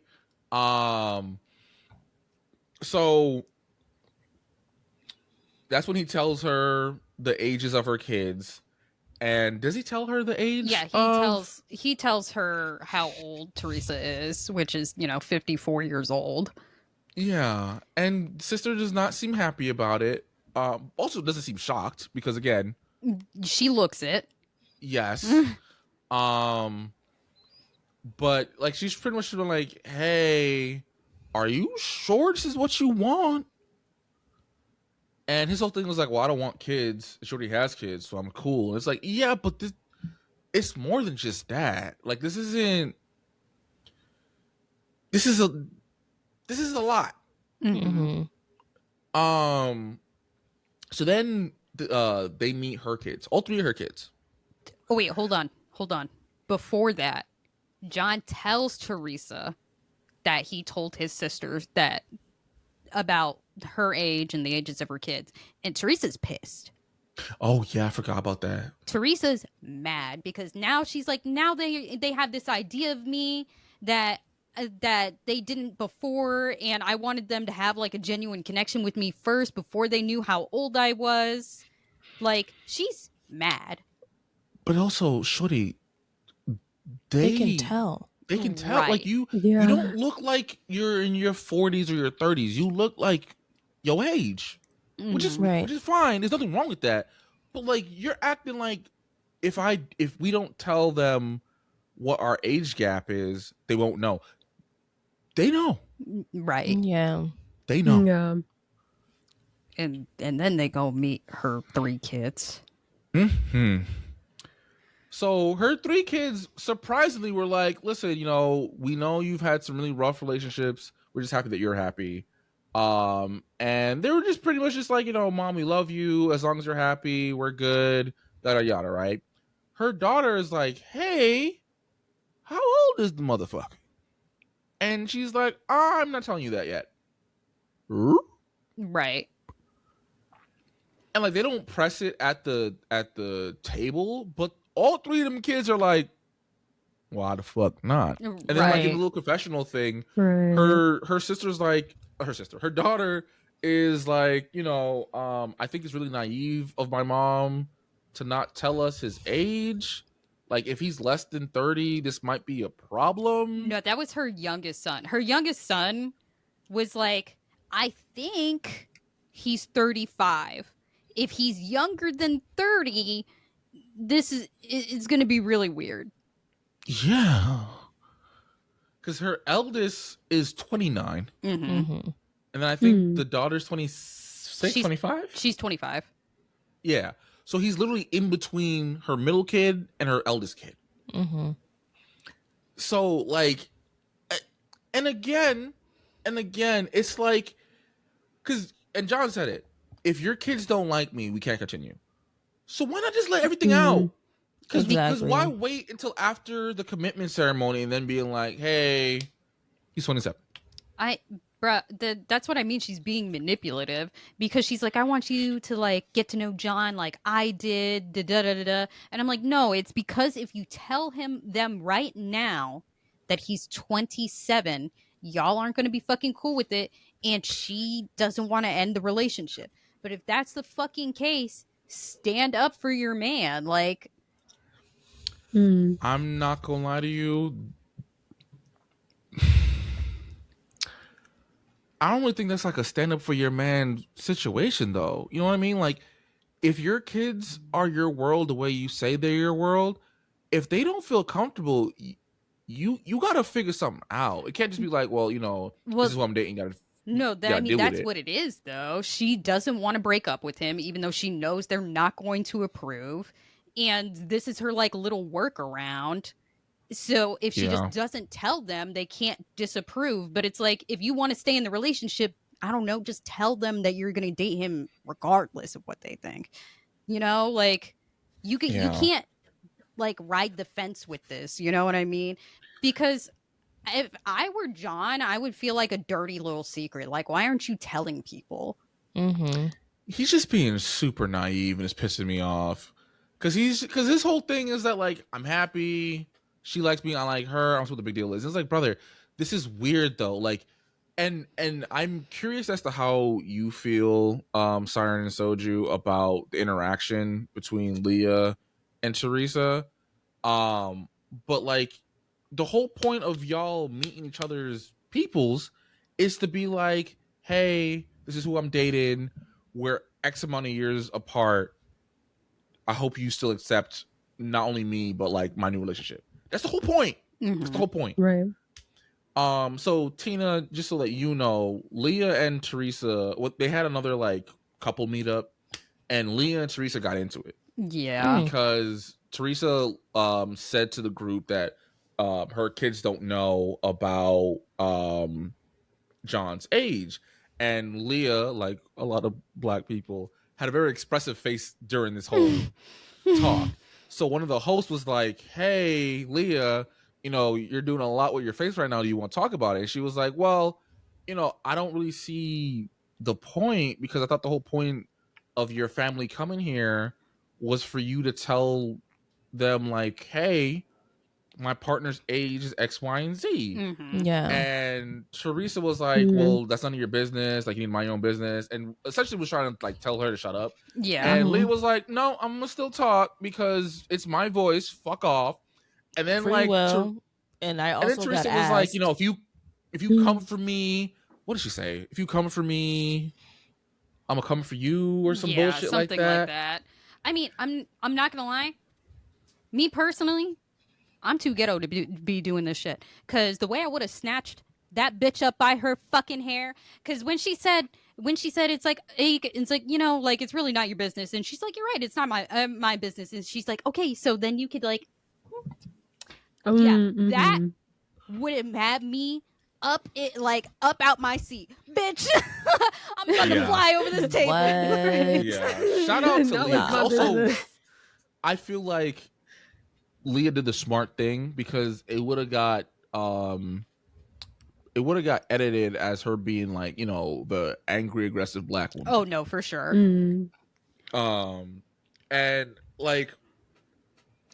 Speaker 1: So that's when he tells her the ages of her kids. And does he tell her the age?
Speaker 3: Yeah, he tells her how old Teresa is, which is, 54 years old.
Speaker 1: Yeah, and sister does not seem happy about it. Also doesn't seem shocked, because again,
Speaker 3: she looks it.
Speaker 1: Yes. But like, she's pretty much been like, "Hey, are you sure this is what you want?" And his whole thing was like, "Well, I don't want kids. She already has kids, so I'm cool." And it's like, yeah, but it's more than just that. Like, this is a lot.
Speaker 2: Mm-hmm.
Speaker 1: So then they meet her kids, all three of her kids.
Speaker 3: Oh wait, hold on. Before that, John tells Teresa that he told his sisters that about her age and the ages of her kids, and Teresa's pissed.
Speaker 1: Oh yeah, I forgot about that.
Speaker 3: Teresa's mad because now she's like, now they have this idea of me that they didn't before, and I wanted them to have like a genuine connection with me first before they knew how old I was. Like, she's mad.
Speaker 1: But also, shorty,
Speaker 2: they can tell.
Speaker 1: They can tell.
Speaker 3: Right.
Speaker 1: Like, you don't look like you're in your 40s or your 30s. You look like your age, which is fine. There's nothing wrong with that. But like, you're acting like if we don't tell them what our age gap is, they won't know. They know.
Speaker 3: Right.
Speaker 2: Yeah.
Speaker 1: They know.
Speaker 4: Yeah.
Speaker 3: And then they go meet her three kids.
Speaker 1: Hmm. So her three kids surprisingly were like, "Listen, we know you've had some really rough relationships. We're just happy that you're happy." And they were just pretty much just like, "Mom, we love you. As long as you're happy, we're good." Yada yada, right? Her daughter is like, "Hey, how old is the motherfucker?" And she's like, "I'm not telling you that yet."
Speaker 3: Right.
Speaker 1: And like, they don't press it at the table, but all three of them kids are like, "Why the fuck not?" And then like, in a little confessional thing, her sister's like, her daughter is like, "I think it's really naive of my mom to not tell us his age. Like, if he's less than 30, this might be a problem."
Speaker 3: No, that was her youngest son. Her youngest son was like, "I think he's 35. If he's younger than 30, it's going to be really weird."
Speaker 1: Yeah. Because her eldest is 29.
Speaker 3: Mm-hmm.
Speaker 2: Mm-hmm.
Speaker 1: And then I think the daughter's 26, 25?
Speaker 3: She's 25.
Speaker 1: Yeah. So he's literally in between her middle kid and her eldest kid.
Speaker 2: Mm-hmm.
Speaker 1: So, like, and again, it's like, and John said it, if your kids don't like me, we can't continue. So why not just let everything out? Because why wait until after the commitment ceremony and then being like, "Hey, he's 27."
Speaker 3: That's what I mean. She's being manipulative because she's like, "I want you to like get to know John like I did." Da da da da. And I'm like, no, it's because if you tell them right now that he's 27, y'all aren't going to be fucking cool with it, and she doesn't want to end the relationship. But if that's the fucking case, stand up for your man. Like,
Speaker 1: I'm not gonna lie to you. I don't really think that's like a stand up for your man situation, though. You know what I mean? Like, if your kids are your world the way you say they're your world, if they don't feel comfortable, you gotta figure something out. It can't just be like, well, this is who I'm dating. You
Speaker 3: No,
Speaker 1: gotta deal with
Speaker 3: that's
Speaker 1: it.
Speaker 3: what it is, though. She doesn't want to break up with him, even though she knows they're not going to approve. And this is her like little workaround. So if she just
Speaker 1: Yeah.
Speaker 3: doesn't tell them, they can't disapprove. But it's like, if you want to stay in the relationship, I don't know, just tell them that you're going to date him regardless of what they think. Like you
Speaker 1: Yeah.
Speaker 3: can't like ride the fence with this. You know what I mean? Because if I were John, I would feel like a dirty little secret. Like, why aren't you telling people?
Speaker 2: Mm-hmm.
Speaker 1: He's just being super naive and it's pissing me off. Cause his whole thing is that like, I'm happy, she likes me, I like her, I don't know what the big deal is. It's like, brother, this is weird though. Like, and I'm curious as to how you feel, Siren and Soju, about the interaction between Leah and Teresa. But like, the whole point of y'all meeting each other's peoples is to be like, hey, this is who I'm dating. We're X amount of years apart. I hope you still accept not only me, but like my new relationship. That's the whole point. That's the whole point.
Speaker 4: Right.
Speaker 1: So Tina, just to let you know, Leah and Teresa, they had another like couple meetup, and Leah and Teresa got into it.
Speaker 3: Yeah.
Speaker 1: Because Teresa said to the group that her kids don't know about John's age. And Leah, like a lot of black people, had a very expressive face during this whole talk. So one of the hosts was like, hey, Leah, you're doing a lot with your face right now. Do you want to talk about it? And she was like, well, I don't really see the point, because I thought the whole point of your family coming here was for you to tell them like, hey, my partner's age is X, Y, and Z.
Speaker 3: Mm-hmm.
Speaker 2: Yeah.
Speaker 1: And Teresa was like, well, that's none of your business. Like, you need my own business. And essentially was trying to like tell her to shut up.
Speaker 3: Yeah.
Speaker 1: And Leah was like, no, I'm gonna still talk because it's my voice. Fuck off. And then
Speaker 2: Free
Speaker 1: like,
Speaker 2: will. And I
Speaker 1: and then
Speaker 2: also
Speaker 1: Teresa
Speaker 2: got
Speaker 1: was like,
Speaker 2: asked.
Speaker 1: if you come for me, what did she say? If you come for me, I'm gonna come for you, or some bullshit like
Speaker 3: something
Speaker 1: that.
Speaker 3: like that. I mean, I'm not gonna lie. Me personally, I'm too ghetto to be doing this shit. Cause the way I would have snatched that bitch up by her fucking hair. Cause when she said it's like, like it's really not your business, and she's like, you're right, it's not my business, and she's like, okay, so then you could like, that would have had me up out my seat, bitch. I'm about to fly over this table.
Speaker 2: What?
Speaker 1: Yeah. Shout out to
Speaker 4: That
Speaker 1: Leah.
Speaker 4: was my
Speaker 1: Also,
Speaker 4: business.
Speaker 1: I feel like Leah did the smart thing, because it would have got edited as her being like, the angry, aggressive black woman.
Speaker 3: Oh no, for sure.
Speaker 1: And like,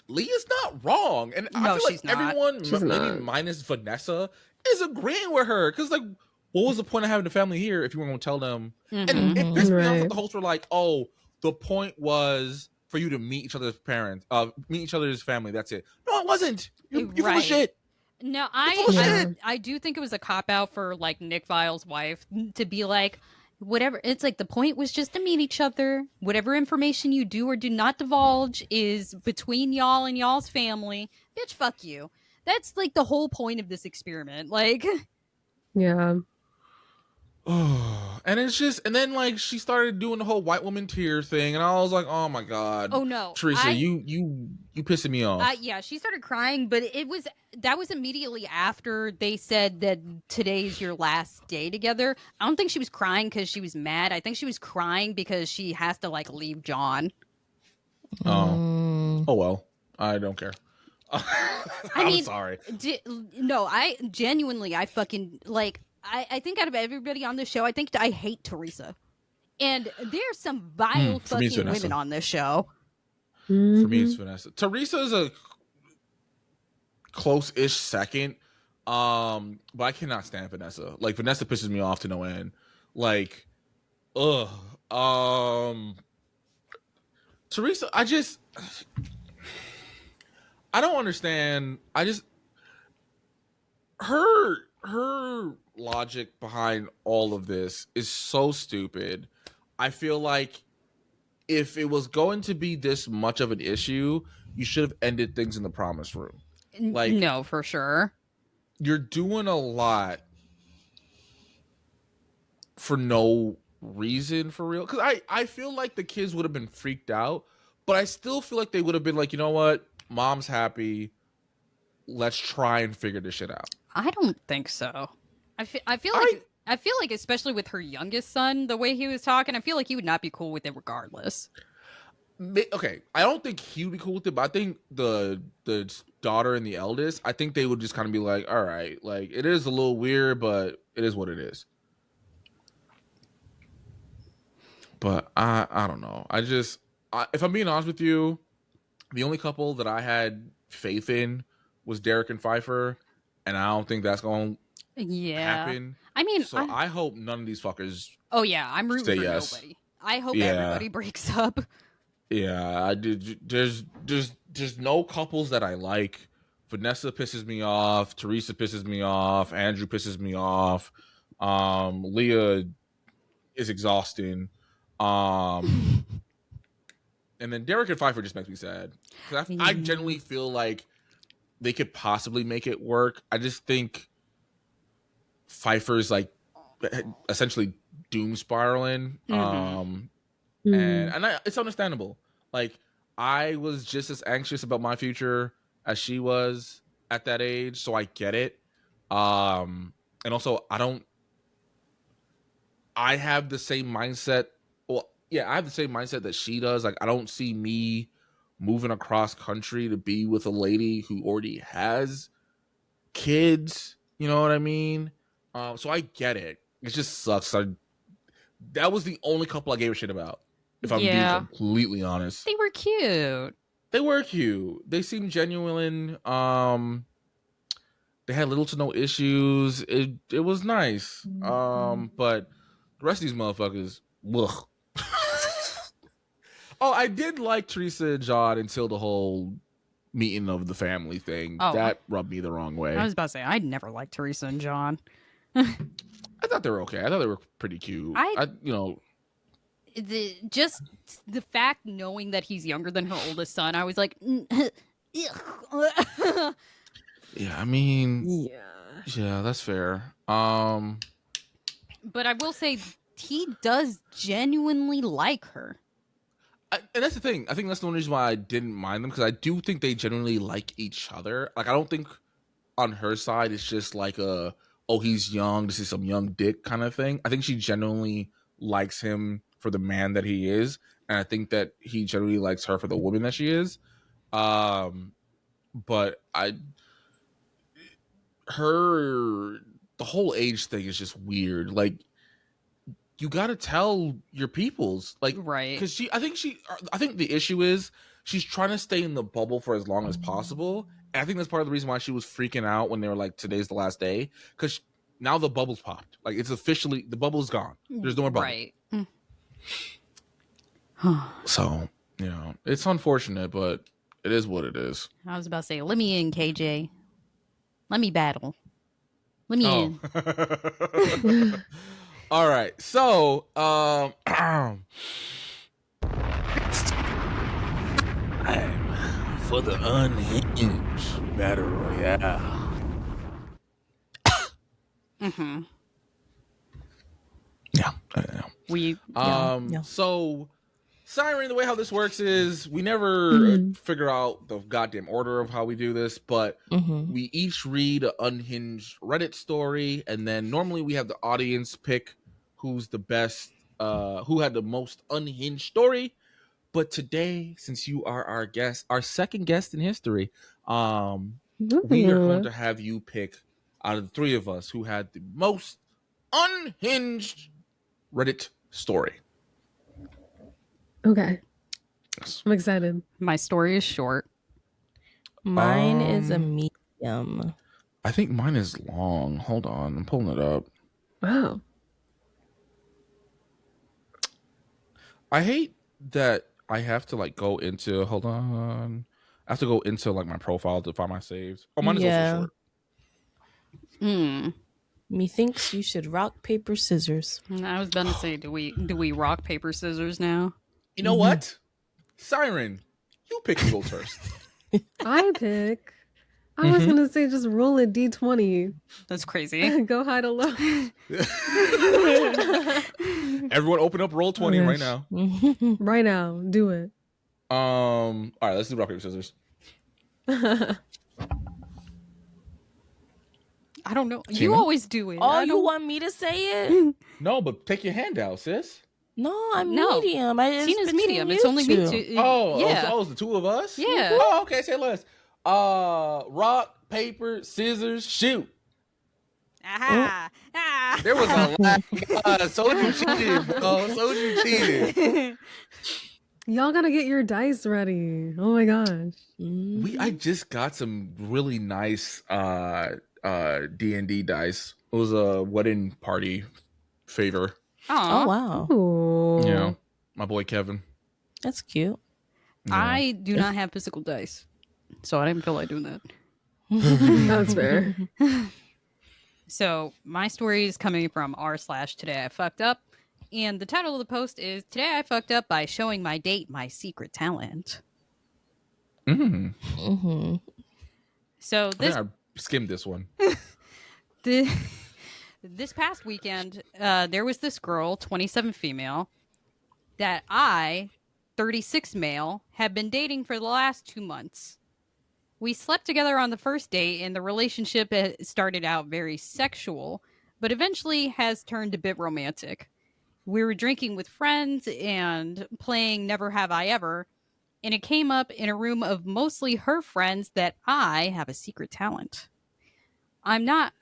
Speaker 1: Leah's not wrong, and I
Speaker 3: No,
Speaker 1: feel
Speaker 3: she's
Speaker 1: like
Speaker 3: not.
Speaker 1: everyone,
Speaker 4: She's
Speaker 1: maybe
Speaker 4: not.
Speaker 1: minus Vanessa, is agreeing with her. Because like, what was the point of having the family here if you weren't going to tell them? And it pissed me off that the hosts were like, "Oh, the point was for you to meet each other's parents, meet each other's family. That's it." No, it wasn't. You're full of shit.
Speaker 3: No, I do think it was a cop out for like Nick Vile's wife to be like, whatever. It's like the point was just to meet each other. Whatever information you do or do not divulge is between y'all and y'all's family. Bitch, fuck you. That's like the whole point of this experiment. Like,
Speaker 4: Yeah.
Speaker 1: And it's just, and then like she started doing the whole white woman tear thing, and I was like, oh my god,
Speaker 3: oh no,
Speaker 1: Teresa, you pissing me off.
Speaker 3: yeah, she started crying, but that was immediately after they said that today's your last day together. I don't think she was crying because she was mad. I think she was crying because she has to like leave John.
Speaker 1: Oh well, I don't care. I'm sorry.
Speaker 3: No, I genuinely, I fucking like. I think out of everybody on this show, I think I hate Teresa. And there's some vile fucking women on this show.
Speaker 1: For me, it's Vanessa. Teresa is a close-ish second. But I cannot stand Vanessa. Like, Vanessa pisses me off to no end. Like, ugh. Teresa, I don't understand. Her logic behind all of this is so stupid. I feel like if it was going to be this much of an issue, you should have ended things in the promise room. Like,
Speaker 3: no, for sure.
Speaker 1: You're doing a lot for no reason, for real. Because I feel like the kids would have been freaked out, but I still feel like they would have been like, you know what? Mom's happy. Let's try and figure this shit out.
Speaker 3: I don't think so. I feel like especially with her youngest son, the way he was talking, I feel like he would not be cool with it regardless.
Speaker 1: Okay, I don't think he would be cool with it, but I think the daughter and the eldest, I think they would just kind of be like, all right, like, it is a little weird, but it is what it is. But I don't know. If I'm being honest with you, the only couple that I had faith in was Derek and Pfeiffer, and I don't think that's going to happen.
Speaker 3: I mean,
Speaker 1: so I hope none of these fuckers.
Speaker 3: Oh yeah, I'm rooting for
Speaker 1: yes.
Speaker 3: nobody. I hope everybody breaks up.
Speaker 1: Yeah, I did. There's no couples that I like. Vanessa pisses me off. Teresa pisses me off. Andrew pisses me off. Leah is exhausting. And then Derek and Pfeiffer just makes me sad. I genuinely feel like they could possibly make it work. I just think Pfeiffer's like essentially doom spiraling. And it's understandable. Like, I was just as anxious about my future as she was at that age, so I get it. And also, I have the same mindset. Well, yeah, I have the same mindset that she does. Like, I don't see me moving across country to be with a lady who already has kids. You know what I mean? So I get it. It just sucks. That was the only couple I gave a shit about. If I'm being completely honest.
Speaker 3: They were cute.
Speaker 1: They seemed genuine. They had little to no issues. It was nice. But the rest of these motherfuckers, ugh. Oh, I did like Teresa and John until the whole meeting of the family thing. Oh, that rubbed me the wrong way.
Speaker 3: I was about to say, I'd never liked Teresa and John.
Speaker 1: I thought they were okay. I thought they were pretty cute.
Speaker 3: Just the fact knowing that he's younger than her oldest son, I was like,
Speaker 1: yeah, I mean, yeah, that's fair.
Speaker 3: But I will say he does genuinely like her.
Speaker 1: And that's the thing. I think that's the only reason why I didn't mind them, because I do think they genuinely like each other. Like, I don't think on her side it's just like he's young, this is some young dick kind of thing. I think she genuinely likes him for the man that he is, and I think that he generally likes her for the woman that she is. But the whole age thing is just weird. Like, you gotta tell your peoples, like,
Speaker 3: right?
Speaker 1: Because I think the issue is she's trying to stay in the bubble for as long as possible. And I think that's part of the reason why she was freaking out when they were like, today's the last day, because now the bubble's popped. Like, it's officially, the bubble's gone. There's no more bubble.
Speaker 3: Right.
Speaker 1: So, it's unfortunate, but it is what it is.
Speaker 3: I was about to say, let me in, KJ. Let me battle. Let me in.
Speaker 1: All right. So, for the Unhinged Battle Royale. Yeah. So, Siren, the way how this works is we never figure out the goddamn order of how we do this, but we each read an unhinged Reddit story, and then normally we have the audience pick who's the best, who had the most unhinged story. But today, since you are our guest, our second guest in history, we are going to have you pick out of the three of us who had the most unhinged Reddit story.
Speaker 4: Okay. I'm excited.
Speaker 3: My story is short.
Speaker 2: Mine is a medium.
Speaker 1: I think mine is long. Hold on. I'm pulling it up.
Speaker 4: Wow.
Speaker 1: I hate that I have to go into, hold on. I have to go into my profile to find my saves. Oh, mine is also short.
Speaker 2: Methinks you should rock, paper, scissors.
Speaker 3: I was about to say, do we rock, paper, scissors now?
Speaker 1: You know
Speaker 2: Mhm.
Speaker 1: what? Siren, you pick who goes first.
Speaker 4: I pick. I was gonna say just roll a d20.
Speaker 3: That's crazy.
Speaker 4: Go hide alone.
Speaker 1: Everyone open up roll 20 right now.
Speaker 4: Right now, do it.
Speaker 1: All right, let's do rock, paper, scissors.
Speaker 3: I don't know.
Speaker 1: Tina?
Speaker 3: You always do it.
Speaker 2: Oh,
Speaker 3: I
Speaker 2: you
Speaker 3: don't-
Speaker 2: want me to say it?
Speaker 1: No, but take your hand out, sis.
Speaker 2: No, I'm
Speaker 3: No.
Speaker 2: medium.
Speaker 3: Tina's medium. It's only me two. Yeah.
Speaker 1: It's the two of us?
Speaker 3: Yeah.
Speaker 1: Oh, okay, say less. Rock, paper, scissors, shoot.
Speaker 3: Aha. Ah.
Speaker 1: There was a lot. God, Soju cheated, bro. Soju cheated.
Speaker 4: Y'all gotta get your dice ready. Oh my gosh.
Speaker 1: I just got some really nice D&D dice. It was a wedding party favor.
Speaker 2: Oh wow,
Speaker 4: Ooh.
Speaker 1: Yeah. My boy Kevin.
Speaker 2: that's cute.
Speaker 1: Yeah.
Speaker 3: I do not have physical dice, so I didn't feel like doing that.
Speaker 4: That's fair.
Speaker 3: So my story is coming from r/today I fucked up, and the title of the post is "Today I fucked up by showing my date my secret talent."
Speaker 2: Mm-hmm.
Speaker 3: So
Speaker 1: I think I skimmed this one.
Speaker 3: This past weekend, there was this girl, 27 female, that I, 36 male, had been dating for the last 2 months. We slept together on the first date, and the relationship started out very sexual, but eventually has turned a bit romantic. We were drinking with friends and playing Never Have I Ever, and it came up in a room of mostly her friends that I have a secret talent. I'm not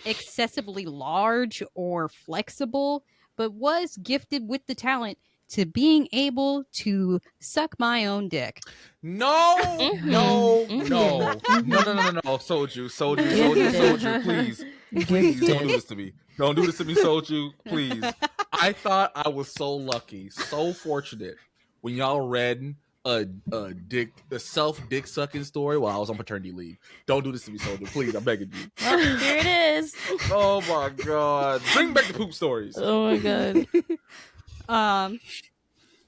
Speaker 3: excessively large or flexible, but was gifted with the talent to being able to suck my own dick.
Speaker 1: No, no,
Speaker 2: Mhm.
Speaker 1: no, Soju, please, please don't do this to me. Don't do this to me, Soju, please. I thought I was so lucky, so fortunate when y'all read a self dick sucking story while I was on paternity leave. Don't do this to me, Soju, please. I'm begging you.
Speaker 2: Oh, here it is.
Speaker 1: Oh my god, bring back the poop stories.
Speaker 2: Oh my god.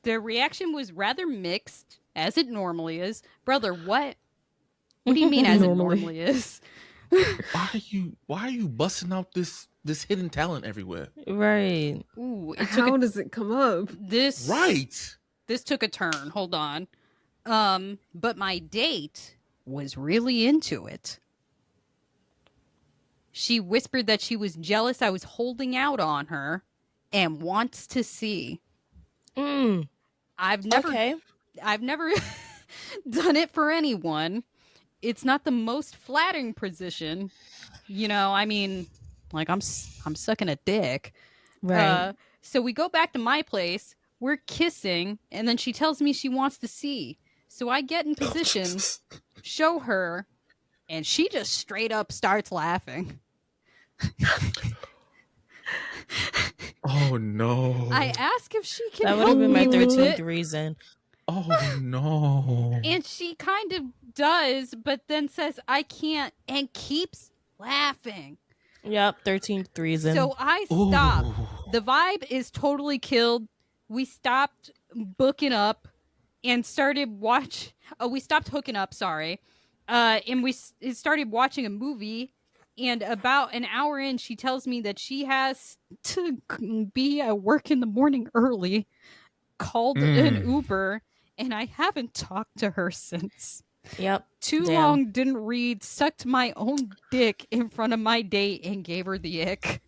Speaker 3: The reaction was rather mixed, as it normally is. Brother, what? What do you mean, as it normally is?
Speaker 1: Why are you busting out this hidden talent everywhere?
Speaker 2: Right.
Speaker 3: Ooh, it took
Speaker 4: How does it come up?
Speaker 3: this
Speaker 1: Right.
Speaker 3: This took a turn. Hold on. But my date was really into it. She whispered that she was jealous I was holding out on her and wants to see.
Speaker 2: Mm.
Speaker 3: I've never
Speaker 2: Okay.
Speaker 3: done it for anyone. It's not the most flattering position. You know, I mean, like I'm sucking a dick.
Speaker 2: Right.
Speaker 3: So we go back to my place. We're kissing, and then she tells me she wants to see. So I get in position, show her, and she just straight up starts laughing.
Speaker 1: Oh no.
Speaker 3: I ask if she can
Speaker 2: That would
Speaker 3: help
Speaker 2: have been my
Speaker 3: me with
Speaker 2: 13th
Speaker 3: it,
Speaker 2: reason.
Speaker 1: Oh no.
Speaker 3: and she kind of does, but then says I can't, and keeps laughing.
Speaker 2: Yep, 13th reason.
Speaker 3: So I stop.
Speaker 1: Ooh.
Speaker 3: The vibe is totally killed. We stopped booking up and started we stopped hooking up, sorry. And we started watching a movie. And about an hour in, she tells me that she has to be at work in the morning early, called an Uber, and I haven't talked to her since.
Speaker 2: Yep.
Speaker 3: Too
Speaker 2: Damn.
Speaker 3: long, didn't read, sucked my own dick in front of my date and gave her the ick.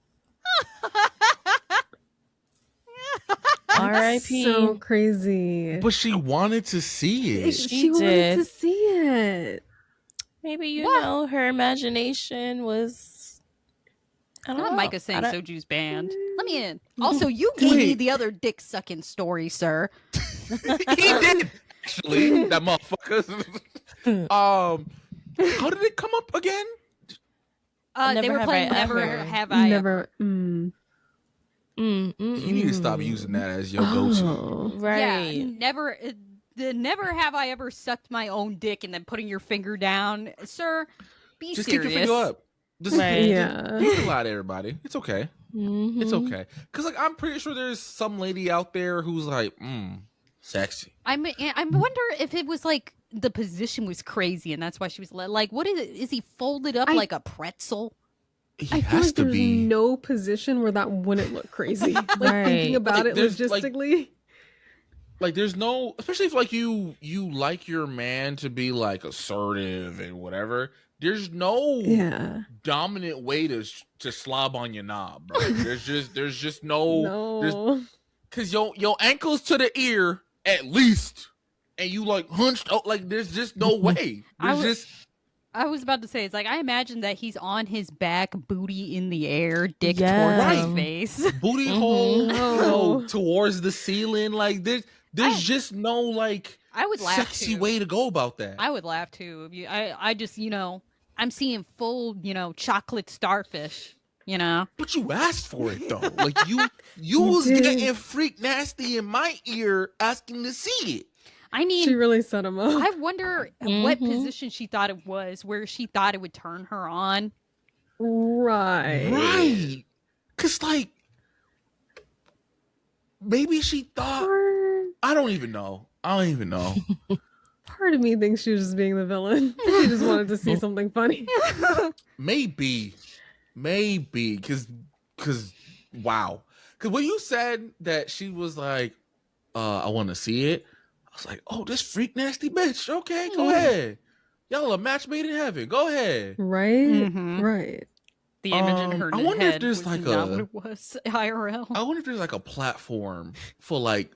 Speaker 2: R.I.P.
Speaker 4: So crazy.
Speaker 1: But she wanted to see it.
Speaker 2: She
Speaker 4: wanted
Speaker 2: did.
Speaker 4: to see it.
Speaker 2: Maybe
Speaker 3: What?
Speaker 2: her imagination was. I don't
Speaker 3: Not
Speaker 2: know.
Speaker 3: Micah saying
Speaker 2: I don't-
Speaker 3: Soju's banned. Let me in. Also, you gave me
Speaker 1: Wait.
Speaker 3: the other dick sucking story, sir.
Speaker 1: He did actually. That motherfucker. How did it come up again?
Speaker 3: They
Speaker 2: Never
Speaker 3: were
Speaker 2: have
Speaker 3: playing
Speaker 2: I
Speaker 3: Never
Speaker 2: ever.
Speaker 3: Have I Ever.
Speaker 4: Never.
Speaker 1: You need to stop using that as your go-to.
Speaker 4: Oh.
Speaker 2: Right.
Speaker 3: Yeah, never have I ever sucked my own dick and then putting your finger down. Sir, be
Speaker 1: Just
Speaker 3: serious.
Speaker 1: keep your finger up. Just,
Speaker 2: Right.
Speaker 4: Yeah.
Speaker 1: you can lie to everybody. It's okay.
Speaker 2: Mhm.
Speaker 1: It's okay. Because like I'm pretty sure there's some lady out there who's like, sexy.
Speaker 3: I wonder if it was like the position was crazy and that's why she was like, what is it? Is he folded up
Speaker 4: I-
Speaker 3: like a pretzel?
Speaker 1: He
Speaker 4: I feel
Speaker 1: has
Speaker 4: like
Speaker 1: to
Speaker 4: there's
Speaker 1: be.
Speaker 4: no position where that wouldn't look crazy. Like thinking
Speaker 2: Right.
Speaker 4: about
Speaker 1: Like,
Speaker 4: it
Speaker 1: there's, like-
Speaker 4: logistically.
Speaker 1: Like there's no, especially if like you like your man to be like assertive and whatever. There's no
Speaker 4: Yeah.
Speaker 1: dominant way to slob on your knob, bro. There's just no.
Speaker 4: No.
Speaker 1: Cause your ankles to the ear at least, and you like hunched out. Like there's just no way.
Speaker 3: I was about to say, it's like I imagine that he's on his back, booty in the air, dick
Speaker 2: Yeah.
Speaker 3: towards his
Speaker 1: Right.
Speaker 3: face.
Speaker 1: booty
Speaker 2: Mhm.
Speaker 1: hole,
Speaker 4: Oh.
Speaker 1: towards the ceiling. Like there's just no like
Speaker 3: I would laugh
Speaker 1: sexy
Speaker 3: too.
Speaker 1: way to go about that.
Speaker 3: I would laugh too. I just, I'm seeing full, chocolate starfish.
Speaker 1: But you asked for it though. Like you
Speaker 4: You
Speaker 1: was
Speaker 4: did.
Speaker 1: getting freak nasty in my ear asking to see it.
Speaker 3: I mean,
Speaker 4: She really set him up.
Speaker 3: I wonder what
Speaker 2: Mhm.
Speaker 3: position she thought it was, where she thought it would turn her on.
Speaker 4: Right.
Speaker 1: Right. Cause like maybe she thought I don't even know.
Speaker 4: Part of me thinks she was just being the villain. She just wanted to see something funny.
Speaker 1: Maybe. Cause wow. Cause when you said that she was like, I wanna see it, I was like, oh, this freak nasty bitch. Okay, go ahead. Y'all a match made in heaven. Go ahead.
Speaker 4: Right?
Speaker 3: Mhm.
Speaker 4: Right.
Speaker 3: The image in her
Speaker 1: I wonder if
Speaker 3: head
Speaker 1: there's
Speaker 3: was
Speaker 1: like
Speaker 3: not
Speaker 1: a-
Speaker 3: what it was IRL.
Speaker 1: I wonder if there's like a platform for like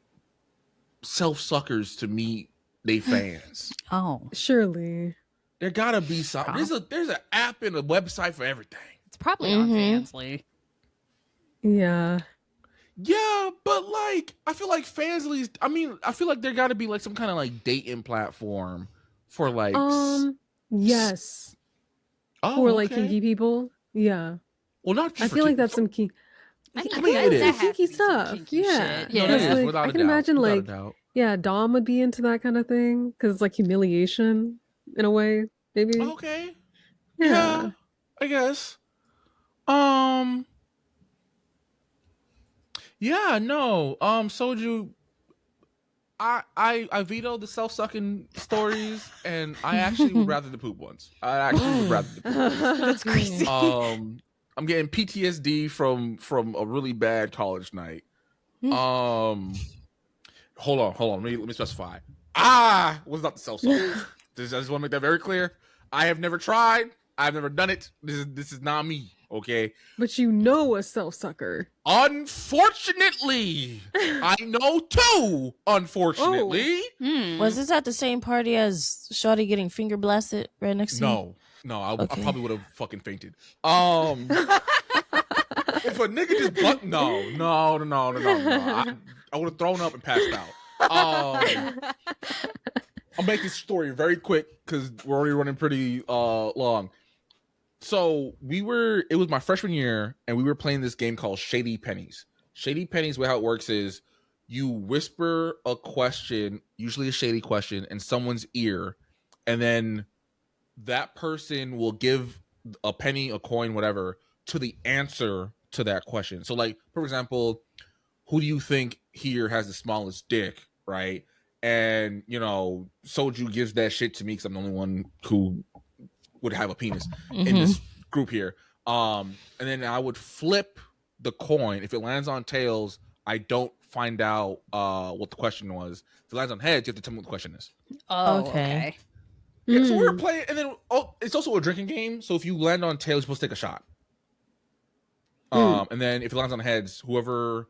Speaker 1: self-suckers to meet they fans.
Speaker 3: Oh,
Speaker 4: Surely.
Speaker 1: There gotta be something. There's an app and a website for everything.
Speaker 3: it's probably on
Speaker 2: Mhm.
Speaker 3: Fansly.
Speaker 4: Yeah.
Speaker 1: Yeah, but like I feel like Fansly's. I mean, I feel like there got to be like some kind of like dating platform for like.
Speaker 4: Yes.
Speaker 1: oh,
Speaker 4: For like
Speaker 1: okay.
Speaker 4: kinky people. Yeah.
Speaker 1: Well, not. Just
Speaker 4: I
Speaker 1: for
Speaker 4: feel like
Speaker 1: kinky-
Speaker 4: that's some key.
Speaker 3: I
Speaker 1: I mean,
Speaker 3: that-
Speaker 1: it
Speaker 3: that
Speaker 1: is.
Speaker 3: has to
Speaker 4: Kinky
Speaker 3: be some
Speaker 4: stuff.
Speaker 3: kinky
Speaker 4: Yeah.
Speaker 3: shit.
Speaker 1: No,
Speaker 3: Yeah.
Speaker 1: that is,
Speaker 4: Like,
Speaker 1: without
Speaker 4: I
Speaker 1: a
Speaker 4: can
Speaker 1: doubt,
Speaker 4: imagine
Speaker 1: without a
Speaker 4: like
Speaker 1: doubt.
Speaker 4: yeah, Dom would be into that kind of thing because it's like humiliation in a way. Maybe.
Speaker 1: Okay.
Speaker 4: Yeah.
Speaker 1: Yeah, I guess. Yeah, no. Soju. I vetoed the self-sucking stories, and I actually would rather the poop ones. I actually would rather the poop ones.
Speaker 3: That's crazy.
Speaker 1: I'm getting PTSD from a really bad college night. Hold on. Let me specify. I was not the self-sucker. I just want to make that very clear. I have never tried. I've never done it. This is not me. Okay.
Speaker 4: But you know a self sucker.
Speaker 1: Unfortunately, I know two. Unfortunately,
Speaker 3: Hmm.
Speaker 2: Was this at the same party as Shawty getting finger blasted right next to you?
Speaker 1: no. I
Speaker 2: Okay.
Speaker 1: probably would have fucking fainted. If a nigga just no. I would have thrown up and passed out. I'll make this story very quick because we're already running pretty long. So it was my freshman year, and we were playing this game called Shady Pennies. Shady Pennies, how it works is you whisper a question, usually a shady question, in someone's ear, and then that person will give a penny, a coin, whatever, to the answer to that question. So, like, for example, who do you think here has the smallest dick, right? And, Soju gives that shit to me because I'm the only one who would have a penis in this group here. And then I would flip the coin. If it lands on tails, I don't find out what the question was. If it lands on heads, you have to tell me what the question is.
Speaker 3: Oh,
Speaker 2: Okay.
Speaker 3: okay.
Speaker 1: Yeah, so we were playing, and then it's also a drinking game. So if you land on tails, you're supposed to take a shot. And then if it lands on heads, whoever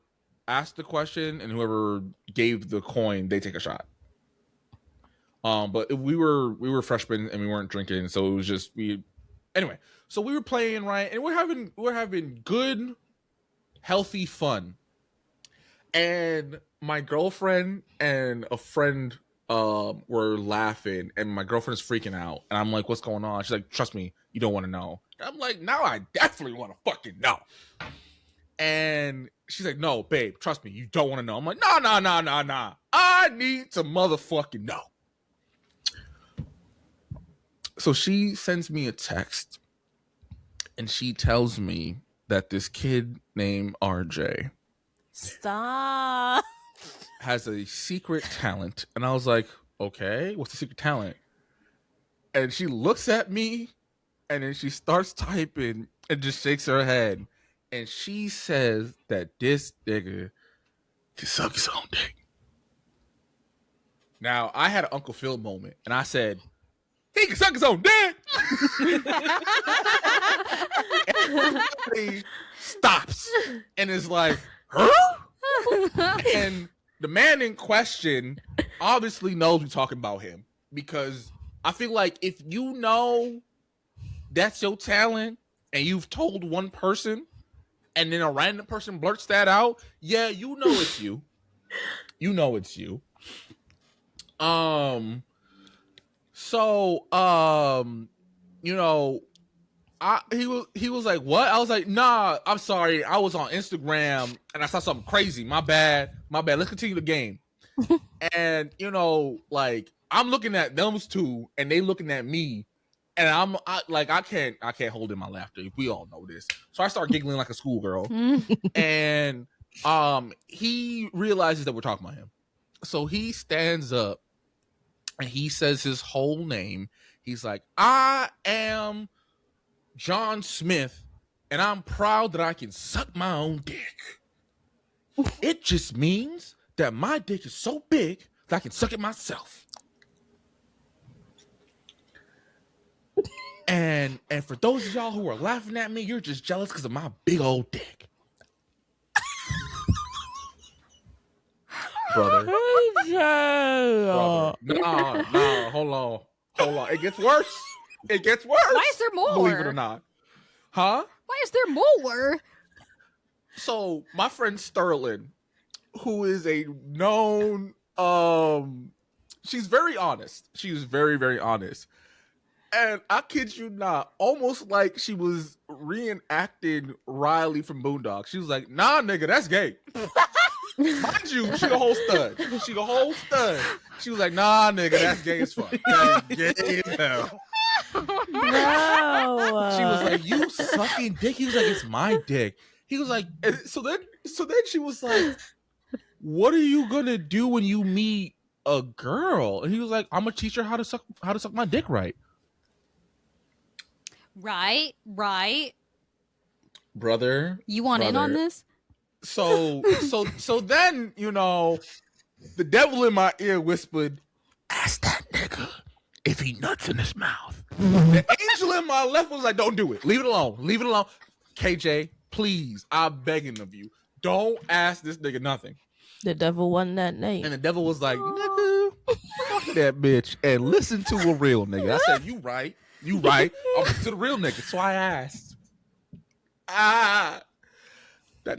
Speaker 1: asked the question and whoever gave the coin, they take a shot. But we were freshmen and we weren't drinking, so it was just anyway. So we were playing, right, and we're having good, healthy fun. And my girlfriend and a friend were laughing, and my girlfriend is freaking out, and I'm like, "What's going on?" She's like, "Trust me, you don't want to know." And I'm like, "Now I definitely want to fucking know." And she's like, "No, babe, trust me, you don't want to know." I'm like, "Nah. I need to motherfucking know." So she sends me a text, And she tells me that this kid named RJ
Speaker 2: Stop.
Speaker 1: has a secret talent. And I was like, okay, what's the secret talent? And she looks at me and then she starts typing and just shakes her head. And she says that this nigga can suck his own dick. Now, I had an Uncle Phil moment and I said, he can suck his own dick. Everybody stops and is like, huh? And the man in question obviously knows we're talking about him, because I feel like if you know that's your talent and you've told one person and then a random person blurts that out, yeah, you know it's you. You know it's you. So you know, he was like, what? I was like, nah, I'm sorry. I was on Instagram and I saw something crazy. My bad. Let's continue the game. And you know, like, I'm looking at those two and they looking at me, and I can't hold in my laughter. We all know this. So I start giggling like a schoolgirl. And he realizes that we're talking about him. So he stands up and he says his whole name. He's like, I am John Smith, and I'm proud that I can suck my own dick. It just means that my dick is so big that I can suck it myself. And for those of y'all who are laughing at me, you're just jealous because of my big old dick. Brother. Brother. Nah, hold on. It gets worse.
Speaker 3: Why is there more?
Speaker 1: Believe it or not. Huh?
Speaker 3: Why is there more?
Speaker 1: So my friend Sterling, who is a known, she's very honest. She's very, very honest. And I kid you not, almost like she was reenacting Riley from Boondocks. She was like, nah, nigga, that's gay. Mind you, she a whole stud. She was like, nah, nigga, that's gay as fuck. That is gay as hell.
Speaker 2: No.
Speaker 1: She was like, you sucking dick? He was like, it's my dick. He was like, so then she was like, what are you gonna do when you meet a girl? And he was like, I'm gonna teach her how to suck my dick right.
Speaker 3: Right.
Speaker 1: Brother.
Speaker 3: You want in on this?
Speaker 1: So then, you know, the devil in my ear whispered, ask that nigga if he nuts in his mouth. The angel in my left was like, don't do it. Leave it alone. KJ, please, I'm begging of you. Don't ask this nigga nothing.
Speaker 2: The devil won that night.
Speaker 1: And the devil was like, nigga, fuck that bitch and listen to a real nigga. I said, you right. I'm to the real nigga. So I asked. That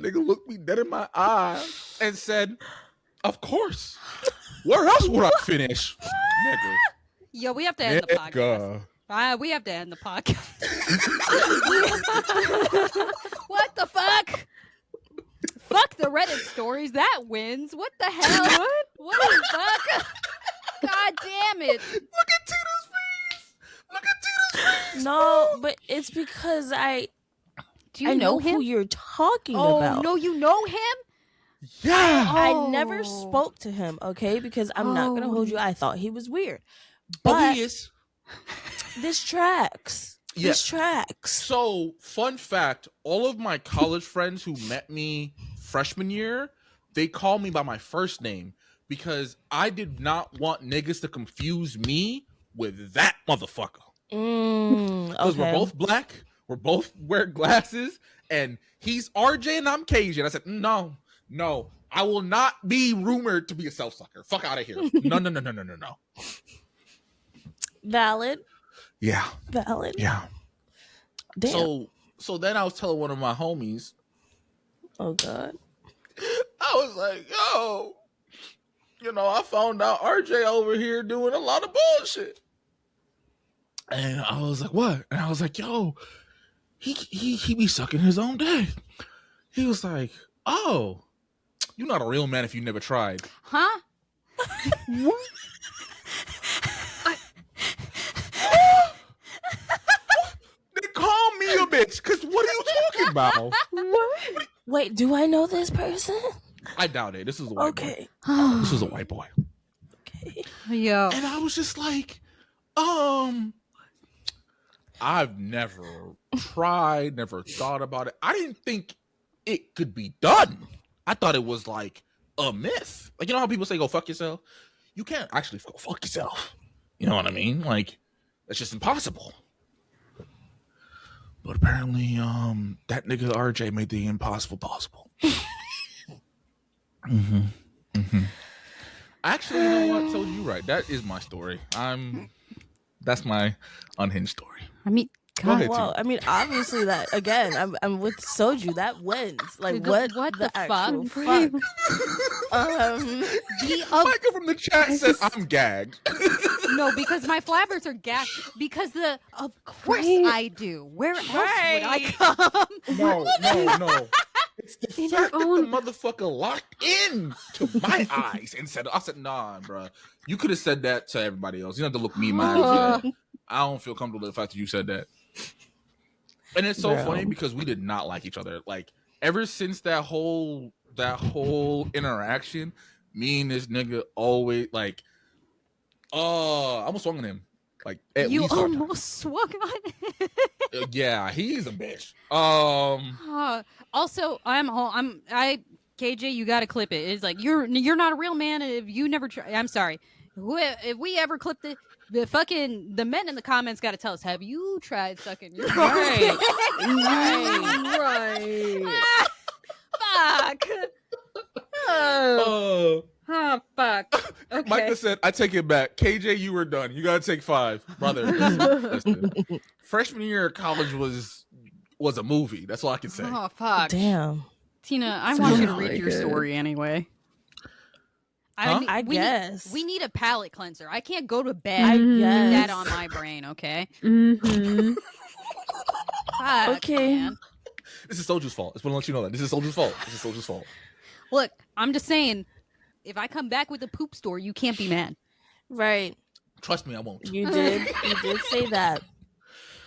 Speaker 1: nigga looked me dead in my eye and said, of course. Where else would I finish? Nigga.
Speaker 3: Yo, we have to end the podcast. We have to end the podcast. What the fuck? Fuck the Reddit stories. That wins. What the hell? What the fuck? God damn it.
Speaker 1: Look at Tina's face.
Speaker 2: No, but it's because I
Speaker 3: know
Speaker 2: who
Speaker 3: him?
Speaker 2: you're talking
Speaker 3: Oh,
Speaker 2: about.
Speaker 3: no, you know him?
Speaker 1: Yeah.
Speaker 2: I never spoke to him, okay? Because I'm not going to hold you. I thought he was weird. But
Speaker 1: he is.
Speaker 2: this tracks.
Speaker 1: Yeah.
Speaker 2: This tracks.
Speaker 1: So, fun fact, all of my college friends who met me freshman year, they call me by my first name because I did not want niggas to confuse me with that motherfucker. Because we're both black, we're both wear glasses, and he's RJ and I'm KJ. And I said, no, I will not be rumored to be a self-sucker. Fuck out of here. No.
Speaker 2: Valid.
Speaker 1: Yeah.
Speaker 2: Valid.
Speaker 1: Yeah.
Speaker 2: Damn.
Speaker 1: So then I was telling one of my homies.
Speaker 2: Oh, God.
Speaker 1: I was like, yo, you know, I found out RJ over here doing a lot of bullshit. And I was like, what? And I was like, yo, he be sucking his own dick. He was like, oh, you're not a real man if you never tried.
Speaker 3: Huh?
Speaker 1: What? They call me a bitch. Because what are you talking about?
Speaker 4: What?
Speaker 2: Wait, do I know this person?
Speaker 1: I doubt it. This is a white boy.
Speaker 2: Okay.
Speaker 1: This was a white boy.
Speaker 2: Okay.
Speaker 3: Yo.
Speaker 1: And I was just like, I've never tried, never thought about it. I didn't think it could be done. I thought it was like a myth. Like, you know how people say go fuck yourself? You can't actually go fuck yourself. You know what I mean? Like, it's just impossible. But apparently, that nigga RJ made the impossible possible. Actually, you know what? Told you right. That is my story. That's my unhinged story.
Speaker 3: I mean,
Speaker 1: Go
Speaker 3: God.
Speaker 1: ahead,
Speaker 2: Well, I mean, obviously that again. I'm with Soju. That wins. Like what?
Speaker 3: What the
Speaker 2: actual
Speaker 3: fuck?
Speaker 1: Michael from the chat said I'm gagged.
Speaker 3: No, because my flabbers are gagged. Because of course
Speaker 4: Right.
Speaker 3: I do. Where else would I
Speaker 2: Right.
Speaker 3: come?
Speaker 1: No. It's the
Speaker 4: In
Speaker 1: fact
Speaker 4: your
Speaker 1: that
Speaker 4: own-
Speaker 1: the motherfucker locked in to my eyes and said, I said, nah, bro. You could have said that to everybody else. You don't have to look me in my eyes. Yeah. I don't feel comfortable with the fact that you said that. And it's so
Speaker 2: Bro.
Speaker 1: funny because we did not like each other. Like, ever since that whole interaction, me and this nigga always like, I almost swung on him. Like, at
Speaker 3: You
Speaker 1: least 4 times.
Speaker 3: almost swung on it.
Speaker 1: Yeah, he's a bitch.
Speaker 3: Also, KJ, you got to clip it. It's like you're not a real man if you never try. I'm sorry. If we ever clip the men in the comments got to tell us, have you tried sucking your
Speaker 2: Right.
Speaker 4: Right.
Speaker 3: Fuck. Oh, fuck. Okay.
Speaker 1: Micah said, I take it back. KJ, you were done. You gotta take 5. Brother, listen. Freshman year of college was a movie. That's all I can say.
Speaker 3: Oh, fuck.
Speaker 2: Damn.
Speaker 3: Tina, I want you to
Speaker 4: Sounds
Speaker 3: read
Speaker 4: like
Speaker 3: your
Speaker 4: it.
Speaker 3: story anyway.
Speaker 1: Huh?
Speaker 2: I guess.
Speaker 3: We need a palate cleanser. I can't go to bed
Speaker 2: I
Speaker 3: with
Speaker 2: guess.
Speaker 3: that on my brain, okay?
Speaker 4: Mm-hmm.
Speaker 3: Fuck,
Speaker 2: Okay.
Speaker 3: man.
Speaker 1: This is Soldier's fault. Just want to let you know that. This is Soldier's fault.
Speaker 3: Look, I'm just saying, if I come back with a poop story, you can't be mad.
Speaker 2: Right.
Speaker 1: Trust me, I won't.
Speaker 2: You did say that.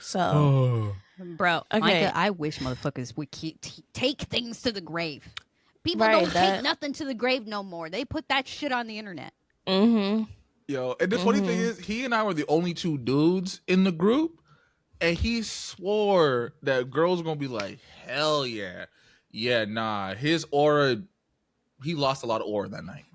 Speaker 2: So
Speaker 3: Bro,
Speaker 2: Okay.
Speaker 3: Micah, I wish motherfuckers would take things to the grave. People
Speaker 2: Right,
Speaker 3: don't take nothing to the grave no more. They put that shit on the internet.
Speaker 1: Yo, and the funny thing is, he and I were the only 2 dudes in the group, and he swore that girls were gonna be like, hell yeah. Yeah, nah. His aura, he lost a lot of aura that night.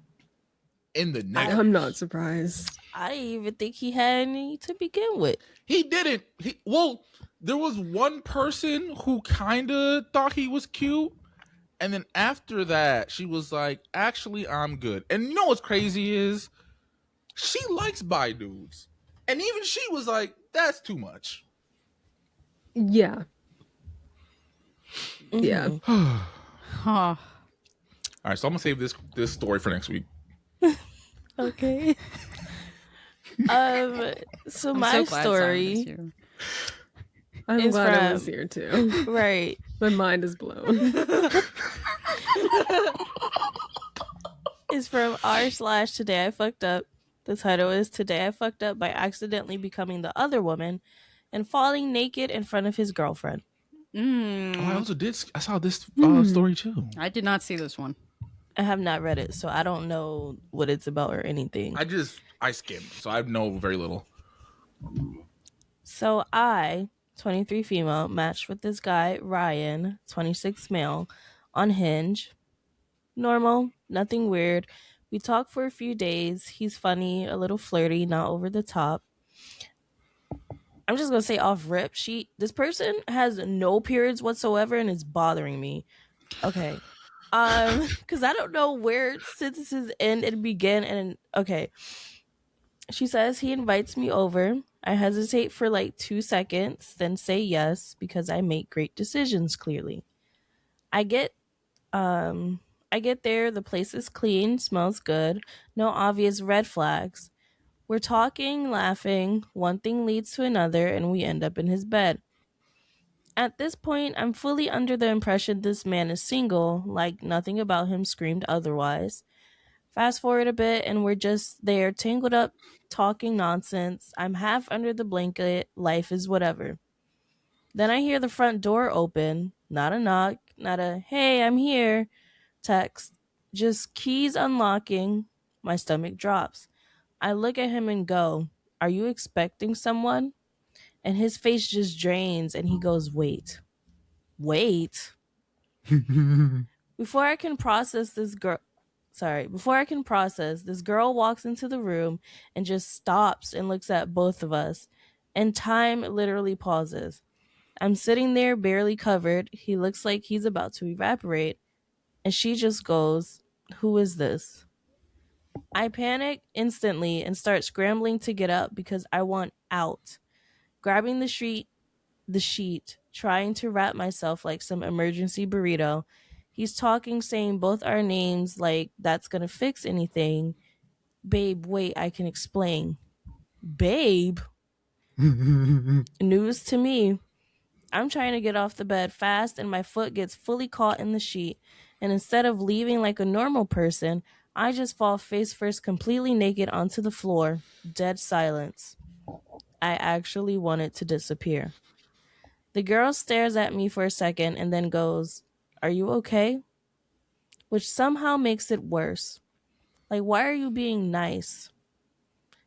Speaker 1: In the negative.
Speaker 4: I'm not surprised.
Speaker 2: I didn't even think he had any to begin with.
Speaker 1: He didn't. Well, there was one person who kind of thought he was cute. And then after that, she was like, actually, I'm good. And you know what's crazy is she likes bi dudes. And even she was like, that's too much.
Speaker 4: Yeah. Yeah.
Speaker 3: Huh.
Speaker 1: All right, so I'm going to save this story for next week.
Speaker 2: Okay. So
Speaker 3: I'm
Speaker 2: my
Speaker 3: so glad Siren
Speaker 2: story,
Speaker 3: is here.
Speaker 4: I'm
Speaker 2: It's
Speaker 4: glad I
Speaker 2: from-
Speaker 4: was here too.
Speaker 2: right?
Speaker 4: My mind is blown.
Speaker 2: Is from r/Today I Fucked Up. The title is Today I Fucked Up by accidentally becoming the other woman and falling naked in front of his girlfriend.
Speaker 1: I saw this story too.
Speaker 3: I did not see this one.
Speaker 2: I have not read it, so I don't know what it's about or anything.
Speaker 1: I skimmed, so I know very little.
Speaker 2: So I, 23 female, matched with this guy, Ryan, 26 male, on Hinge. Normal, nothing weird. We talked for a few days. He's funny, a little flirty, not over the top. I'm just gonna say off rip, this person has no periods whatsoever and it's bothering me. Okay. Because I don't know where sentences end and begin. And okay. She says he invites me over. I hesitate for like 2 seconds, then say yes because I make great decisions clearly. I get there, the place is clean, smells good, no obvious red flags. We're talking, laughing, one thing leads to another, and we end up in his bed. At this point, I'm fully under the impression this man is single, like nothing about him screamed otherwise. Fast forward a bit, and we're just there, tangled up, talking nonsense. I'm half under the blanket, life is whatever. Then I hear the front door open. Not a knock, not a "hey, I'm here" text. Just keys unlocking. My stomach drops. I look at him and go, "Are you expecting someone?" And his face just drains and he goes, "Wait. Wait." Before I can process this girl Before I can process, this girl walks into the room and just stops and looks at both of us. And time literally pauses. I'm sitting there barely covered. He looks like he's about to evaporate. And she just goes, "Who is this?" I panic instantly and start scrambling to get up because I want out. Grabbing the sheet, trying to wrap myself like some emergency burrito. He's talking, saying both our names like that's gonna fix anything. "Babe, wait, I can explain." Babe? News to me. I'm trying to get off the bed fast and my foot gets fully caught in the sheet. And instead of leaving like a normal person, I just fall face first completely naked onto the floor. Dead silence. I actually want it to disappear. The girl stares at me for a second and then goes, "Are you okay?" Which somehow makes it worse. Like, why are you being nice?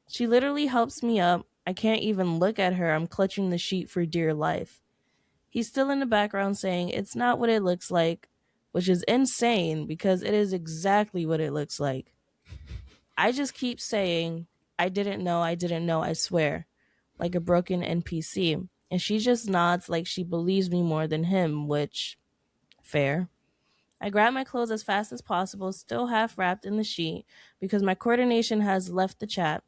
Speaker 2: She literally helps me up. I can't even look at her. I'm clutching the sheet for dear life. He's still in the background saying it's not what it looks like, which is insane because it is exactly what it looks like. I just keep saying, I didn't know, I swear," like a broken NPC. And she just nods like she believes me more than him, which, fair. I grab my clothes as fast as possible, still half wrapped in the sheet, because my coordination has left the chat.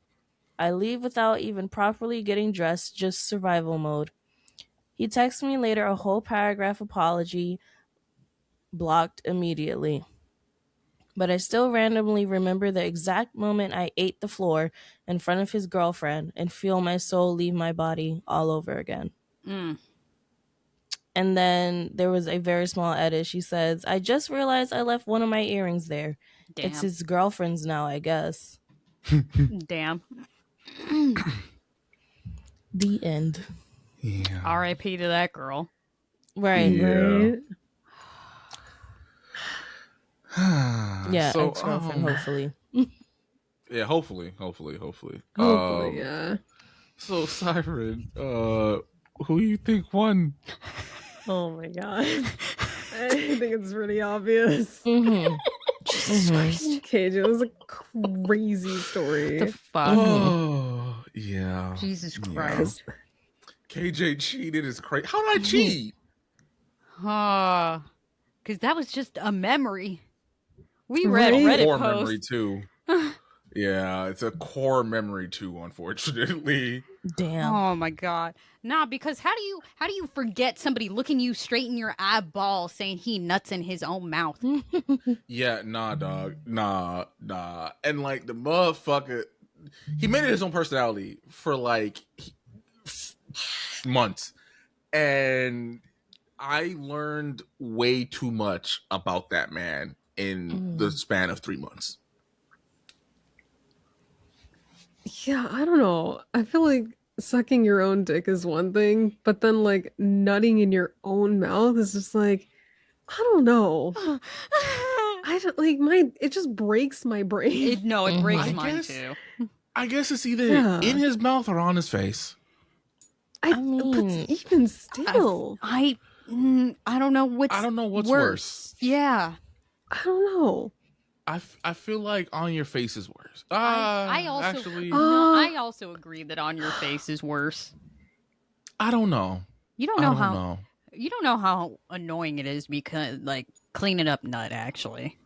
Speaker 2: I leave without even properly getting dressed, just survival mode. He texts me later a whole paragraph apology, blocked immediately. But I still randomly remember the exact moment I ate the floor in front of his girlfriend and feel my soul leave my body all over again.
Speaker 3: Mm,
Speaker 2: And then there was a very small edit. She says, "I just realized I left one of my earrings there. It's
Speaker 3: damn.
Speaker 2: his girlfriend's now, I guess."
Speaker 3: Damn.
Speaker 2: The end.
Speaker 1: Yeah.
Speaker 3: R.I.P. to that girl.
Speaker 2: Right.
Speaker 1: Yeah.
Speaker 2: Yeah. Yeah,
Speaker 1: So,
Speaker 2: ex-girlfriend, hopefully.
Speaker 1: yeah, hopefully.
Speaker 4: Hopefully, yeah.
Speaker 1: So Siren, who you think won?
Speaker 4: Oh my god. I think it's pretty obvious.
Speaker 2: Mm-hmm.
Speaker 3: Jesus Christ.
Speaker 4: KJ, it was a crazy story.
Speaker 3: The fuck?
Speaker 1: Oh, yeah.
Speaker 3: Jesus
Speaker 1: Yeah.
Speaker 3: Christ.
Speaker 1: KJ cheated is crazy. How did I cheat?
Speaker 3: Because that was just a memory. We
Speaker 4: Right?
Speaker 3: read Reddit
Speaker 1: Core
Speaker 3: posts.
Speaker 1: memory too. Yeah, it's a core memory too, unfortunately.
Speaker 2: Damn.
Speaker 3: Oh my god. Nah, because how do you forget somebody looking you straight in your eyeball saying he nuts in his own mouth?
Speaker 1: Yeah, nah, dog. Nah. And like the motherfucker, he made it his own personality for like months. And I learned way too much about that man in the span of 3 months.
Speaker 4: Yeah, I don't know. I feel like sucking your own dick is one thing, but then like nutting in your own mouth is just like, I don't know. I don't like it just breaks my brain.
Speaker 3: It breaks
Speaker 1: I
Speaker 3: mine
Speaker 1: guess-
Speaker 3: too.
Speaker 1: I guess it's either
Speaker 4: Yeah.
Speaker 1: in his mouth or on his face.
Speaker 2: I mean-
Speaker 4: but even still,
Speaker 3: I don't know
Speaker 1: I don't know what's
Speaker 3: worse.
Speaker 1: worse.
Speaker 3: Yeah.
Speaker 4: I don't know.
Speaker 1: I feel like on your face is worse.
Speaker 3: I also
Speaker 1: actually,
Speaker 3: no, I also agree that on your face is worse.
Speaker 1: I don't know.
Speaker 3: You don't
Speaker 1: I
Speaker 3: know
Speaker 1: don't
Speaker 3: how
Speaker 1: know.
Speaker 3: you don't know how annoying it is because like cleaning up nut actually.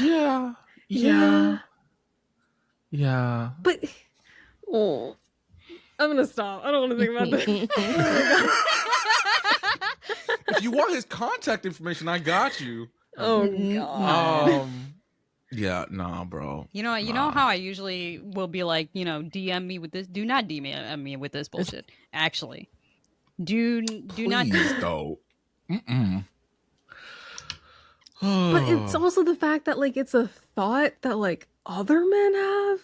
Speaker 1: Yeah.
Speaker 4: But I'm gonna stop. I don't want to think about this.
Speaker 1: If you want his contact information, I got you.
Speaker 4: Oh god.
Speaker 1: Yeah, nah, bro.
Speaker 3: You know how I usually will be like, DM me with this. Do not DM me with this bullshit. Actually, do not.
Speaker 1: Please, though. Mm-mm.
Speaker 4: But it's also the fact that like it's a thought that like other men have.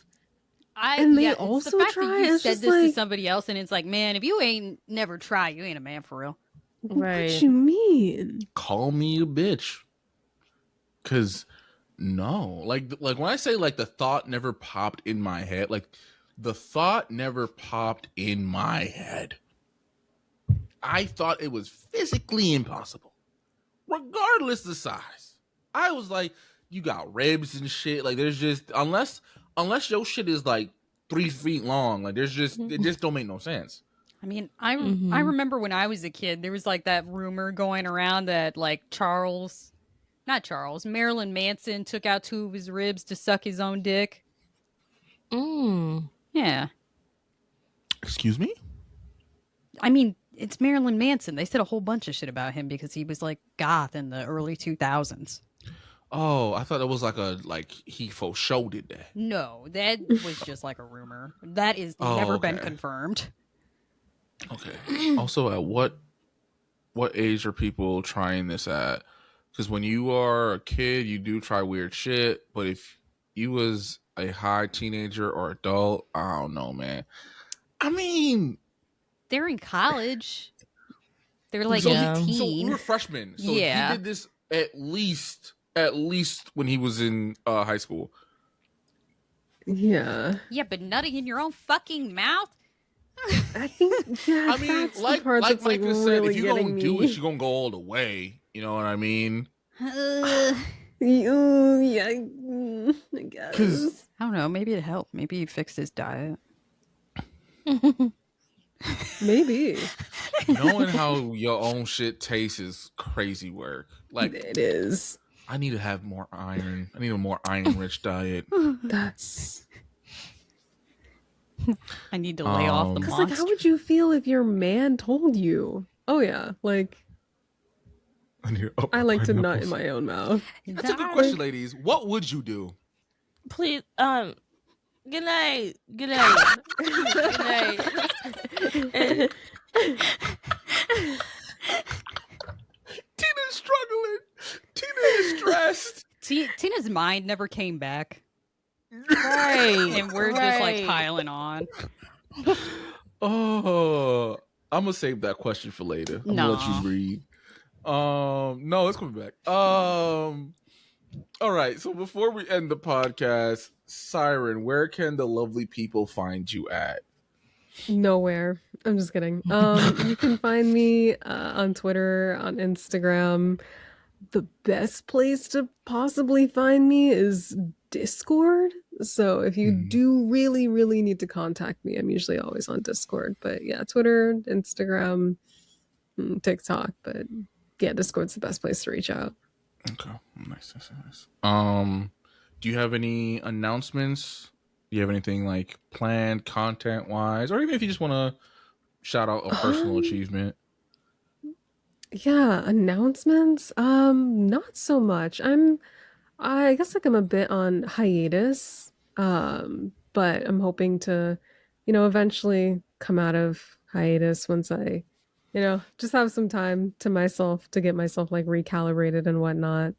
Speaker 4: And they
Speaker 3: it's
Speaker 4: also
Speaker 3: the fact
Speaker 4: try,
Speaker 3: that you
Speaker 4: it's
Speaker 3: said
Speaker 4: just
Speaker 3: this to
Speaker 4: like-
Speaker 3: somebody else, and it's like, man, if you ain't never try, you ain't a man for real.
Speaker 2: Right.
Speaker 4: What you mean?
Speaker 1: Call me a bitch. Cause no, like when I say like the thought never popped in my head, like the thought never popped in my head. I thought it was physically impossible, regardless the size. I was like, you got ribs and shit. Like there's just unless your shit is like 3 feet long, like there's just it just don't make no sense.
Speaker 3: I mean, I remember when I was a kid, there was like that rumor going around that like Marilyn Manson took out 2 of his ribs to suck his own dick. Yeah.
Speaker 1: Excuse me?
Speaker 3: I mean, it's Marilyn Manson. They said a whole bunch of shit about him because he was like goth in the early 2000s.
Speaker 1: Oh, I thought it was like he for show did that.
Speaker 3: No, that was just like a rumor. That is never been
Speaker 1: okay.
Speaker 3: confirmed.
Speaker 1: Okay. Also, at what age are people trying this at? Because when you are a kid, you do try weird shit. But if you was a high teenager or adult, I don't know, man. I mean,
Speaker 3: They're in college. They're like
Speaker 1: so
Speaker 3: 18.
Speaker 1: so we were freshmen. So
Speaker 3: Yeah.
Speaker 1: he did this at least when he was in high school.
Speaker 4: Yeah.
Speaker 3: Yeah, but nutting in your own fucking mouth?
Speaker 4: I think, yeah,
Speaker 1: I mean,
Speaker 4: that's
Speaker 1: like
Speaker 4: the part that's like
Speaker 1: Micah said,
Speaker 4: really
Speaker 1: if you're
Speaker 4: getting
Speaker 1: gonna
Speaker 4: me.
Speaker 1: do it, you're gonna go all the way. You know what I mean?
Speaker 3: Uh,
Speaker 4: Yeah, I guess.
Speaker 1: 'Cause-
Speaker 3: I don't know. Maybe it helped. Maybe he fixed his diet.
Speaker 4: Maybe.
Speaker 1: Knowing how your own shit tastes is crazy work. Like
Speaker 4: It is.
Speaker 1: I need to have more iron. I need a more iron-rich diet.
Speaker 4: That's...
Speaker 3: I need to lay off the
Speaker 1: Because,
Speaker 4: Because, like,
Speaker 3: monster.
Speaker 4: how would you feel if your man told you, oh, yeah, like, I like to nut in my own mouth?
Speaker 1: That's a good question, ladies. What would you do?
Speaker 2: Please, good night. Good night. Good night.
Speaker 1: Tina's struggling. Tina is stressed.
Speaker 3: Tina's mind never came back.
Speaker 2: Right.
Speaker 3: And we're just like piling on.
Speaker 1: Oh, I'm gonna save that question for later. I'm gonna let
Speaker 3: Nah.
Speaker 1: you breathe. No, it's coming back. All right. So before we end the podcast, Siren, where can the lovely people find you at?
Speaker 4: Nowhere. I'm just kidding. You can find me on Twitter, on Instagram. The best place to possibly find me is Discord. So if you do really, really need to contact me, I'm usually always on Discord. But yeah, Twitter, Instagram, TikTok. But yeah, Discord's the best place to reach out.
Speaker 1: Okay, nice. Do you have any announcements? Do you have anything like planned content wise, or even if you just want to shout out a personal achievement?
Speaker 4: Yeah, announcements? Not so much. I guess like I'm a bit on hiatus. But I'm hoping to, eventually come out of hiatus once I, just have some time to myself to get myself like recalibrated and whatnot.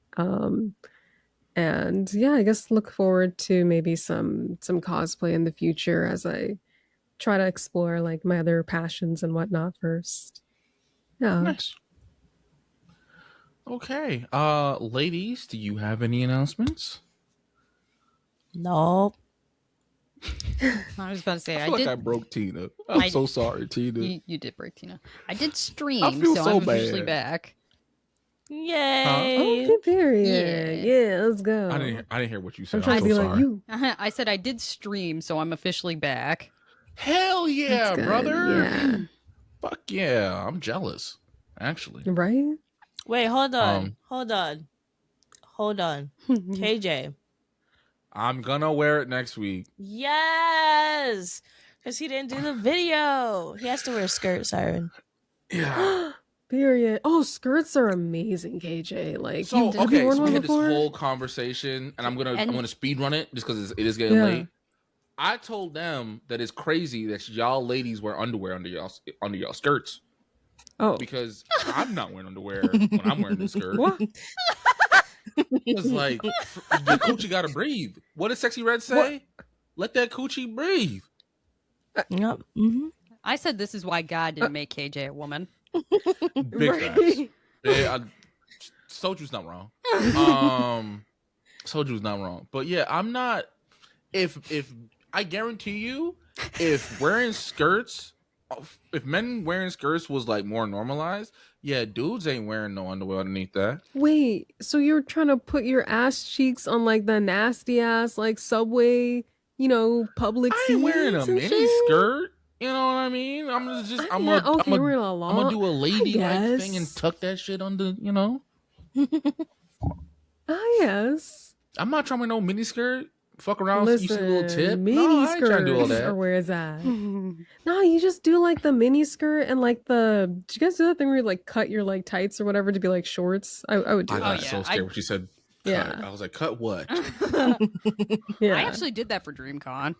Speaker 4: And yeah, I guess look forward to maybe some cosplay in the future as I try to explore like my other passions and whatnot first. Yeah.
Speaker 1: Nice. Okay. Ladies, do you have any announcements?
Speaker 2: Nope.
Speaker 3: I was about to say,
Speaker 1: I feel like I broke Tina. I'm so sorry, Tina.
Speaker 3: You did break Tina. I did stream,
Speaker 1: I feel
Speaker 3: so
Speaker 1: so
Speaker 3: I'm officially
Speaker 1: bad.
Speaker 3: back.
Speaker 2: Yay.
Speaker 4: Okay, period. Yeah, let's go.
Speaker 1: I didn't hear what you said.
Speaker 4: I'm trying
Speaker 1: I'm
Speaker 4: to be
Speaker 1: so
Speaker 4: like
Speaker 1: sorry.
Speaker 4: you.
Speaker 3: I said I did stream, so I'm officially back.
Speaker 1: Hell yeah,
Speaker 4: That's good,
Speaker 1: brother.
Speaker 4: yeah.
Speaker 1: Fuck yeah. I'm jealous, actually.
Speaker 4: Right?
Speaker 2: Wait, hold on. Hold on. KJ.
Speaker 1: I'm gonna wear it next week.
Speaker 2: Yes. Because he didn't do the video. He has to wear a skirt, Siren.
Speaker 1: Yeah.
Speaker 4: Period. Oh, skirts are amazing, KJ. Like,
Speaker 1: So
Speaker 4: have you
Speaker 1: okay,
Speaker 4: worn
Speaker 1: so we
Speaker 4: one
Speaker 1: had this
Speaker 4: before?
Speaker 1: whole conversation, and I'm
Speaker 3: And-
Speaker 1: gonna speed run it just because it is getting
Speaker 4: Yeah.
Speaker 1: late. I told them that it's crazy that y'all ladies wear underwear under y'all skirts
Speaker 4: Oh,
Speaker 1: because I'm not wearing underwear when I'm wearing this skirt.
Speaker 4: what?
Speaker 1: It's like the coochie gotta breathe. What does Sexy Red say? Let that coochie breathe.
Speaker 2: Yep. Mm-hmm.
Speaker 3: I said this is why God didn't make KJ a woman.
Speaker 1: Big facts. Yeah, Soju's not wrong. Soju's not wrong. But yeah, I'm not. If I guarantee you, if wearing skirts, if men wearing skirts was like more normalized, yeah, dudes ain't wearing no underwear underneath that.
Speaker 4: Wait, so you're trying to put your ass cheeks on like the nasty ass like subway, public
Speaker 1: I
Speaker 4: seats
Speaker 1: ain't wearing a
Speaker 4: and
Speaker 1: mini
Speaker 4: shit?
Speaker 1: skirt. You know what I mean? I'm just I'm
Speaker 4: Yeah,
Speaker 1: a,
Speaker 4: okay, we're in a
Speaker 1: I'm gonna
Speaker 4: long.
Speaker 1: do a ladylike thing and
Speaker 4: guess.
Speaker 1: tuck that shit under. You know,
Speaker 4: Yes.
Speaker 1: I'm not trying to wear no mini skirt. Fuck around, you see a little tip.
Speaker 4: Listen,
Speaker 1: No,
Speaker 4: mini
Speaker 1: I ain't trying to do all
Speaker 4: skirts
Speaker 1: that.
Speaker 4: are where it's at. No, you just do like the mini skirt and like the. Did you guys do that thing where you like cut your like tights or whatever to be like shorts? I would do
Speaker 1: I
Speaker 4: that.
Speaker 1: got
Speaker 3: yeah,
Speaker 1: so scared when she said cut.
Speaker 4: Yeah.
Speaker 1: I was like, cut what?
Speaker 4: Yeah.
Speaker 3: I actually did that for DreamCon.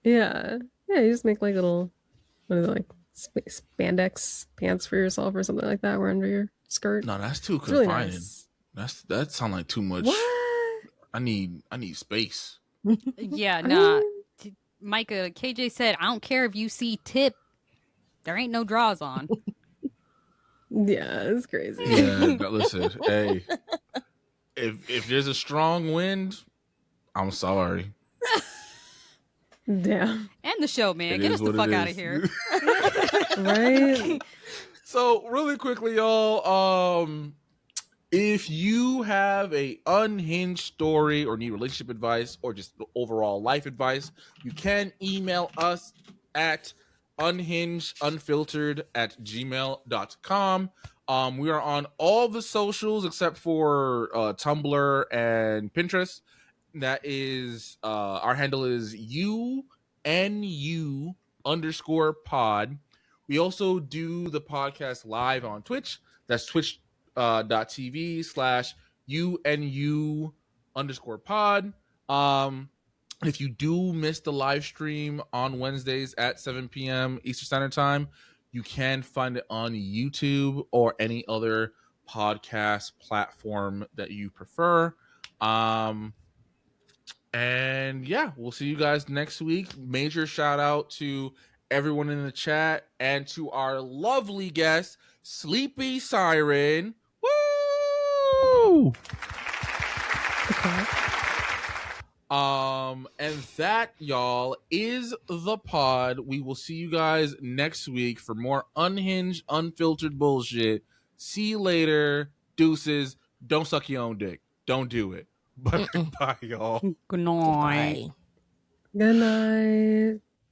Speaker 4: Yeah. Yeah, you just make like little, what is it, like spandex pants for yourself or something like that, wear under your skirt.
Speaker 1: No, that's too
Speaker 4: It's really
Speaker 1: confining.
Speaker 4: nice.
Speaker 1: That sounds like too much.
Speaker 4: What?
Speaker 1: I need space.
Speaker 3: Yeah,
Speaker 4: I
Speaker 3: nah.
Speaker 4: mean,
Speaker 3: Micah, KJ said, I don't care if you see tip. There ain't no draws on.
Speaker 4: yeah, it's crazy.
Speaker 1: Yeah, listen, hey, if there's a strong wind, I'm sorry.
Speaker 4: Damn.
Speaker 3: End the show, man.
Speaker 1: It
Speaker 3: Get
Speaker 1: is
Speaker 3: us the
Speaker 1: what
Speaker 3: fuck
Speaker 1: it
Speaker 3: out of
Speaker 1: is.
Speaker 3: here.
Speaker 4: Right?
Speaker 1: So really quickly, y'all, if you have a unhinged story or need relationship advice or just overall life advice, you can email us at unhingedunfiltered@gmail.com. We are on all the socials except for Tumblr and Pinterest. That is our handle is UNU_pod. We also do the podcast live on Twitch. That's twitch.tv/UNU_pod. If you do miss the live stream on Wednesdays at 7 p.m. Eastern Standard Time, you can find it on YouTube or any other podcast platform that you prefer. And yeah, we'll see you guys next week. Major shout out to everyone in the chat and to our lovely guest, Sleepy Siren. Woo! And that, y'all, is the pod. We will see you guys next week for more unhinged, unfiltered bullshit. See you later. Deuces. Don't suck your own dick. Don't do it. Bye, y'all.
Speaker 3: Good night.
Speaker 2: Bye.
Speaker 4: Good night.